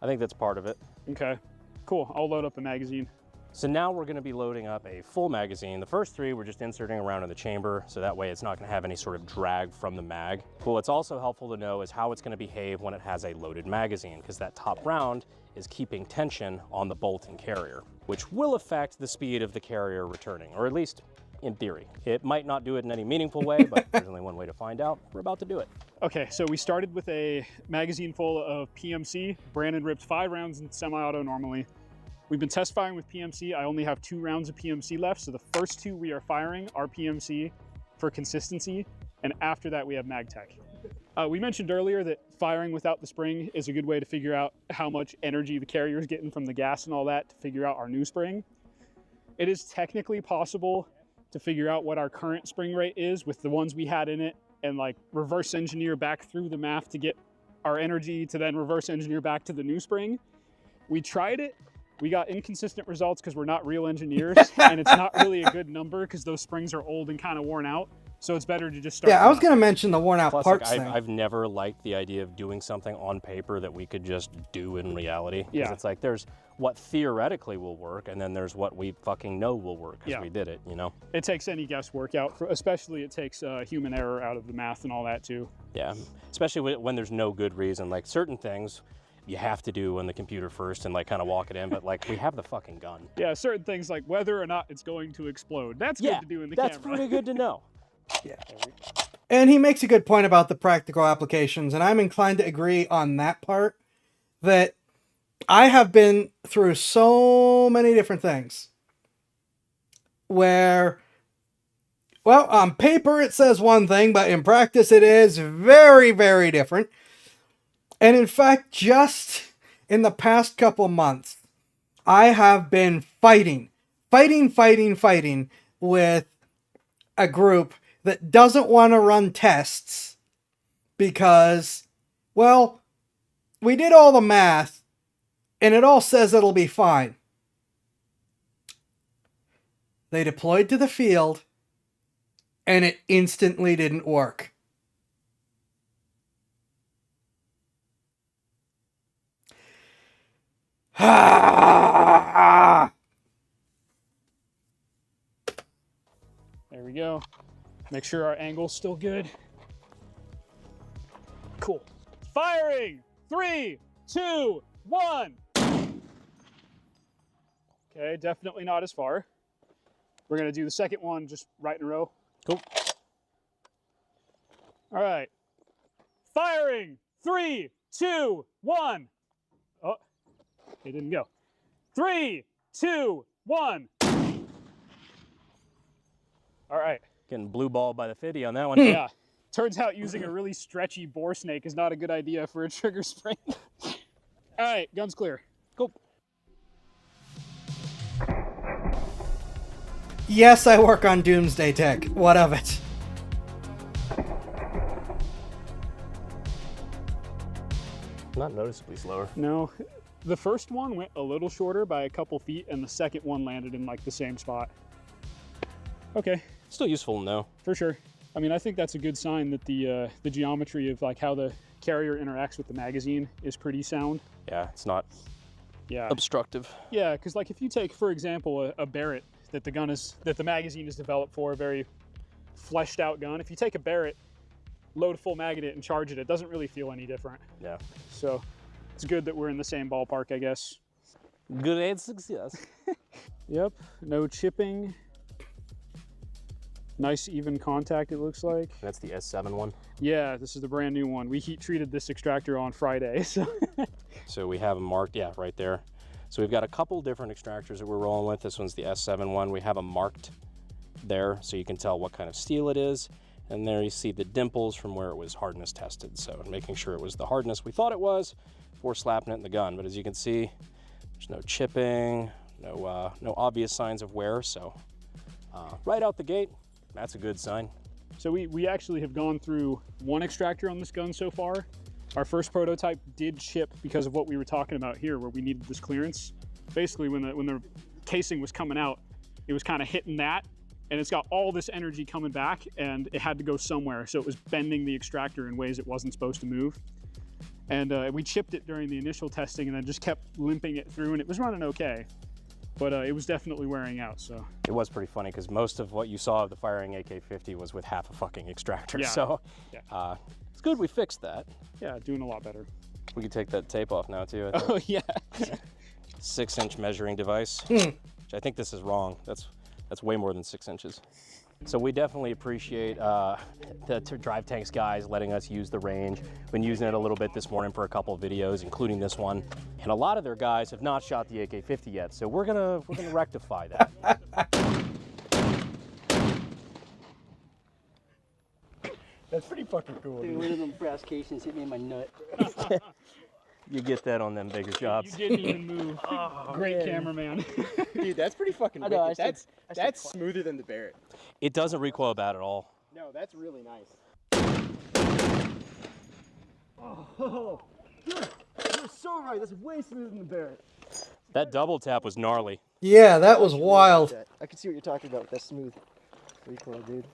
I think that's part of it. Okay, cool. I'll load up the magazine. So now we're going to be loading up a full magazine. The first 3 we're just inserting around in the chamber, so that way it's not going to have any sort of drag from the mag. But what's also helpful to know is how it's going to behave when it has a loaded magazine, because that top round is keeping tension on the bolt and carrier, which will affect the speed of the carrier returning, or at least in theory. It might not do it in any meaningful way, but there's only one way to find out. We're about to do it. Okay, so we started with a magazine full of PMC. Brandon ripped 5 rounds in semi-auto normally. We've been test firing with PMC. I only have 2 rounds of PMC left, so the first 2 we are firing are PMC for consistency, and after that we have MagTech. We mentioned earlier that firing without the spring is a good way to figure out how much energy the carrier is getting from the gas and all that to figure out our new spring. It is technically possible to figure out what our current spring rate is with the ones we had in it and like reverse engineer back through the math to get our energy to then reverse engineer back to the new spring. We tried it. We got inconsistent results because we're not real engineers, and it's not really a good number because those springs are old and kind of worn out. So it's better to just start. Yeah, I was going to mention the worn out Plus, parts like, thing. I've never liked the idea of doing something on paper that we could just do in reality. Yeah. It's like there's what theoretically will work, and then there's what we fucking know will work because we did it, you know? It takes any guesswork out, especially it takes human error out of the math and all that too. Yeah, especially when there's no good reason. Like certain things you have to do on the computer first and like kind of walk it in, but like we have the fucking gun. Yeah, certain things like whether or not it's going to explode. That's good to do in the camera. That's pretty good to know. Yeah. And he makes a good point about the practical applications, and I'm inclined to agree on that part, that I have been through so many different things where, well, on paper it says one thing, but in practice it is very, very different. And in fact, just in the past couple months, I have been fighting with a group that doesn't want to run tests because, well, we did all the math and it all says it'll be fine. They deployed to the field and it instantly didn't work. There we go. Make sure our angle's still good. Cool. Firing! 3, 2, 1. Okay, definitely not as far. We're gonna do the second one just right in a row. Cool. All right. Firing! 3, 2, 1. Oh, it didn't go. 3, 2, 1. All right. Getting blue balled by the 50 on that one. Yeah. Turns out using a really stretchy bore snake is not a good idea for a trigger spring. All right, gun's clear. Go. Yes, I work on Doomsday Tech. What of it? Not noticeably slower. No, the first one went a little shorter by a couple feet, and the second one landed in like the same spot. Okay. Still useful to know. For sure. I mean, I think that's a good sign that the geometry of like how the carrier interacts with the magazine is pretty sound. Yeah, it's not obstructive. Yeah, because like if you take, for example, a Barrett that the magazine is developed for, a very fleshed out gun. If you take a Barrett, load a full mag in it and charge it, it doesn't really feel any different. Yeah. So it's good that we're in the same ballpark, I guess. Good and success. Yep, no chipping. Nice even contact, it looks like. That's the S7 one. Yeah, this is the brand new one. We heat treated this extractor on Friday, so. So we have them marked, yeah, right there. So we've got a couple different extractors that we're rolling with. This one's the S7 one. We have them marked there so you can tell what kind of steel it is. And there you see the dimples from where it was hardness tested. So making sure it was the hardness we thought it was before slapping it in the gun. But as you can see, there's no chipping, no obvious signs of wear. So right out the gate, that's a good sign. So we actually have gone through one extractor on this gun so far. Our first prototype did chip because of what we were talking about here, where we needed this clearance. Basically, when the casing was coming out, it was kind of hitting that, and it's got all this energy coming back, and it had to go somewhere. So it was bending the extractor in ways it wasn't supposed to move. And we chipped it during the initial testing, and then just kept limping it through, and it was running okay. But it was definitely wearing out, so. It was pretty funny because most of what you saw of the firing AK-50 was with half a fucking extractor. Yeah. So Yeah. It's good we fixed that. Yeah, doing a lot better. We could take that tape off now too, I think. Oh, yeah. 6-inch measuring device, Hmm. which I think this is wrong. That's way more than 6 inches. So we definitely appreciate the Drive Tanks guys letting us use the range. Been using it a little bit this morning for a couple of videos, including this one. And a lot of their guys have not shot the AK-50 yet, so we're gonna rectify that. That's pretty fucking cool. Dude, one of them brass casings hit me in my nut. You get that on them bigger jobs. You didn't even move. Great cameraman. Dude, that's pretty fucking I know, wicked. I said That's smoother than the Barrett. It doesn't recoil bad at all. No, that's really nice. Oh, you're so right. That's way smoother than the Barrett. That double tap was gnarly. Yeah, that was wild. I can see what you're talking about with that smooth recoil, dude.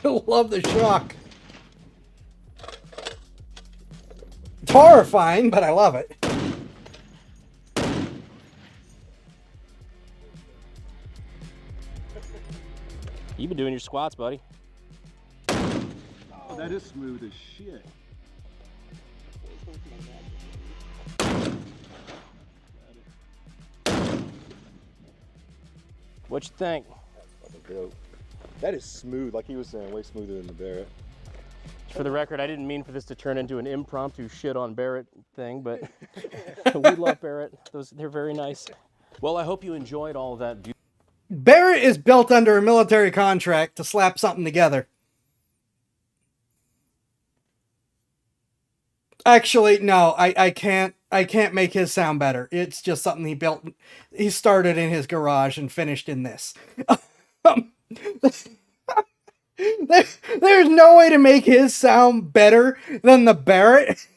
I love the shock. It's horrifying, but I love it. You've been doing your squats, buddy. Oh, that is smooth as shit. What you think? Fucking dope. That is smooth, like he was saying, way smoother than the Barrett. For the record, I didn't mean for this to turn into an impromptu shit on Barrett thing, but we love Barrett. They're very nice. Well, I hope you enjoyed all of that. Barrett is built under a military contract to slap something together. Actually, no, I can't make his sound better. It's just something he built. He started in his garage and finished in this. There's no way to make his sound better than the Barrett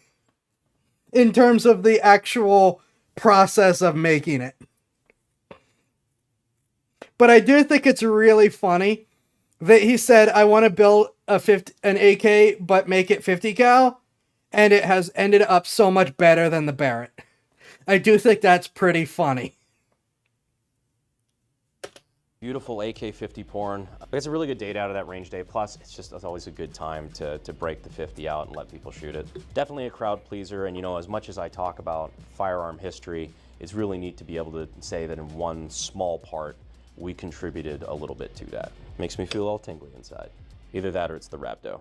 in terms of the actual process of making it. But I do think it's really funny that he said, I want to build an AK, but make it 50 cal. And it has ended up so much better than the Barrett. I do think that's pretty funny. Beautiful AK-50 porn. It's a really good date out of that range day. Plus, it's always a good time to break the 50 out and let people shoot it. Definitely a crowd pleaser. And you know, as much as I talk about firearm history, it's really neat to be able to say that in one small part, we contributed a little bit to that. Makes me feel all tingly inside. Either that or it's the Rhabdo.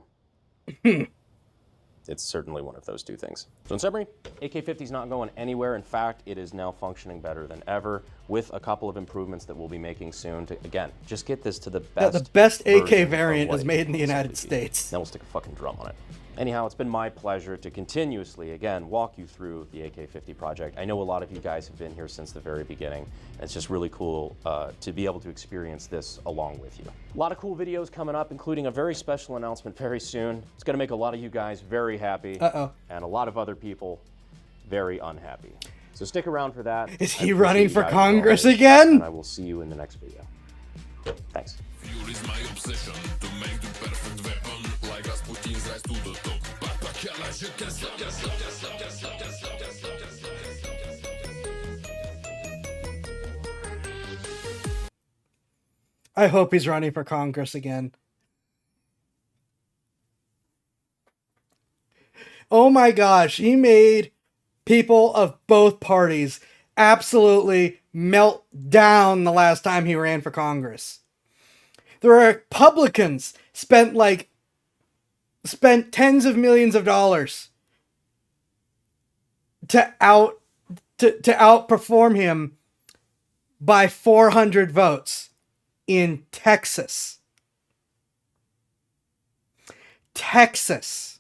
it's certainly one of those two things. So in summary, AK-50 is not going anywhere. In fact, it is now functioning better than ever with a couple of improvements that we'll be making soon to, again, just get this to the best. Yeah, the best AK version variant of what is it made can in the United possibly be. States. Then we'll stick a fucking drum on it. Anyhow, it's been my pleasure to continuously, again, walk you through the AK-50 project. I know a lot of you guys have been here since the very beginning. And it's just really cool to be able to experience this along with you. A lot of cool videos coming up, including a very special announcement very soon. It's going to make a lot of you guys very happy. And a lot of other people very unhappy. So stick around for that. Is he running for Congress again? And I will see you in the next video. Thanks. Fuel is my obsession to make the perfect weapon, like Rasputin's rise to the top. I hope he's running for Congress again. Oh my gosh, he made people of both parties absolutely melt down the last time he ran for Congress. The Republicans spent tens of millions of dollars to outperform him by 400 votes in Texas. Texas.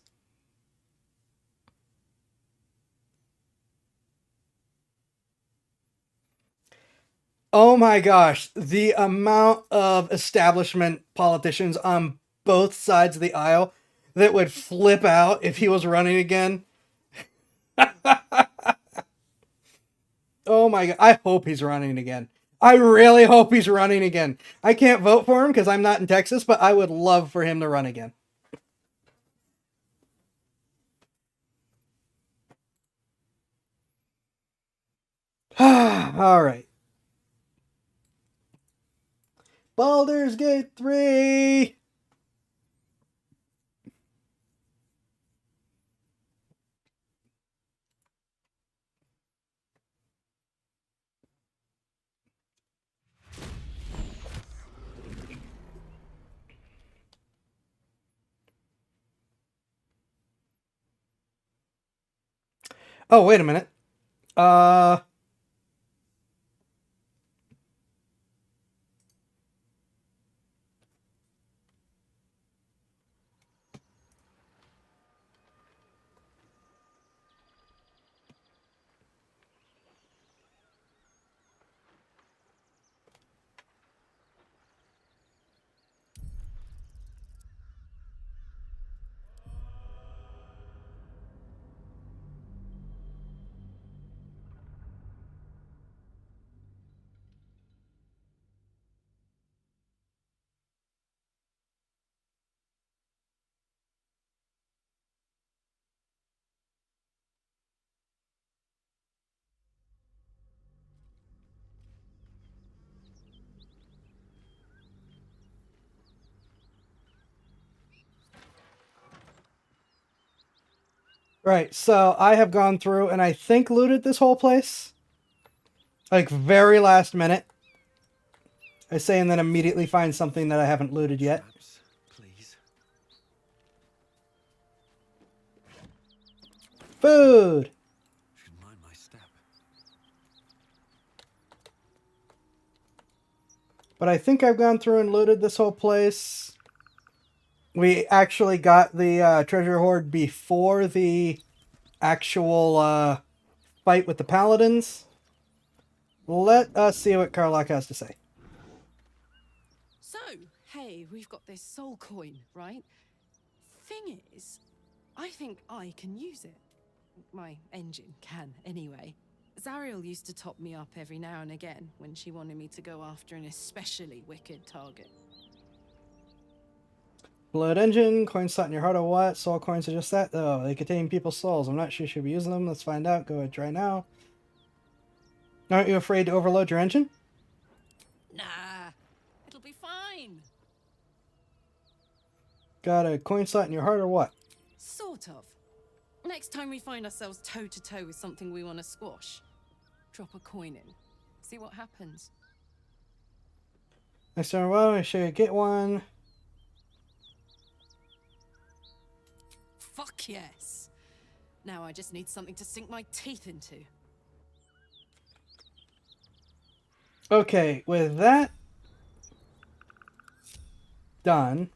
Oh my gosh, the amount of establishment politicians on both sides of the aisle that would flip out if he was running again. Oh my god, I hope he's running again. I really hope he's running again. I can't vote for him because I'm not in Texas, but I would love for him to run again. All right. Baldur's Gate 3! Oh, wait a minute. Right, so I have gone through and I think looted this whole place. Like, very last minute. I say and then immediately find something that I haven't looted yet. Please. Food! Should mind my step. But I think I've gone through and looted this whole place. We actually got the treasure hoard before the actual fight with the paladins. Let us see what Karlach has to say. So, hey, we've got this soul coin, right? Thing is, I think I can use it. My engine can, anyway. Zariel used to top me up every now and again when she wanted me to go after an especially wicked target. Blood engine, coin slot in your heart or what? Soul coins are just that? Oh, they contain people's souls. I'm not sure you should be using them. Let's find out. Go ahead, try now. Aren't you afraid to overload your engine? Nah, it'll be fine. Got a coin slot in your heart or what? Sort of. Next time we find ourselves toe-to-toe with something we want to squash, drop a coin in. See what happens. Next time, well, I should get one. Fuck yes. Now I just need something to sink my teeth into. Okay, with that done,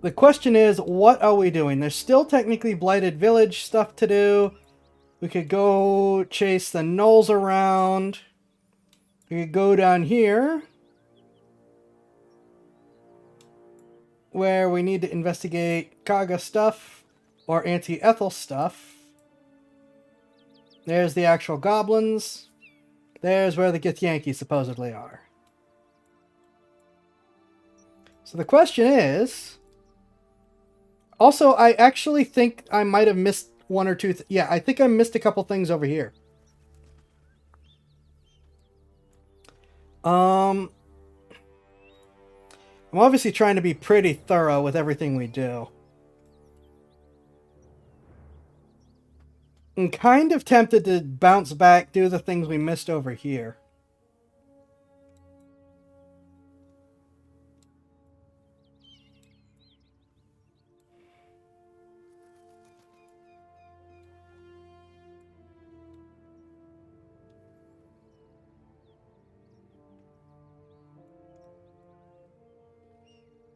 the question is, what are we doing? There's still technically Blighted Village stuff to do. We could go chase the gnolls around. We could go down here, where we need to investigate Kaga stuff, or Auntie Ethel stuff. There's the actual goblins. There's where the Githyanki supposedly are. So the question is... Also, I actually think I might have missed one or two... yeah, I think I missed a couple things over here. I'm obviously trying to be pretty thorough with everything we do. I'm kind of tempted to bounce back, do the things we missed over here.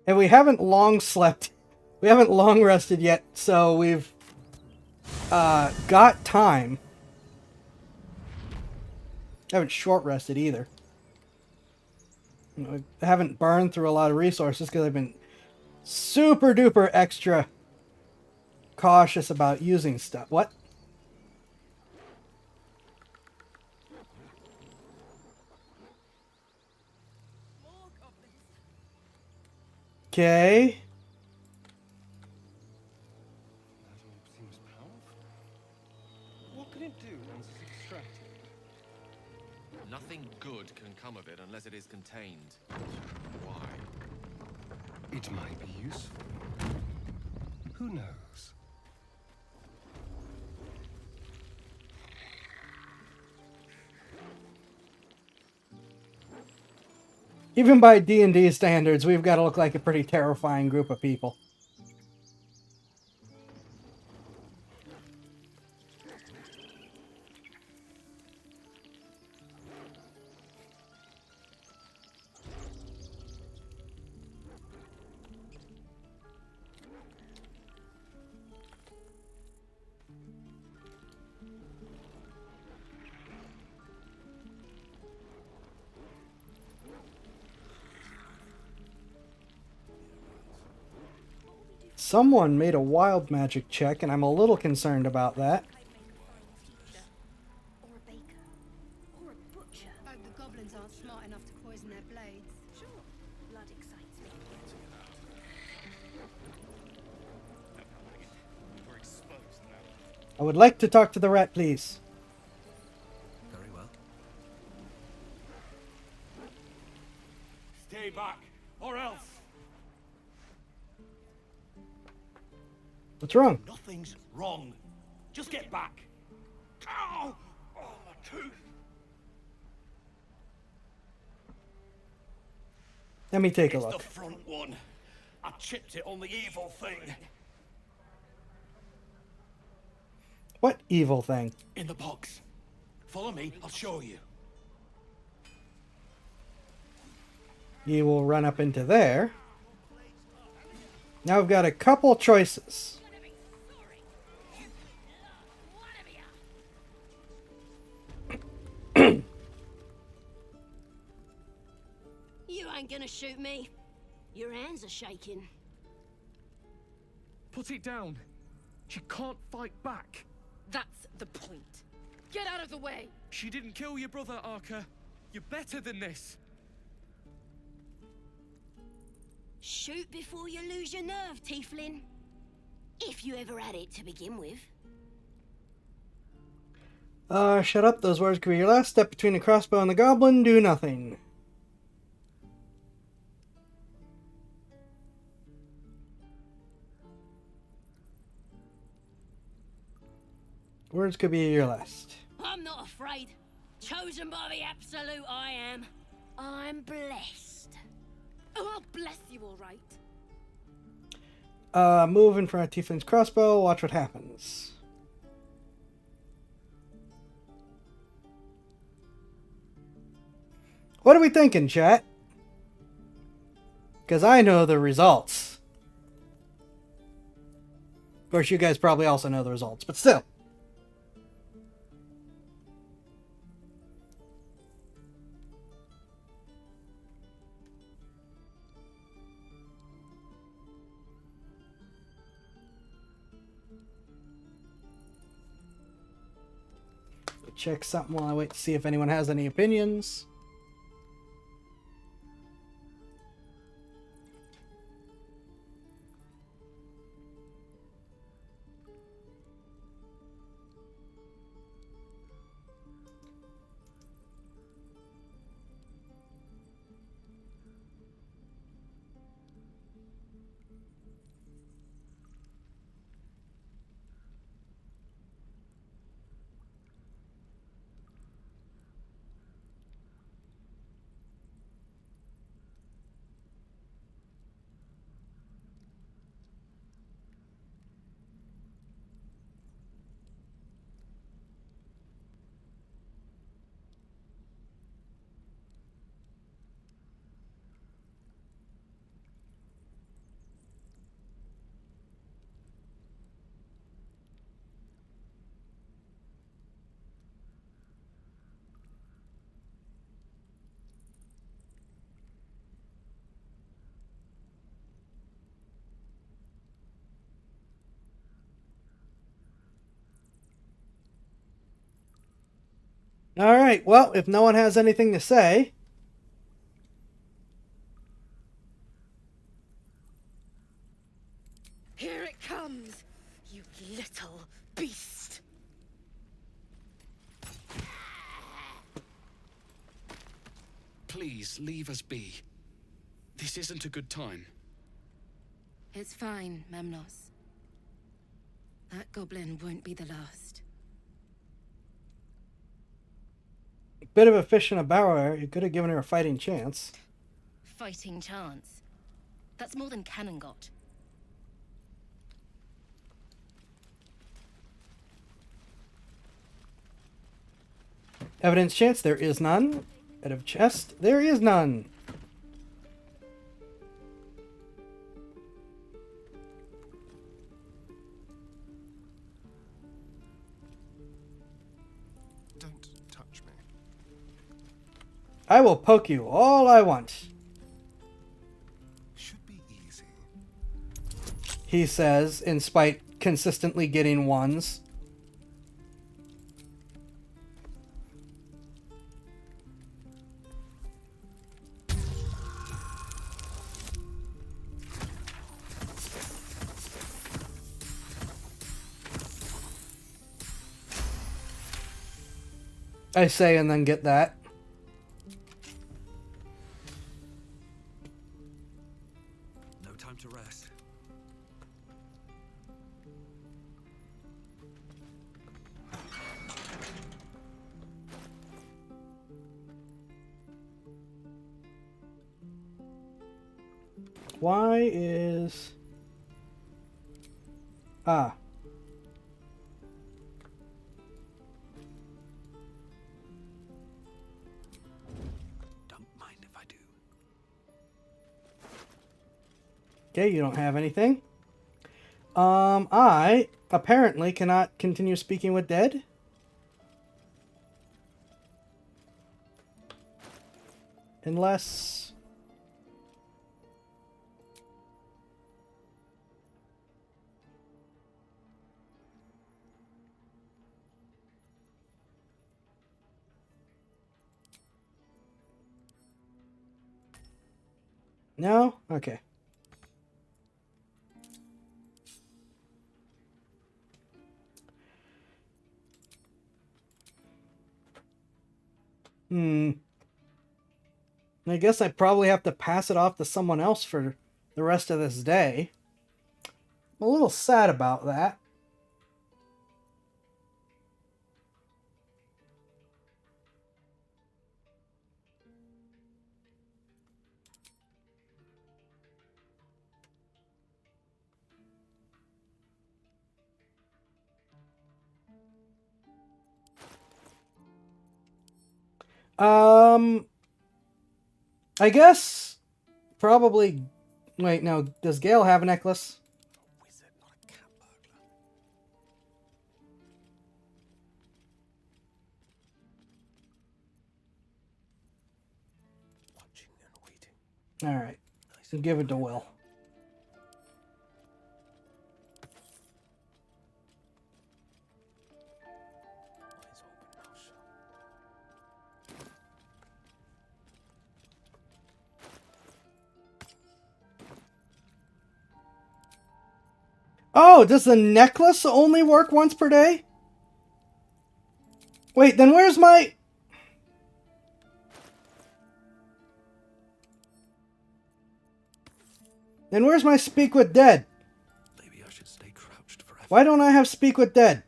And we haven't long slept. We haven't long rested yet, so we've got time. Haven't short rested either. I haven't burned through a lot of resources because I've been super duper extra cautious about using stuff. What? Okay. Seems powerful. What can it do once it's extracted? Nothing good can come of it unless it is contained. Why? It might be useful. Who knows? Even by D&D standards, we've got to look like a pretty terrifying group of people. Someone made a wild magic check, and I'm a little concerned about that. Or a baker. Or a butcher. Hope the goblins aren't smart enough to poison their blades. Sure. Blood excites me. We're exposed now. I would like to talk to the rat, please. Very well. Stay back, or else. What's wrong? Nothing's wrong. Just get back. Ow! Oh, my tooth. Let me take a It's look. the front one. I chipped it on the evil thing. What evil thing? In the box. Follow me, I'll show you. You will run up into there. Now we've got a couple choices. You ain't gonna shoot me. Your hands are shaking. Put it down. She can't fight back. That's the point. Get out of the way. She didn't kill your brother, Arca. You're better than this. Shoot before you lose your nerve, Tieflin. If you ever had it to begin with. Shut up. Those words could be your last. Step between the crossbow and the goblin. Do nothing. Words could be your last. I'm not afraid. Chosen by the Absolute I am. I'm blessed. Oh, I'll bless you, all right. Move in front of Tiefling's crossbow. Watch what happens. What are we thinking, chat? Because I know the results. Of course, you guys probably also know the results, but still. Check something while I wait to see if anyone has any opinions. All right, well, if no one has anything to say... Here it comes, you little beast. Please, leave us be. This isn't a good time. It's fine, Memnos. That goblin won't be the last. Bit of a fish in a barrel. You could have given her a fighting chance. Fighting chance. That's more than Cannon got. Evidence chance, there is none. Bit of chest, there is none. Don't touch me. I will poke you all I want. Should be easy. He says, in spite consistently getting ones. I say and then get that. No time to rest. Why is... Ah. Okay, you don't have anything. I apparently cannot continue speaking with dead. Unless... No? Okay. I guess I probably have to pass it off to someone else for the rest of this day. I'm a little sad about that. I guess probably. Wait, no. Does Gale have a necklace? All right, so give it to Will. Oh, does the necklace only work once per day? Wait, then where's my... Then where's my Speak with Dead? Maybe I should stay crouched forever. Why don't I have Speak with Dead?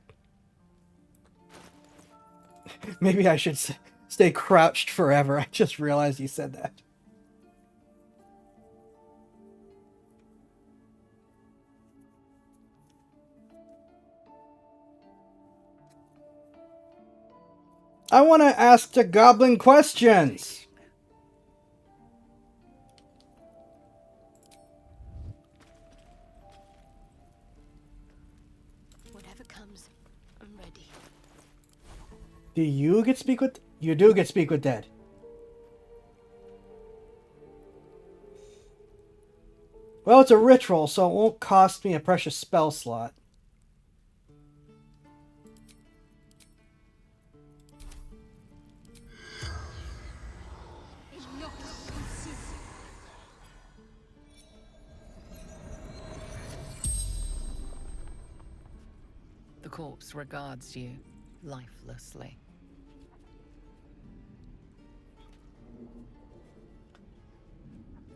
Maybe I should stay crouched forever. I just realized you said that. I want to ask the goblin questions. Whatever comes, I'm ready. Do you get Speak with... You do get Speak with Dead. Well, it's a ritual, so it won't cost me a precious spell slot. The corpse regards you lifelessly.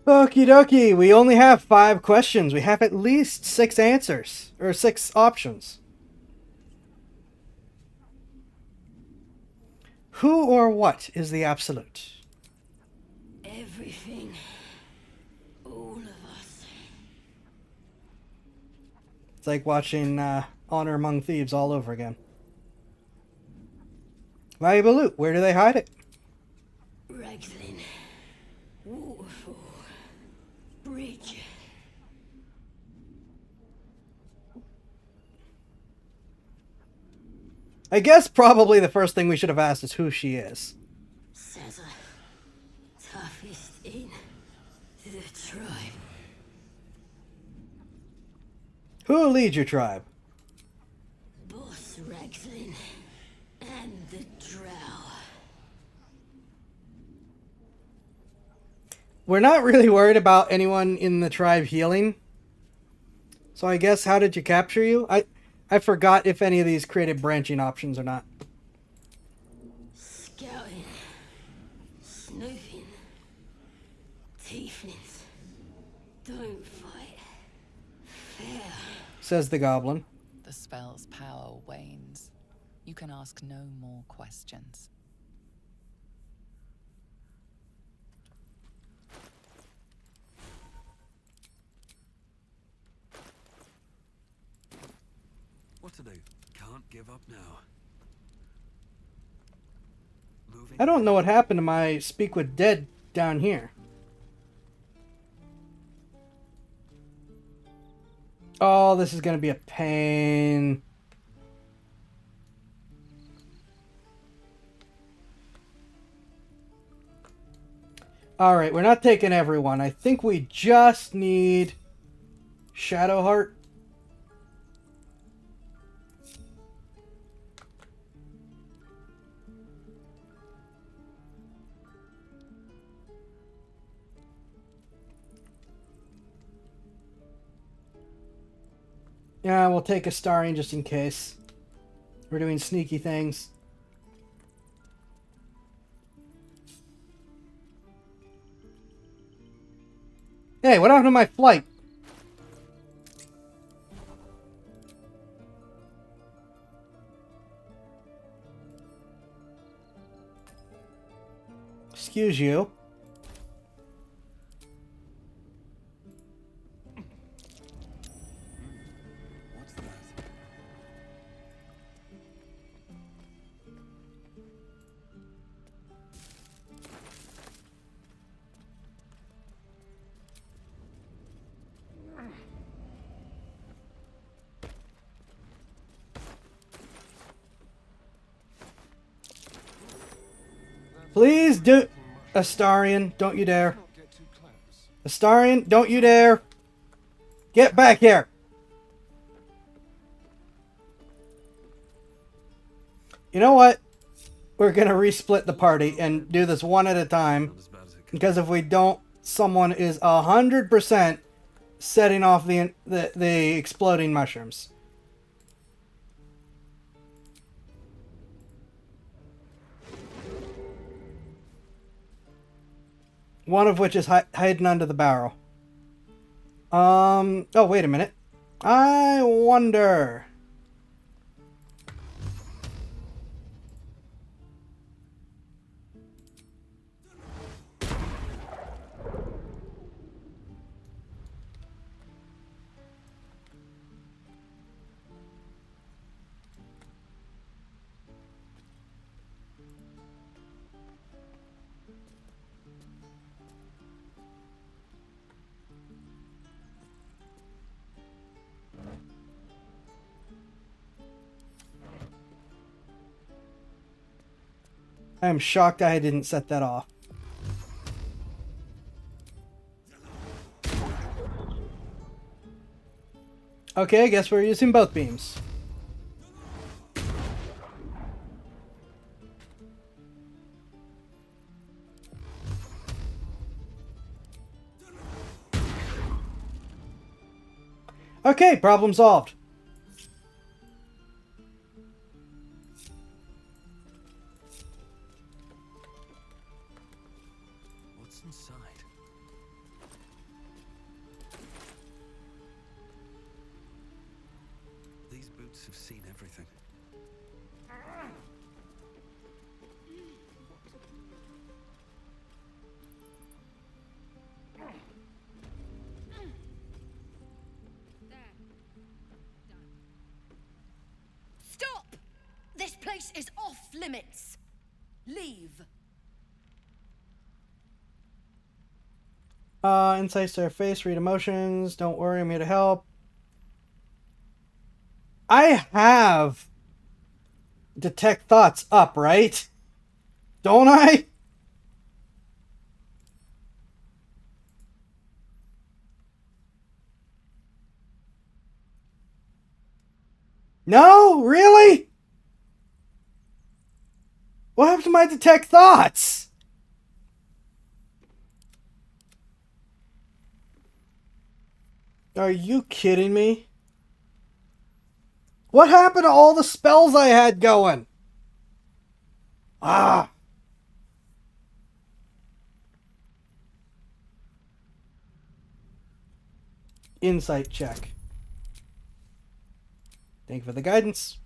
Okie dokie, we only have 5 questions. We have at least 6 answers, or 6 options. Who or what is the absolute? Everything. All of us. It's like watching Honor Among Thieves all over again. Valuable loot, where do they hide it? Ragslin. Waterfall. Bridge. I guess probably the first thing we should have asked is who she is. Saza. Toughest in the tribe. Who leads your tribe? Boss Ragslin. And the drow. We're not really worried about anyone in the tribe healing. So I guess how did you capture you? I forgot if any of these created branching options or not. Scouting. Snooping. Tieflings. Don't fight. Fair. Says the goblin. The spell's power wanes. You can ask no more questions. What to do? Can't give up now. Moving. I don't know what happened to my Speak with Dead down here. Oh, this is going to be a pain. Alright, we're not taking everyone. I think we just need Shadowheart. Yeah, we'll take a Starring just in case. We're doing sneaky things. Hey, what happened to my flight? Excuse you. What's that? Please do... Astarion, don't you dare. Astarion, don't you dare. Get back here. You know what? We're going to resplit the party and do this one at a time. Because if we don't, someone is 100% setting off the exploding mushrooms. One of which is hiding under the barrel. Oh, wait a minute. I wonder... I am shocked I didn't set that off. Okay, I guess we're using both beams. Okay, problem solved. What's inside? These boots have seen everything. Stop! This place is off limits. Leave. Insights to their face, read emotions. Don't worry, I'm here to help. I have detect thoughts up, right? Don't I? No? Really? What happened to my detect thoughts? Are you kidding me? What happened to all the spells I had going? Ah. Insight check. Thank you for the guidance.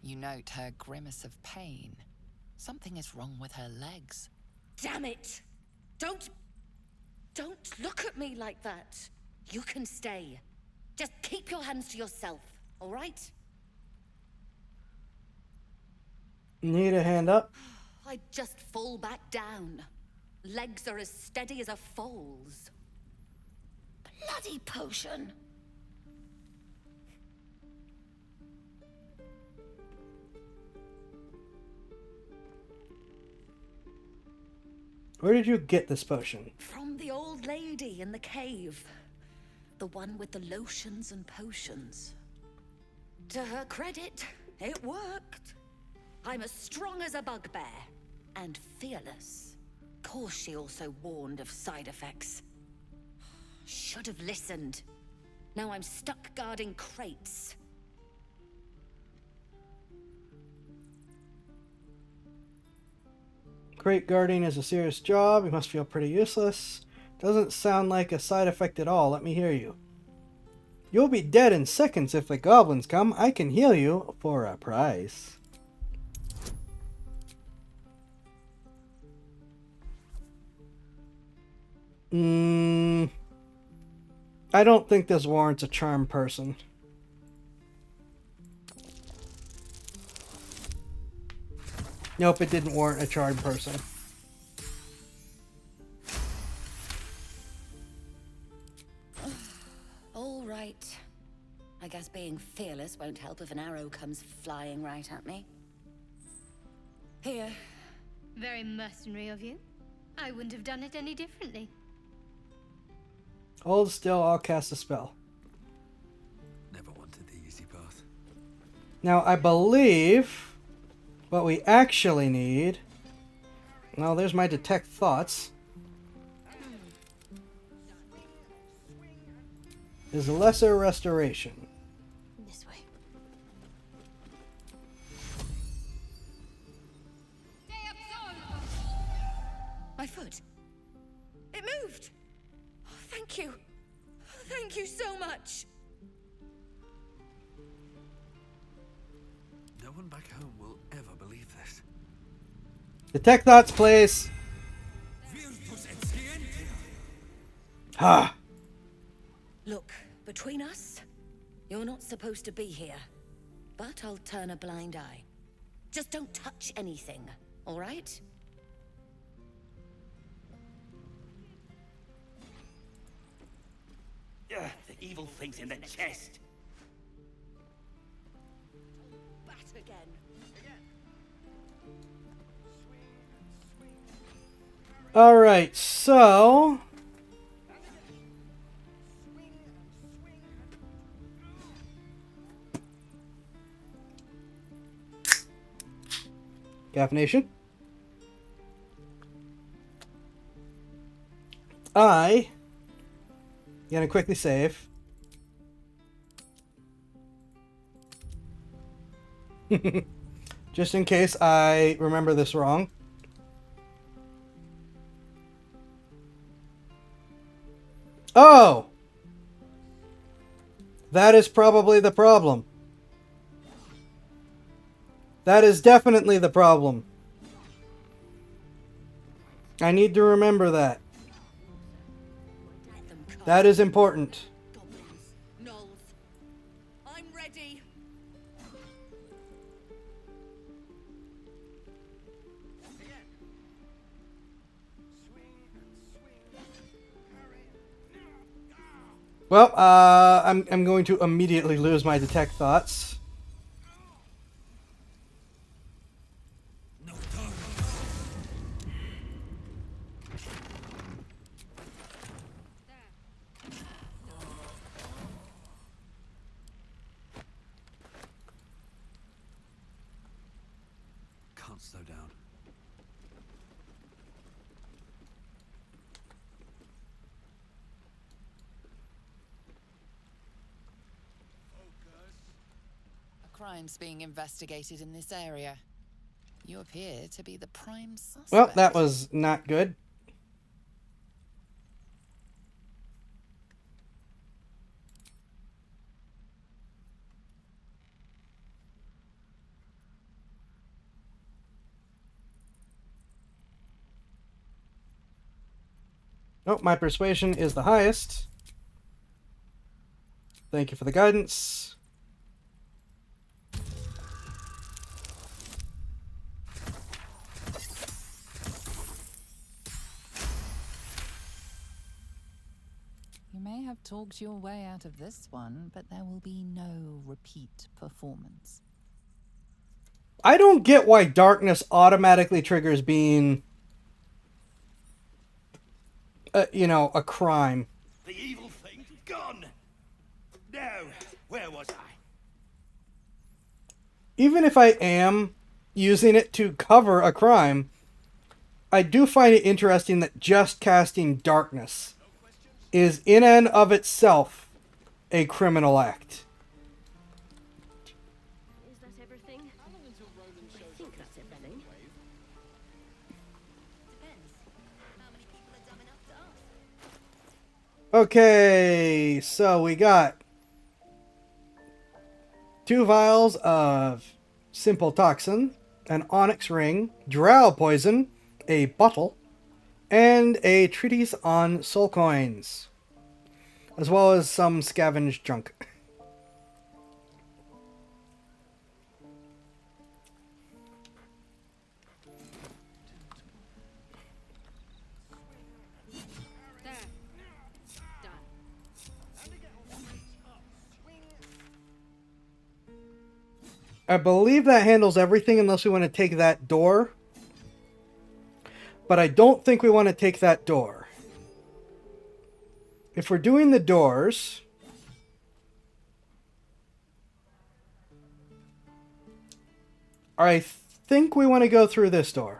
You note her grimace of pain. Something is wrong with her legs. Damn it! Don't look at me like that. You can stay. Just keep your hands to yourself, all right? Need a hand up? I'd just fall back down. Legs are as steady as a foal's. Bloody potion. Where did you get this potion? From the old lady in the cave. The one with the lotions and potions. To her credit, it worked. I'm as strong as a bugbear. And fearless. Of course she also warned of side effects. Should have listened. Now I'm stuck guarding crates. Crate guarding is a serious job. You must feel pretty useless. Doesn't sound like a side effect at all. Let me hear you. You'll be dead in seconds if the goblins come. I can heal you for a price. I don't think this warrants a charm person. Nope, it didn't warrant a charmed person. right. I guess being fearless won't help if an arrow comes flying right at me. Here. Very mercenary of you. I wouldn't have done it any differently. Hold still, I'll cast a spell. Never wanted the easy path. Now, I believe what we actually need... Well, there's my detect thoughts. Is lesser restoration. This way. My foot. It moved. Oh, thank you. Thank you so much. No one back home will ever believe this. Detect thoughts, please. Ha! Look, between us, you're not supposed to be here. But I'll turn a blind eye. Just don't touch anything, all right? Ugh, the evil thing's in the chest. Bat again. Alright, so... Caffeination. I... Gonna quickly save. Just in case I remember this wrong. Oh! That is probably the problem. That is definitely the problem. I need to remember that. That is important. Knowles, I'm ready. Well, I'm going to immediately lose my detect thoughts. Can't slow down. A crime's being investigated in this area. You appear to be the prime suspect. Well, that was not good. Oh, my persuasion is the highest. Thank you for the guidance. You may have talked your way out of this one, but there will be no repeat performance. I don't get why darkness automatically triggers being, you know, a crime. The evil thing's gone. Now, where was I? Even if I am using it to cover a crime, I do find it interesting that just casting darkness is in and of itself a criminal act. Is that everything? I think that's everything. Okay, so we got 2 vials of simple toxin, an onyx ring, drow poison, a bottle, and a treatise on soul coins, as well as some scavenged junk. I believe that handles everything unless we want to take that door. But I don't think we want to take that door. If we're doing the doors... I think we want to go through this door.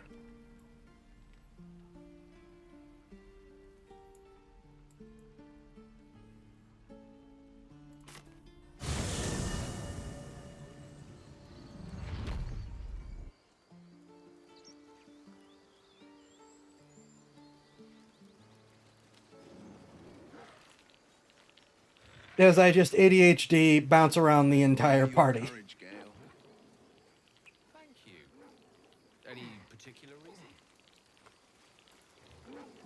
As I just ADHD bounce around the entire party. Thank you. Any particular reason?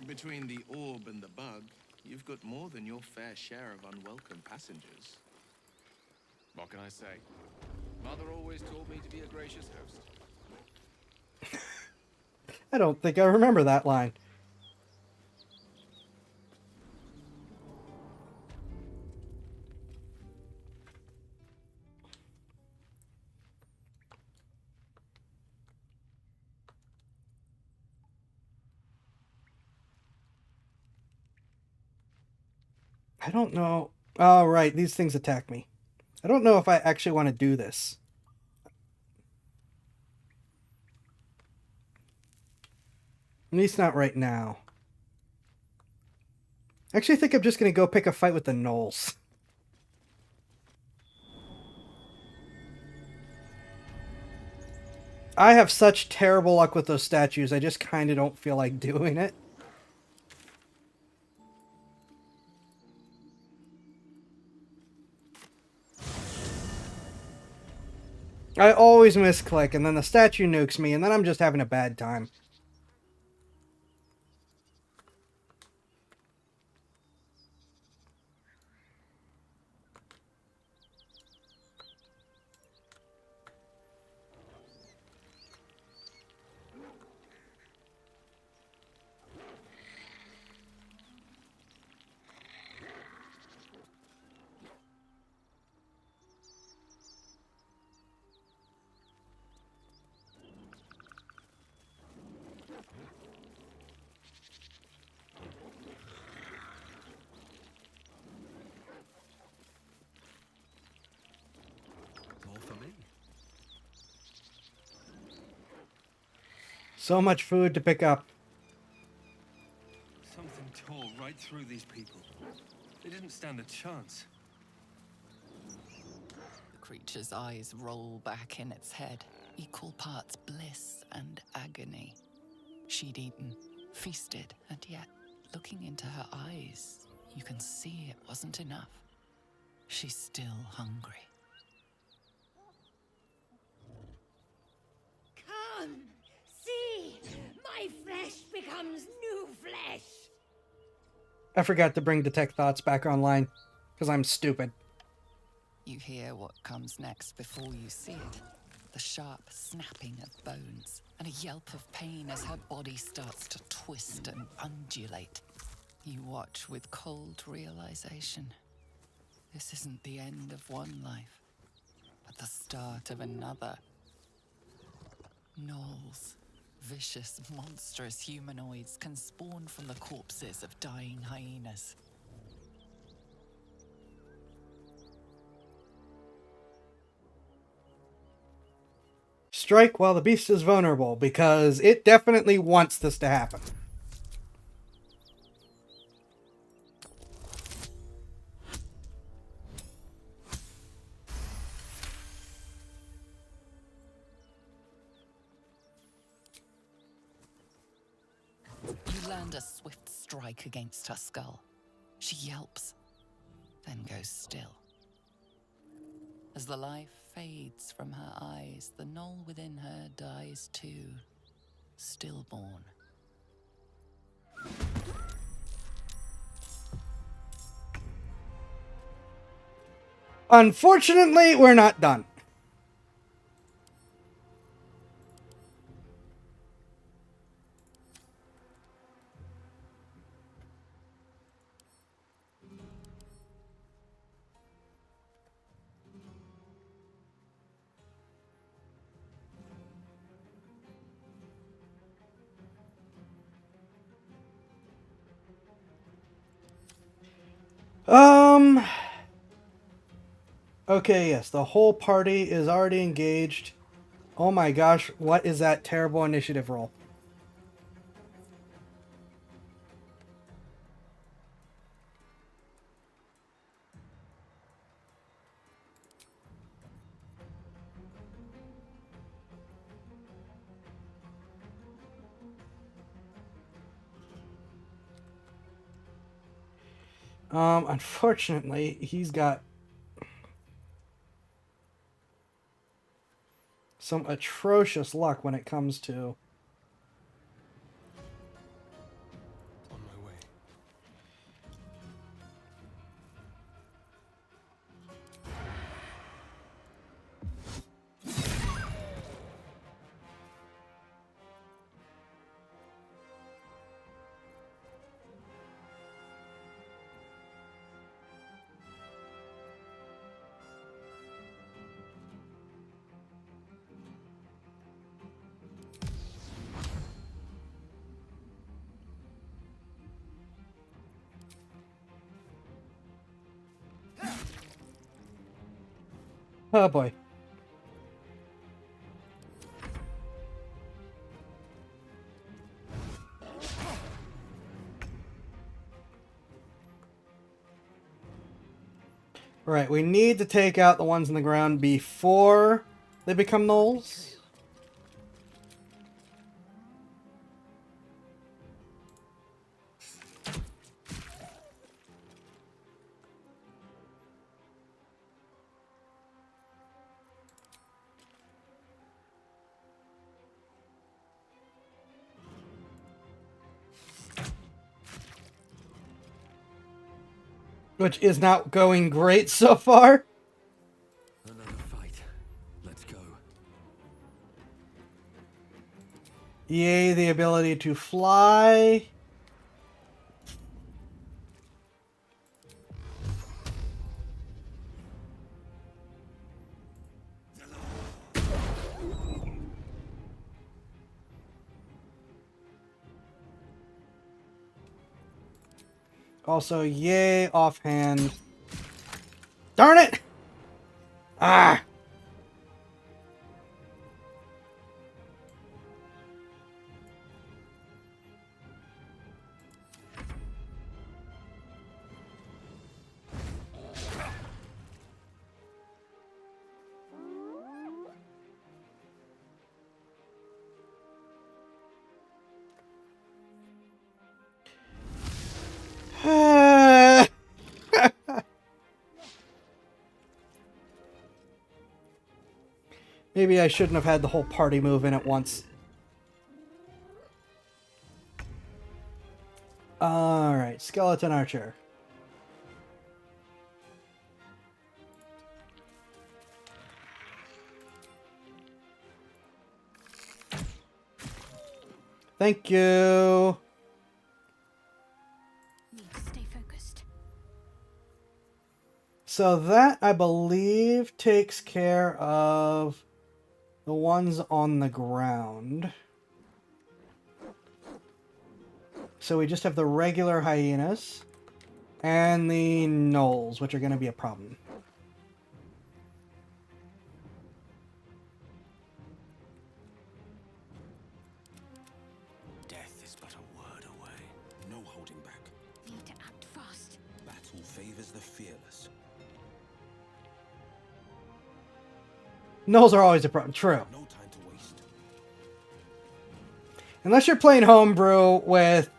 Between the orb and the bug, you've got more than your fair share of unwelcome passengers. What can I say? Mother always taught me to be a gracious host. I don't think I remember that line. I don't know. Oh, right. These things attack me. I don't know if I actually want to do this. At least not right now. I actually think I'm just going to go pick a fight with the gnolls. I have such terrible luck with those statues. I just kind of don't feel like doing it. I always misclick, and then the statue nukes me, and then I'm just having a bad time. More for me. So much food to pick up. Something tore right through these people. They didn't stand a chance. The creature's eyes roll back in its head, equal parts bliss and agony. She'd eaten, feasted, and yet, looking into her eyes, you can see it wasn't enough. She's still hungry. Come, see, my flesh becomes new flesh. I forgot to bring Detect Thoughts back online, because I'm stupid. You hear what comes next before you see it. The sharp snapping of bones, and a yelp of pain as her body starts to twist and undulate. You watch with cold realization. This isn't the end of one life, but the start of another. Gnolls, vicious, monstrous humanoids, can spawn from the corpses of dying hyenas. Strike while the beast is vulnerable, because it definitely wants this to happen. You land a swift strike against her skull. She yelps, then goes still. As the life fades from her eyes, the gnoll within her dies too, stillborn. Unfortunately, we're not done. Um. Okay, yes, the whole party is already engaged. Oh my gosh, what is that terrible initiative roll? Unfortunately, he's got some atrocious luck when it comes to... On my way. Oh boy. Right, we need to take out the ones on the ground before they become gnolls. Which is not going great so far. Another fight. Let's go. Yay, the ability to fly. Also, yay, offhand. Darn it! Ah! Maybe I shouldn't have had the whole party move in at once. Alright, Skeleton Archer. Thank you. Need to stay focused. So that, I believe, takes care of the ones on the ground. So we just have the regular hyenas and the gnolls, which are going to be a problem. Death is but a word away. No holding back. Need to act fast. Battle favors the fearless. Gnolls are always a problem. True. No time to waste. Unless you're playing homebrew with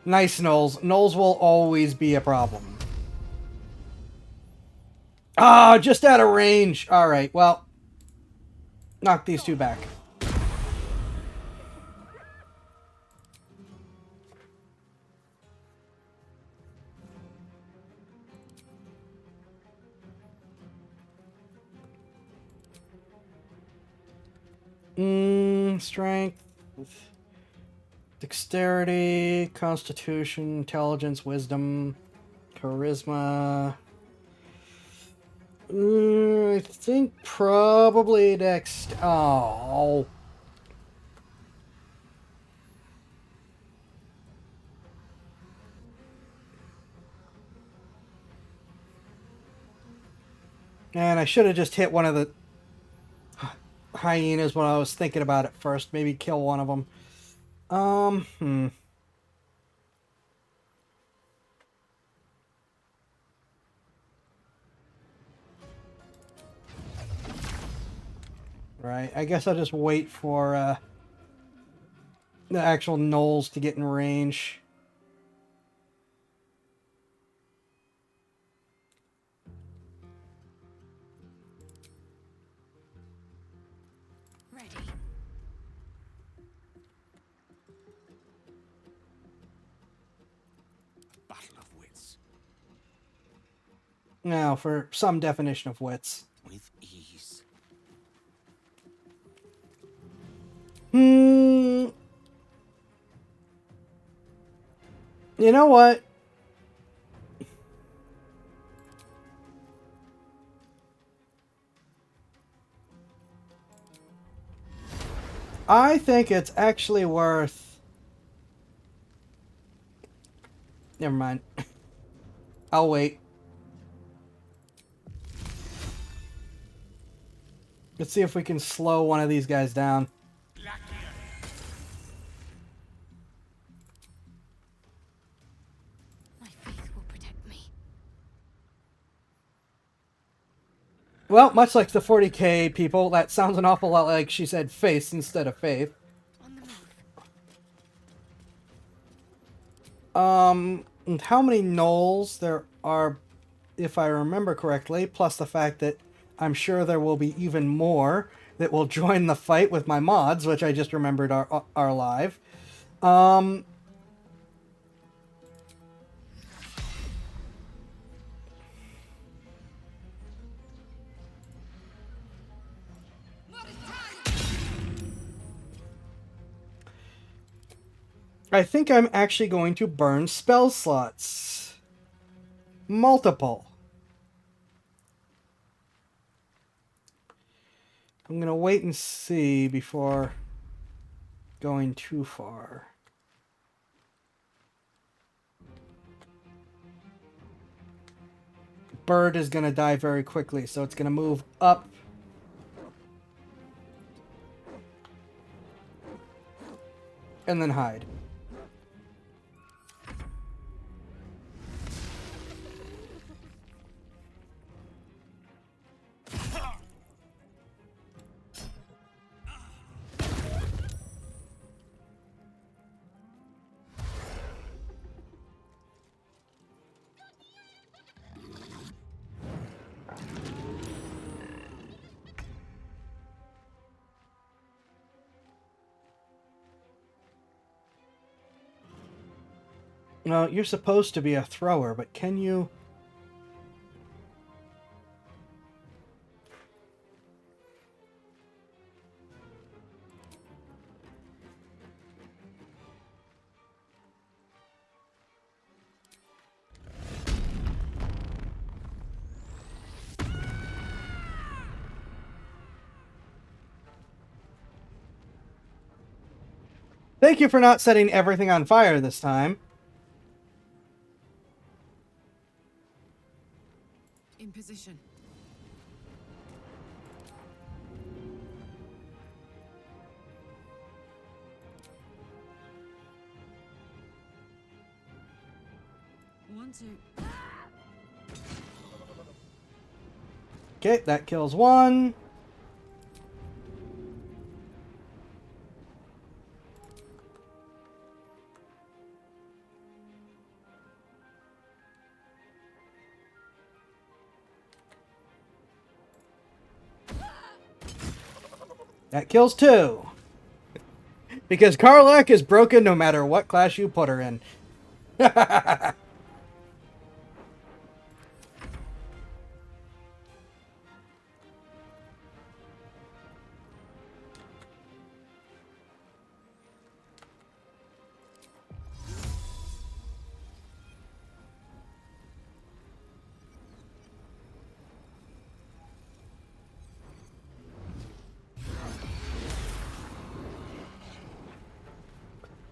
nice gnolls, gnolls will always be a problem. Ah, just out of range. Alright, well. Knock these two back. Strength, dexterity, constitution, intelligence, wisdom, charisma. I think probably Oh. And I should have just hit one of the hyenas when I was thinking about it first. Maybe kill one of them. Right, I guess I'll just wait for the actual gnolls to get in range. Ready. Battle of wits. Now, for some definition of wits. With ease. You know what? I think it's actually worth... Never mind. I'll wait. Let's see if we can slow one of these guys down. My faith will protect me. Well, much like the 40k people, that sounds an awful lot like she said face instead of faith. And how many gnolls there are, if I remember correctly, plus the fact that I'm sure there will be even more that will join the fight with my mods, which I just remembered are live. I think I'm actually going to burn spell slots. Multiple. I'm going to wait and see before going too far. Bird is going to die very quickly, so it's going to move up. And then hide. No, you're supposed to be a thrower, but can you... Thank you for not setting everything on fire this time. In position. One, two. Okay, that kills one. That kills two. Because Karlach is broken no matter what class you put her in.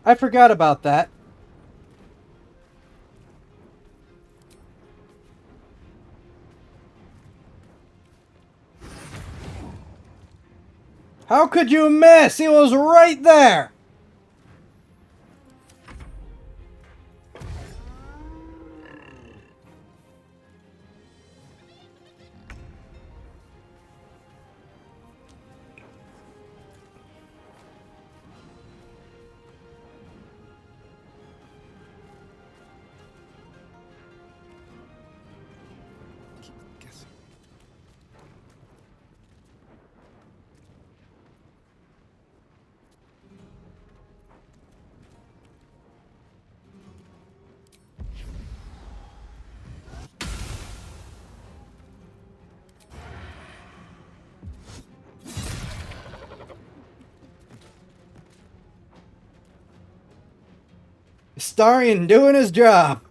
I forgot about that. How could you miss? He was right there. Starion doing his job.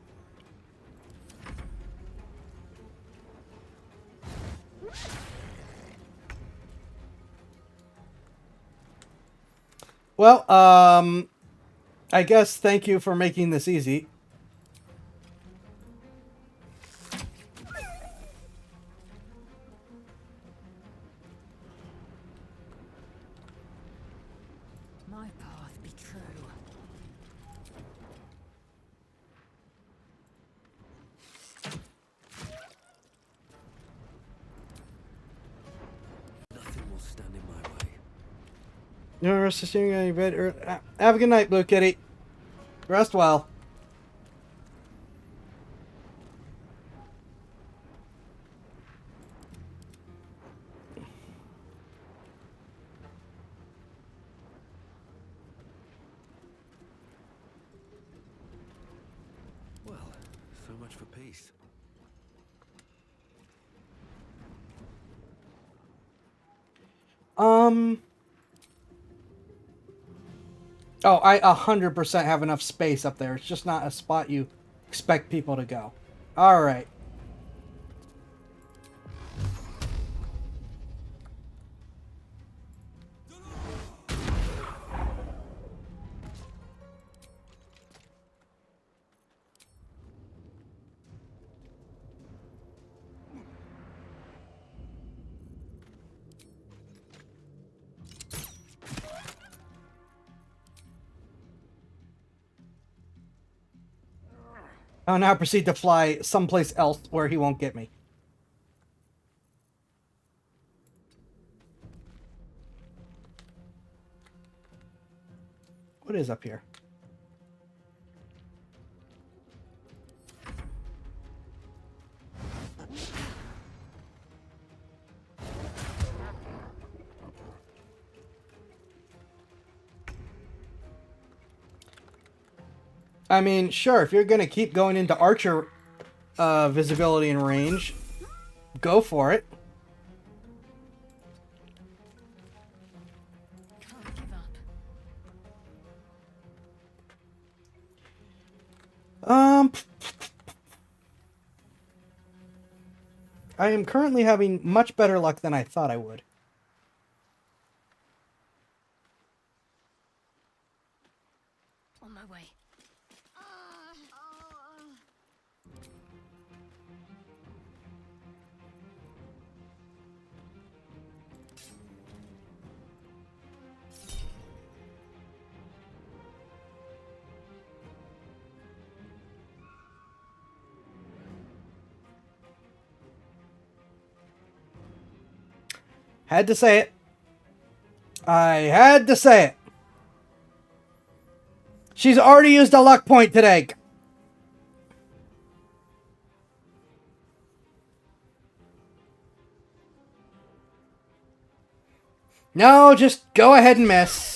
Well, I guess thank you for making this easy. My path be true. Nothing will stand in my way. No rest assuming any bed. Have a good night, Blue Kitty. Rest well. Well, so much for peace. Oh, I 100% have enough space up there. It's just not a spot you expect people to go. Alright. I'll now proceed to fly someplace else where he won't get me. What is up here? I mean, sure, if you're going to keep going into Archer visibility and range, go for it. I am currently having much better luck than I thought I would. On my way. Had to say it. I had to say it. She's already used a luck point today. No, just go ahead and miss.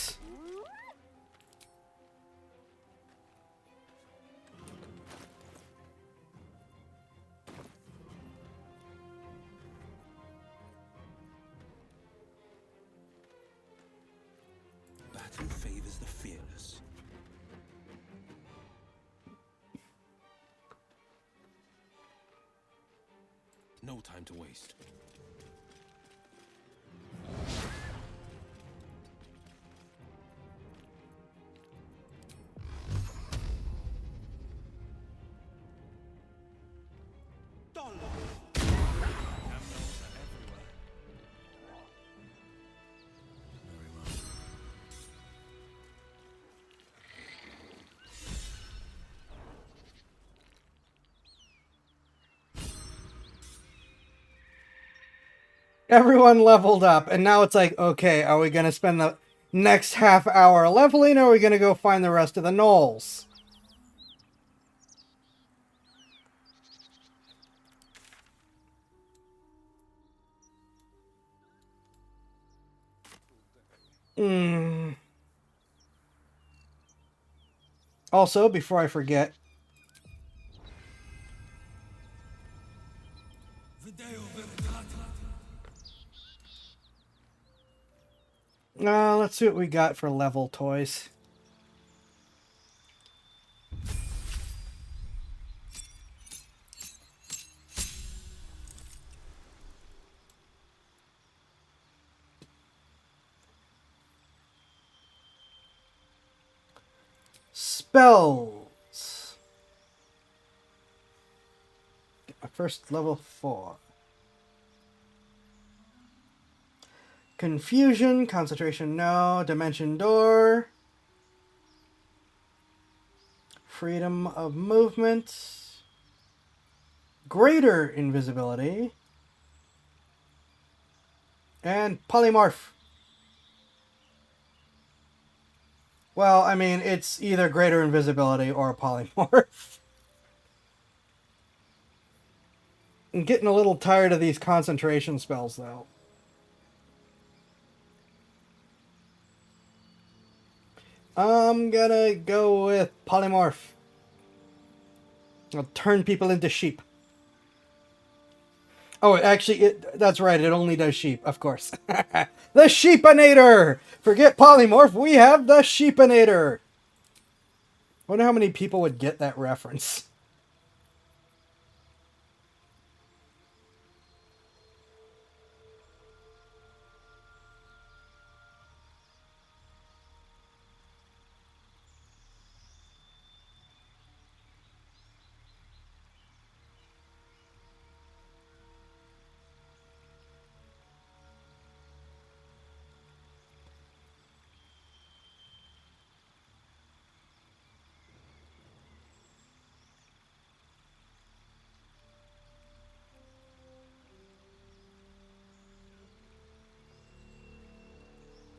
Battle favors the fearless. No time to waste. Everyone leveled up, and now it's like, okay, are we going to spend the next half hour leveling, or are we going to go find the rest of the gnolls? Also, before I forget, let's see what we got for level toys. Spells. Get my first level 4. Confusion, concentration, no. Dimension door. Freedom of movement. Greater invisibility. And polymorph. Well, I mean, it's either greater invisibility or a polymorph. I'm getting a little tired of these concentration spells, though. I'm gonna go with polymorph. I'll turn people into sheep. Oh, actually, that's right. It only does sheep, of course. The Sheepinator! Forget polymorph, we have the Sheepinator! Wonder how many people would get that reference.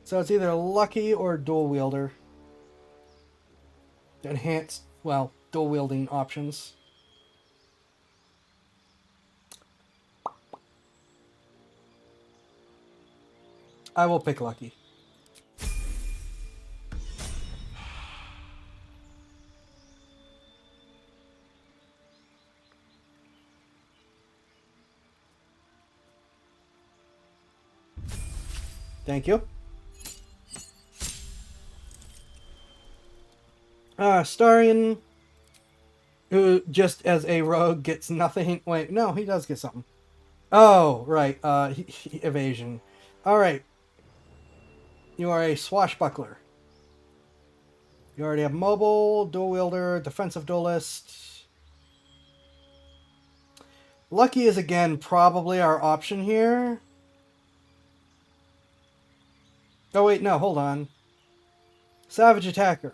So it's either lucky or dual wielder. Enhanced, well, dual wielding options. I will pick lucky. Thank you. Starion, who just as a rogue gets nothing. Wait, no, he does get something. Oh, right. Evasion. Alright. You are a swashbuckler. You already have mobile, dual wielder, defensive duelist. Lucky is again probably our option here. Oh wait, no, hold on. Savage attacker.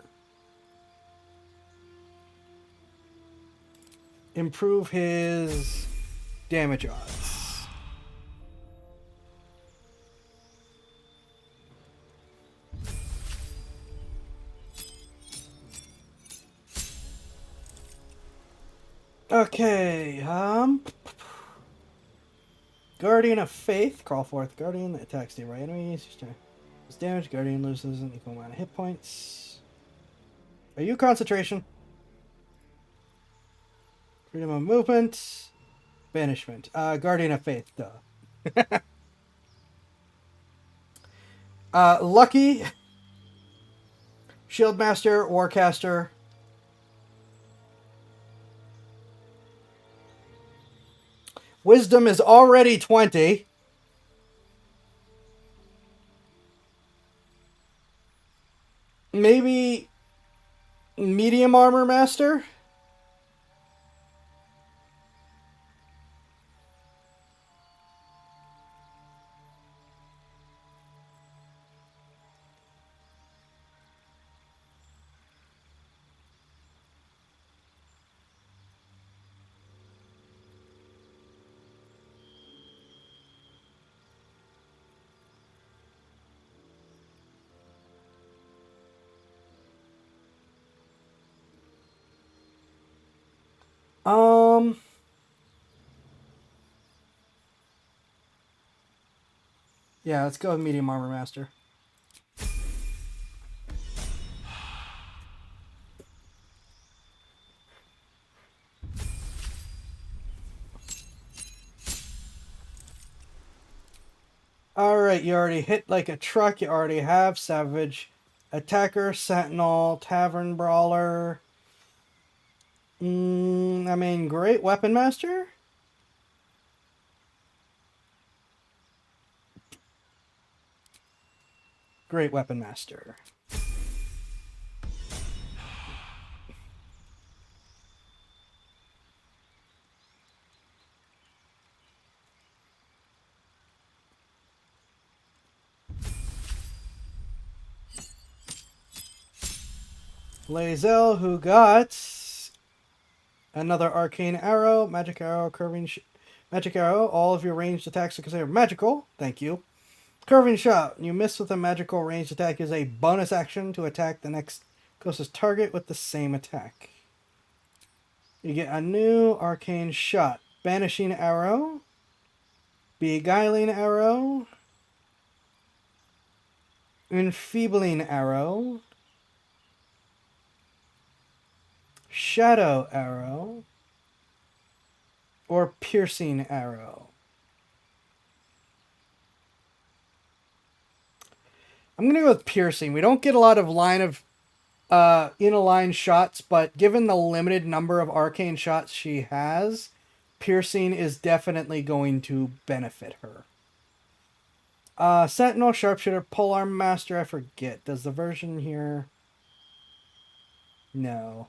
Improve his damage odds. Okay, Guardian of Faith. Call forth Guardian that attacks nearby enemies. This damage, Guardian loses an equal amount of hit points. Are you concentration? Freedom of movement. Banishment. Guardian of Faith, duh. Lucky. Shieldmaster, Warcaster. Wisdom is already 20. Maybe medium armor master? Yeah, let's go with medium armor master. Alright, you already hit like a truck. You already have Savage, Attacker, Sentinel, Tavern Brawler. I mean, great Weapon Master? Great Weapon Master. Lae'zel, who got another Arcane Arrow, Magic Arrow, Magic Arrow. All of your ranged attacks are considered magical. Thank you. Curving Shot. You miss with a magical ranged attack is a bonus action to attack the next closest target with the same attack. You get a new Arcane Shot. Banishing Arrow. Beguiling Arrow. Enfeebling Arrow. Shadow Arrow. Or Piercing Arrow. I'm going to go with Piercing. We don't get a lot of in-a-line shots, but given the limited number of arcane shots she has, Piercing is definitely going to benefit her. Sentinel, Sharpshooter, Polearm Master, I forget. Does the version here... No.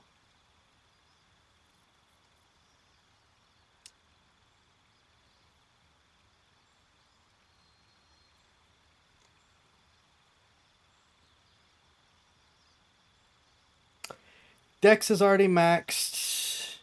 Dex is already maxed.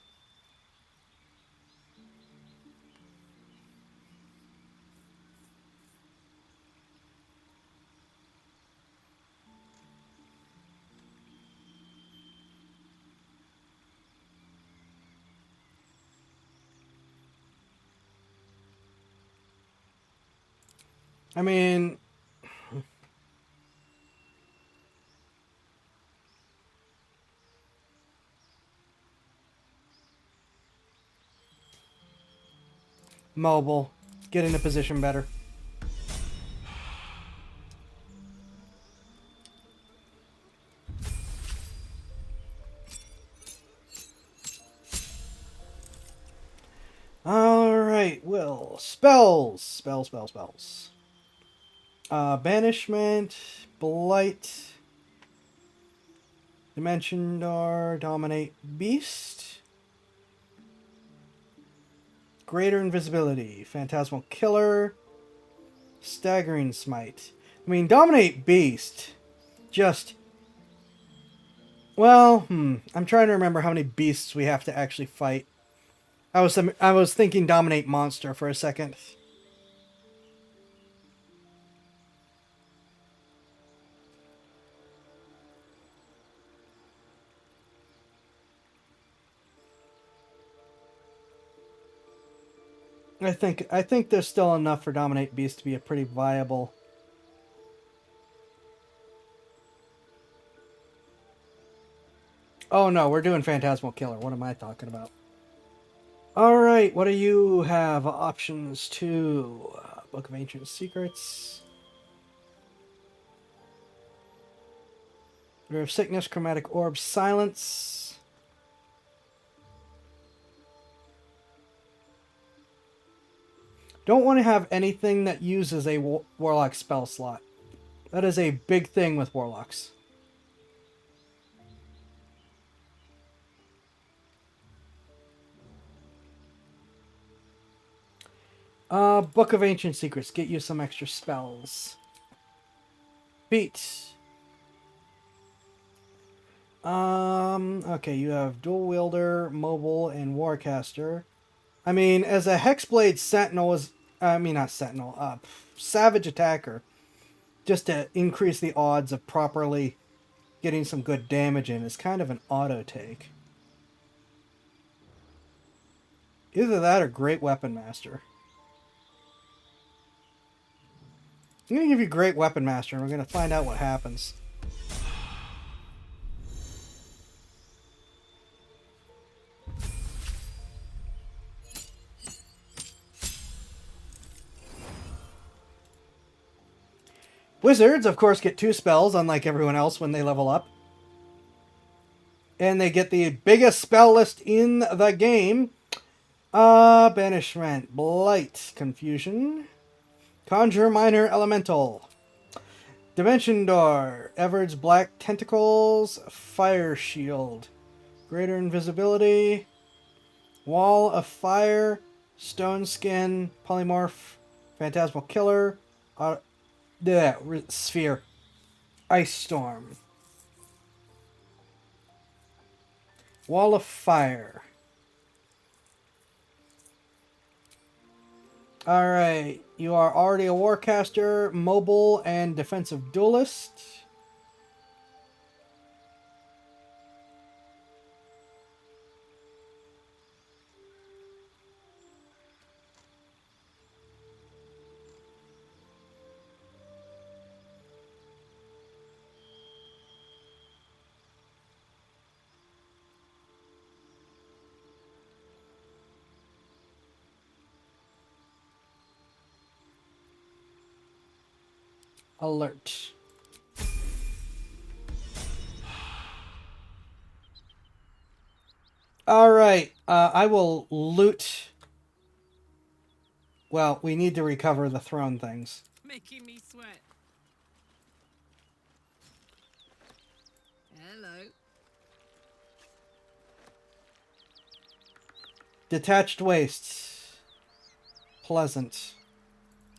I mean... Mobile. Get into position better. Alright, Will. Spells. Spells. Banishment. Blight. Dimension Door. Dominate Beast. Greater Invisibility. Phantasmal Killer. Staggering Smite. I mean, Dominate Beast. Just... Well, I'm trying to remember how many beasts we have to actually fight. I was thinking Dominate Monster for a second. I think there's still enough for Dominate Beast to be a pretty viable. Oh no, we're doing Phantasmal Killer. What am I talking about? Alright, what do you have? Options to Book of Ancient Secrets. Ray of Sickness, Chromatic Orb, Silence. Don't want to have anything that uses a Warlock spell slot. That is a big thing with Warlocks. Book of Ancient Secrets. Get you some extra spells. Beat. Okay, you have Dual Wielder, Mobile, and Warcaster. I mean, as a Hexblade Sentinel is... not Sentinel. Savage Attacker. Just to increase the odds of properly getting some good damage in is kind of an auto take. Either that or Great Weapon Master. I'm gonna give you Great Weapon Master, and we're gonna find out what happens. Wizards, of course, get 2 spells, unlike everyone else when they level up. And they get the biggest spell list in the game. Banishment, Blight, Confusion, Conjure Minor Elemental, Dimension Door, Everard's Black Tentacles, Fire Shield, Greater Invisibility, Wall of Fire, Stone Skin, Polymorph, Phantasmal Killer, Sphere, Ice Storm, Wall of Fire. Alright, you are already a Warcaster, Mobile, and Defensive Duelist. Alert. Alright, I will loot. Well, we need to recover the throne things. Making me sweat. Hello. Detached wastes. Pleasant.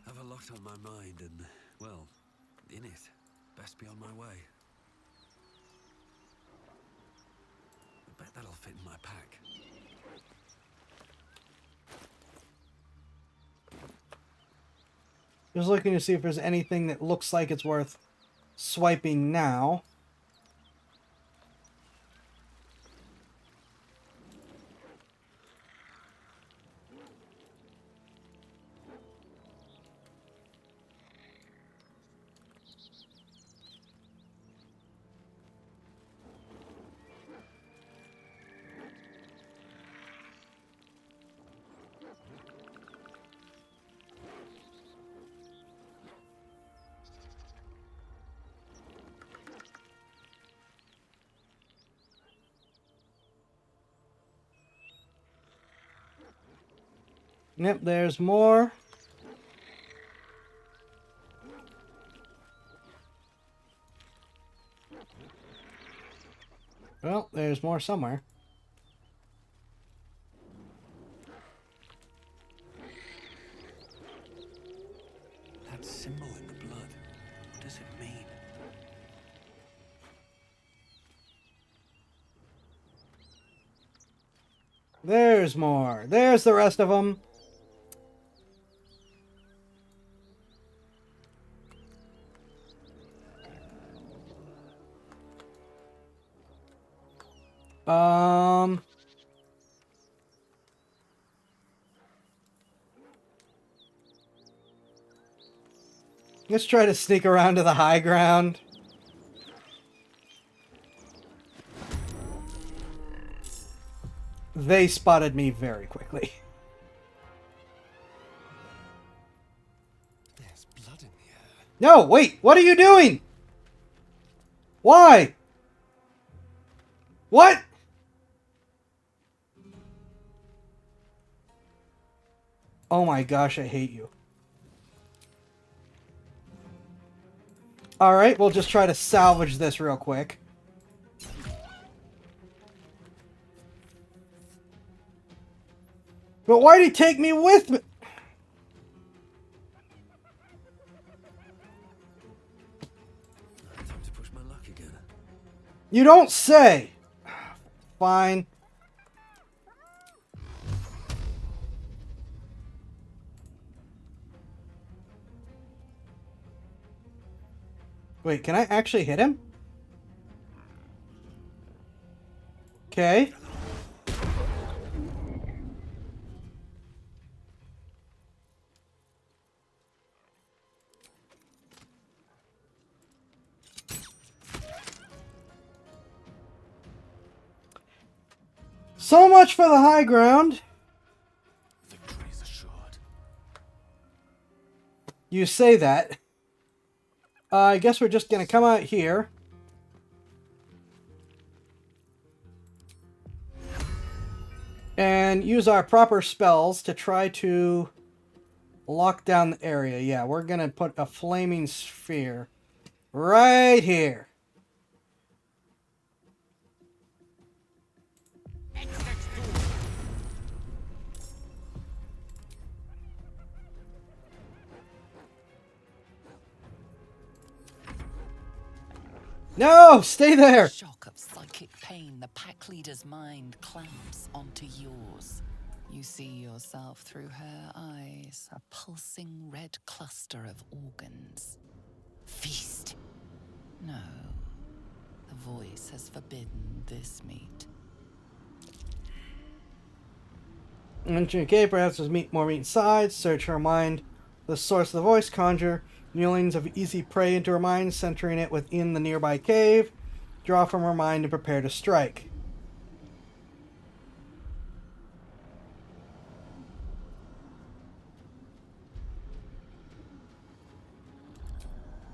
Have a lot on my mind and, well, in it. Best be on my way. I bet that'll fit in my pack. Just looking to see if there's anything that looks like it's worth swiping now. Yep, there's more. Well, there's more somewhere. That symbol in the blood, what does it mean? There's more. There's the rest of them. Let's try to sneak around to the high ground. They spotted me very quickly. There's blood in the air. No, wait, what are you doing? Why? What? Oh my gosh, I hate you. Alright, we'll just try to salvage this real quick. But why'd he take me with me? Time to push my luck again. You don't say. Fine. Wait, can I actually hit him? Okay. So much for the high ground. Victory is assured. You say that. I guess we're just going to come out here. And use our proper spells to try to lock down the area. Yeah, we're going to put a flaming sphere right here. No, stay there. Shock of psychic pain, the pack leader's mind clamps onto yours. You see yourself through her eyes, a pulsing red cluster of organs. Feast. No, the voice has forbidden this meat. Okay, perhaps there's more meat inside. Search her mind. The source of the voice, conjure mulings of easy prey into her mind, centering it within the nearby cave. Draw from her mind and prepare to strike.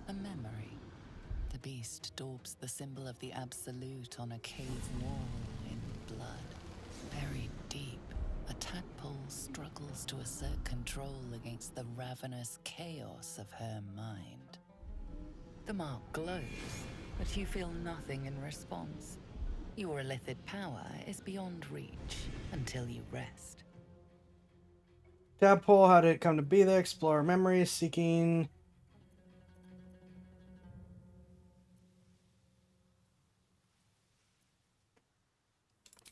A memory. The beast daubs the symbol of the absolute on a cave wall in blood. Buried deep, a tadpole struggles to assert control against the ravenous chaos of her mind. The mark glows, but you feel nothing in response. Your illithid power is beyond reach until you rest. Tadpole, how did it come to be there? Explore memories, seeking...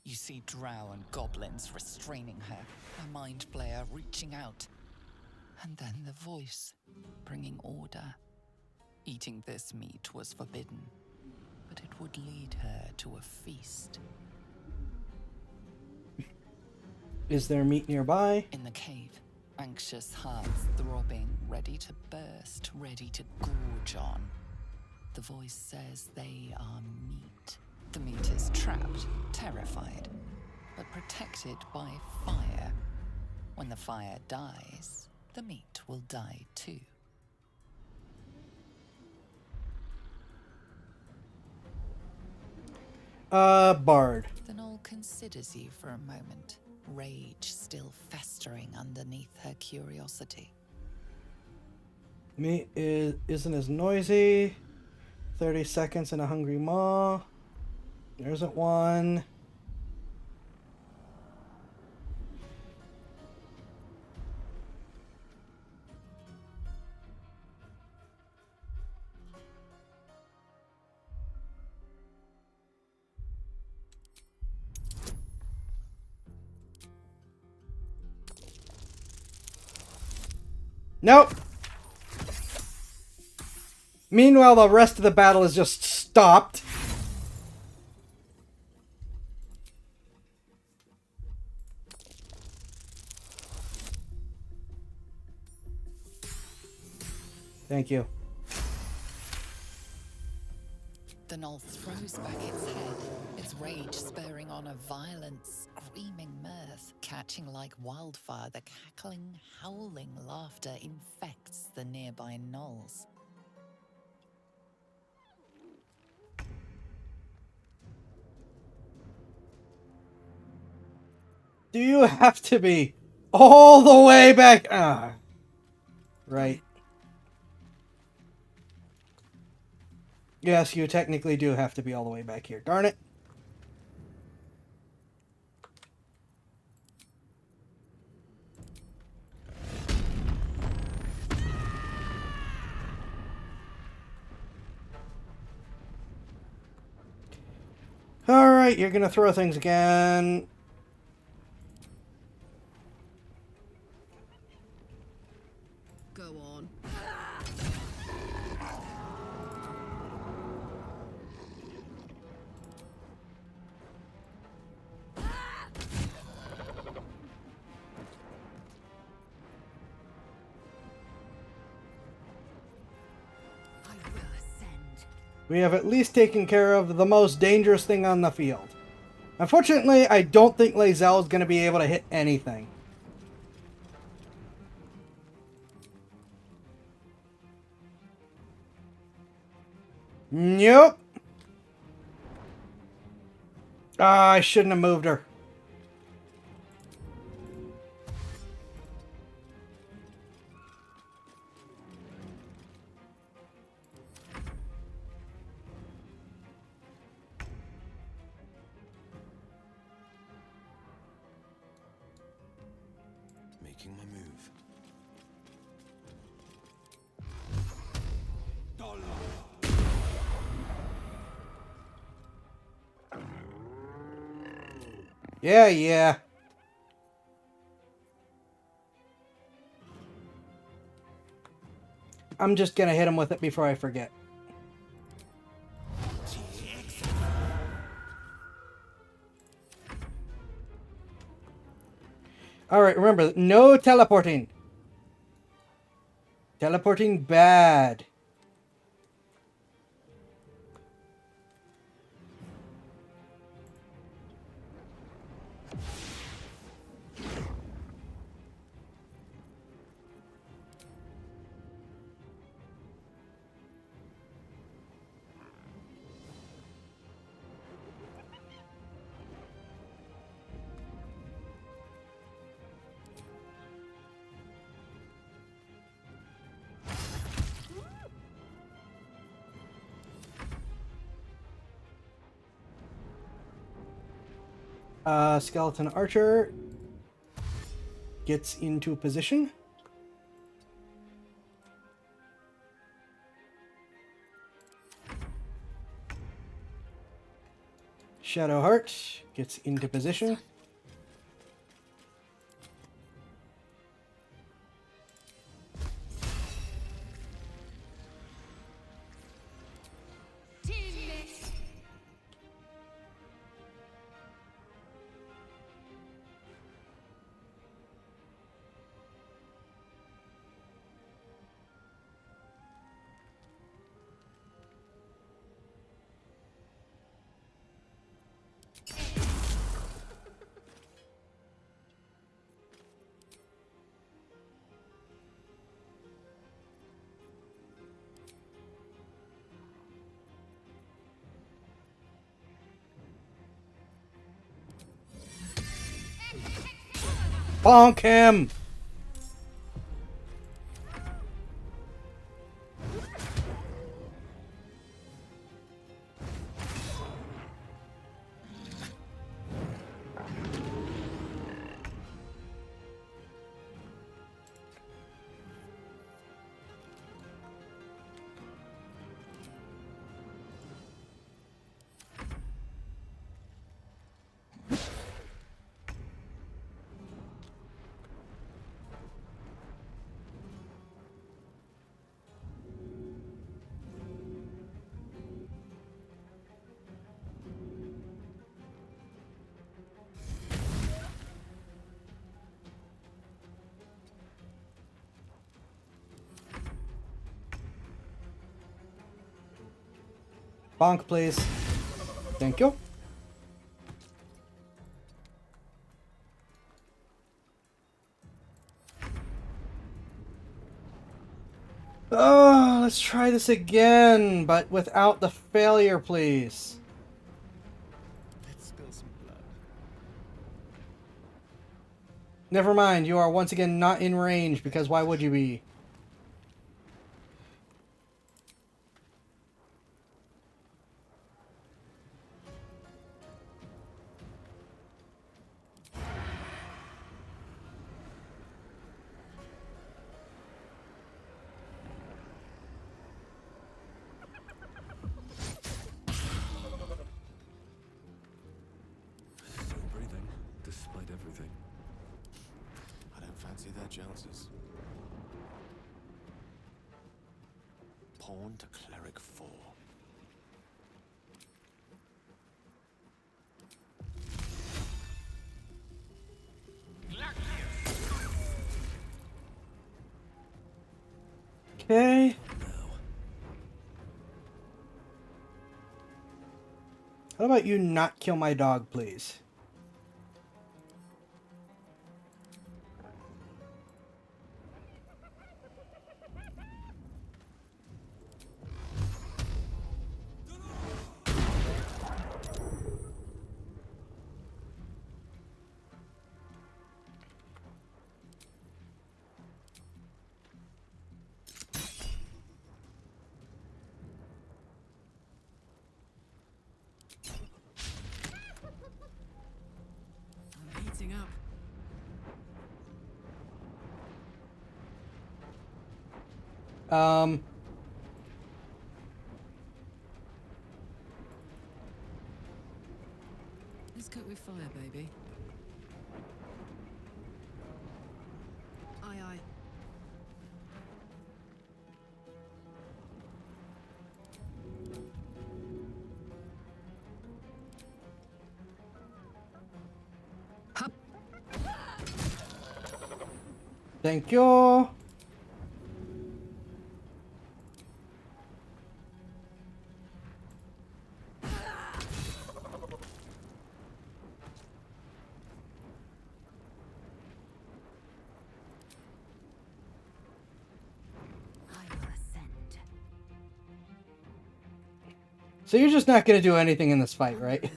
You see drow and goblins restraining her, a mind flayer reaching out. And then the voice, bringing order. Eating this meat was forbidden, but it would lead her to a feast. Is there meat nearby? In the cave, anxious hearts throbbing, ready to burst, ready to gorge on. The voice says they are meat. The meat is trapped, terrified, but protected by fire. When the fire dies, the meat will die too. Bard. The knoll considers you for a moment, rage still festering underneath her curiosity. Meat isn't as noisy. 30 seconds and a hungry maw. There isn't one. Nope. Meanwhile, the rest of the battle is just stopped. Thank you. The knoll throws back its head, its rage spurring on a violent, screaming mirth. Catching like wildfire, the cackling, howling laughter infects the nearby knolls. Do you have to be all the way back? Ah. Right. Yes, you technically do have to be all the way back here. Darn it. Alright, you're gonna throw things again. Go on. We have at least taken care of the most dangerous thing on the field. Unfortunately, I don't think Lae'zel is going to be able to hit anything. Nope. Ah, I shouldn't have moved her. Making my move. Yeah, yeah. I'm just gonna hit him with it before I forget. Alright, remember, no teleporting. Teleporting bad. Skeleton Archer gets into position. Shadowheart gets into position. Bonk him! Bonk, please. Thank you. Oh, let's try this again, but without the failure, please. Let's spill some blood. Never mind, you are once again not in range, because why would you be? Still breathing, despite everything. I don't fancy their chances. Pawn to cleric 4. Okay. How about you not kill my dog, please? I'm heating up. Let's cook with fire, baby. Aye, aye. Thank you. So you're just not going to do anything in this fight, right?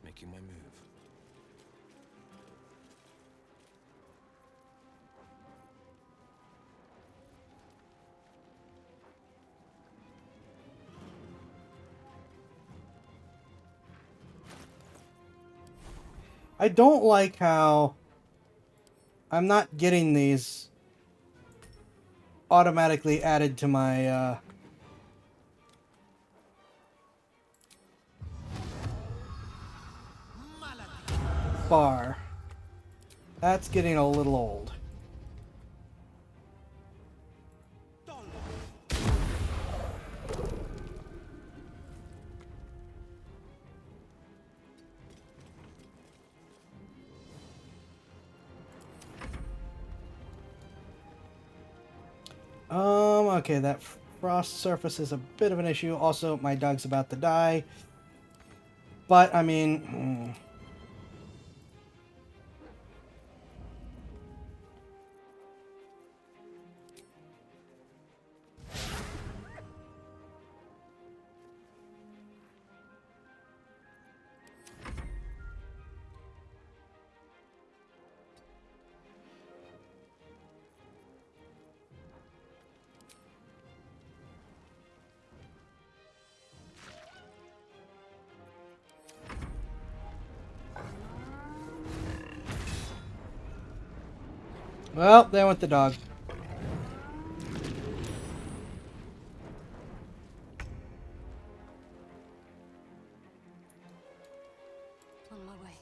Making my move. I don't like how I'm not getting these automatically added to my bar. That's getting a little old. Okay, that frost surface is a bit of an issue. Also, my dog's about to die. But, I mean... Well, there went the dog. On my way.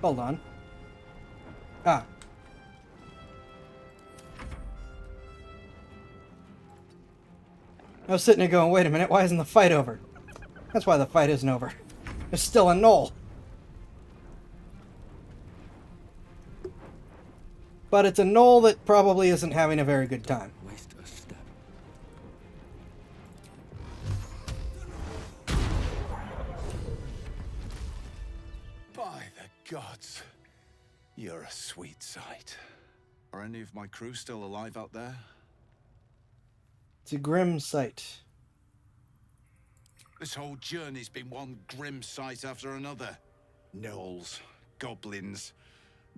Hold on. Ah. I was sitting there going, wait a minute, why isn't the fight over? That's why the fight isn't over. There's still a knoll. But it's a knoll that probably isn't having a very good time. Waste a step. By the gods, you're a sweet sight. Are any of my crew still alive out there? It's a grim sight. This whole journey's been one grim sight after another. Gnolls, goblins,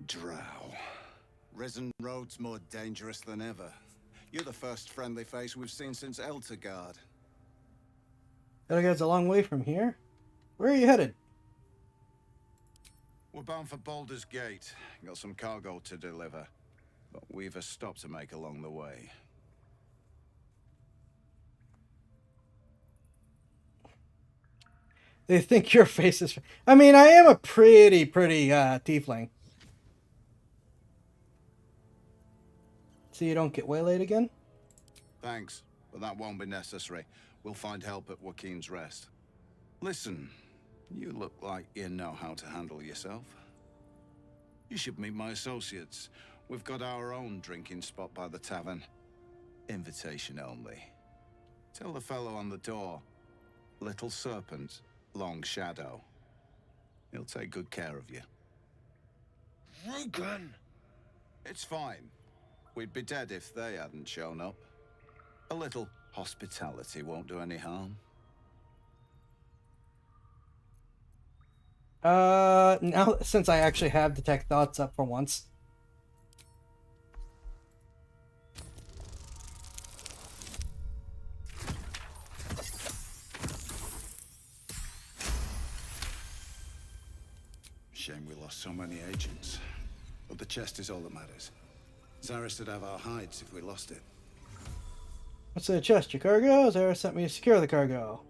drow. Risen Road's more dangerous than ever. You're the first friendly face we've seen since Eltergard. That guy's a long way from here. Where are you headed? We're bound for Baldur's Gate. Got some cargo to deliver. But we've a stop to make along the way. They think your face is... I mean, I am a pretty tiefling. So you don't get waylaid again? Thanks, but that won't be necessary. We'll find help at Joaquin's Rest. Listen, you look like you know how to handle yourself. You should meet my associates. We've got our own drinking spot by the tavern. Invitation only. Tell the fellow on the door. Little Serpent, Long Shadow. He'll take good care of you. Rugen! It's fine. We'd be dead if they hadn't shown up. A little hospitality won't do any harm. Now, since I actually have Detect Thoughts up for once. Shame we lost so many agents. But the chest is all that matters. Zaris would have our hides if we lost it. What's in the chest? Your cargo? Zara sent me to secure the cargo.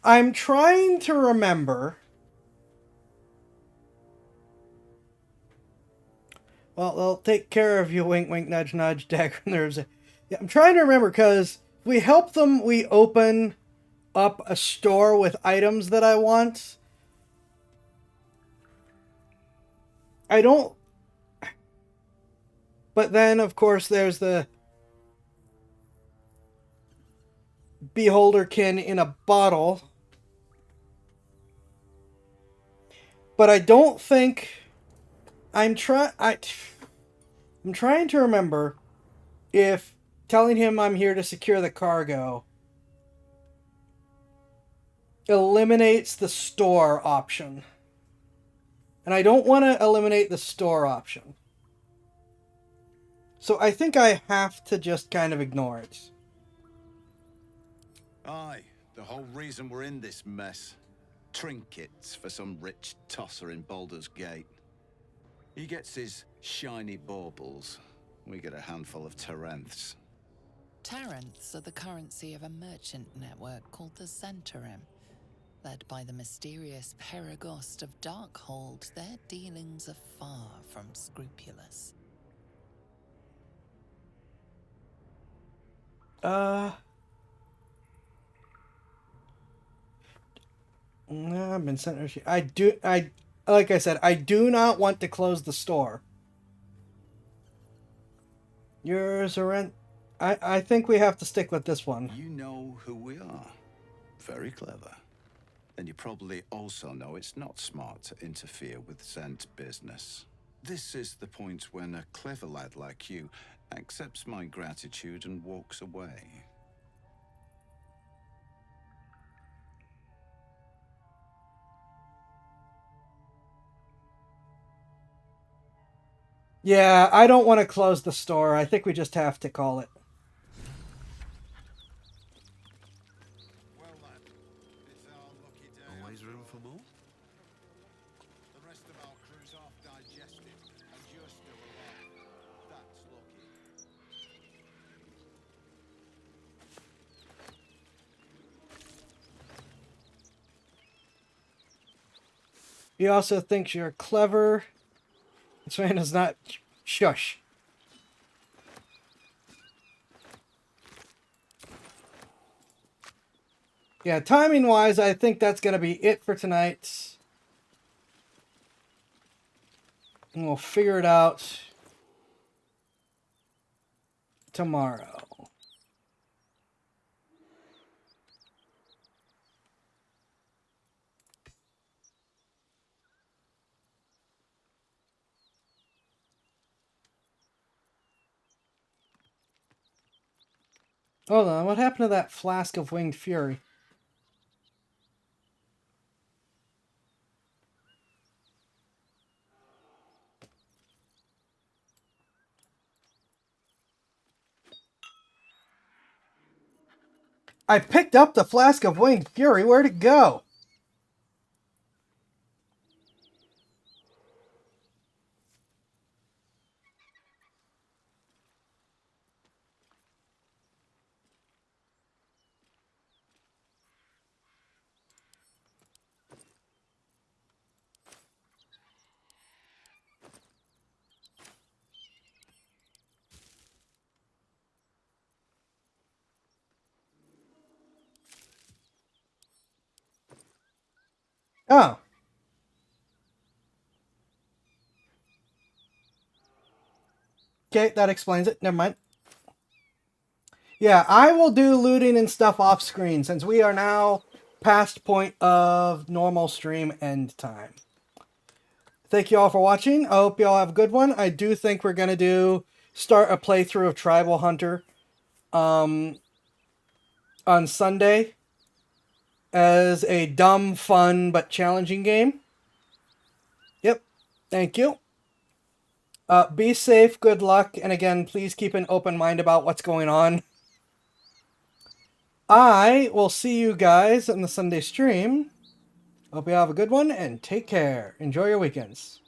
I'm trying to remember. Well, they'll take care of you, wink, wink, nudge, nudge, dagger nerves. Yeah, I'm trying to remember, because if we help them, we open up a store with items that I want. I don't... But then, of course, there's the Beholderkin in a bottle. But I don't think... I'm trying to remember if telling him I'm here to secure the cargo eliminates the store option. And I don't want to eliminate the store option. So I think I have to just kind of ignore it. Aye, the whole reason we're in this mess. Trinkets for some rich tosser in Baldur's Gate. He gets his shiny baubles. We get a handful of Tarenths. Tarenths are the currency of a merchant network called the Censorship. Led by the mysterious Perigost of Darkhold, their dealings are far from scrupulous. I've been sent. Like I said, I do not want to close the store. Yours are rent. I think we have to stick with this one. You know who we are. Very clever. And you probably also know it's not smart to interfere with Zent's business. This is the point when a clever lad like you accepts my gratitude and walks away. Yeah, I don't want to close the store. I think we just have to call it. Always room for more? The rest of our crew's half digested, and you're still alive. That's lucky. He also thinks you're clever. This man is not... Shush. Yeah, timing-wise, I think that's going to be it for tonight. And we'll figure it out tomorrow. Hold on, what happened to that flask of winged fury? I picked up the flask of winged fury. Where'd it go? Oh. Okay, that explains it. Never mind. Yeah, I will do looting and stuff off screen since we are now past point of normal stream end time. Thank you all for watching. I hope you all have a good one. I do think we're going to start a playthrough of Tribal Hunter on Sunday as a dumb, fun, but challenging game. Yep. Thank you. Be safe, good luck, and again, please keep an open mind about what's going on. I will see you guys in the Sunday stream. Hope you have a good one, and take care. Enjoy your weekends.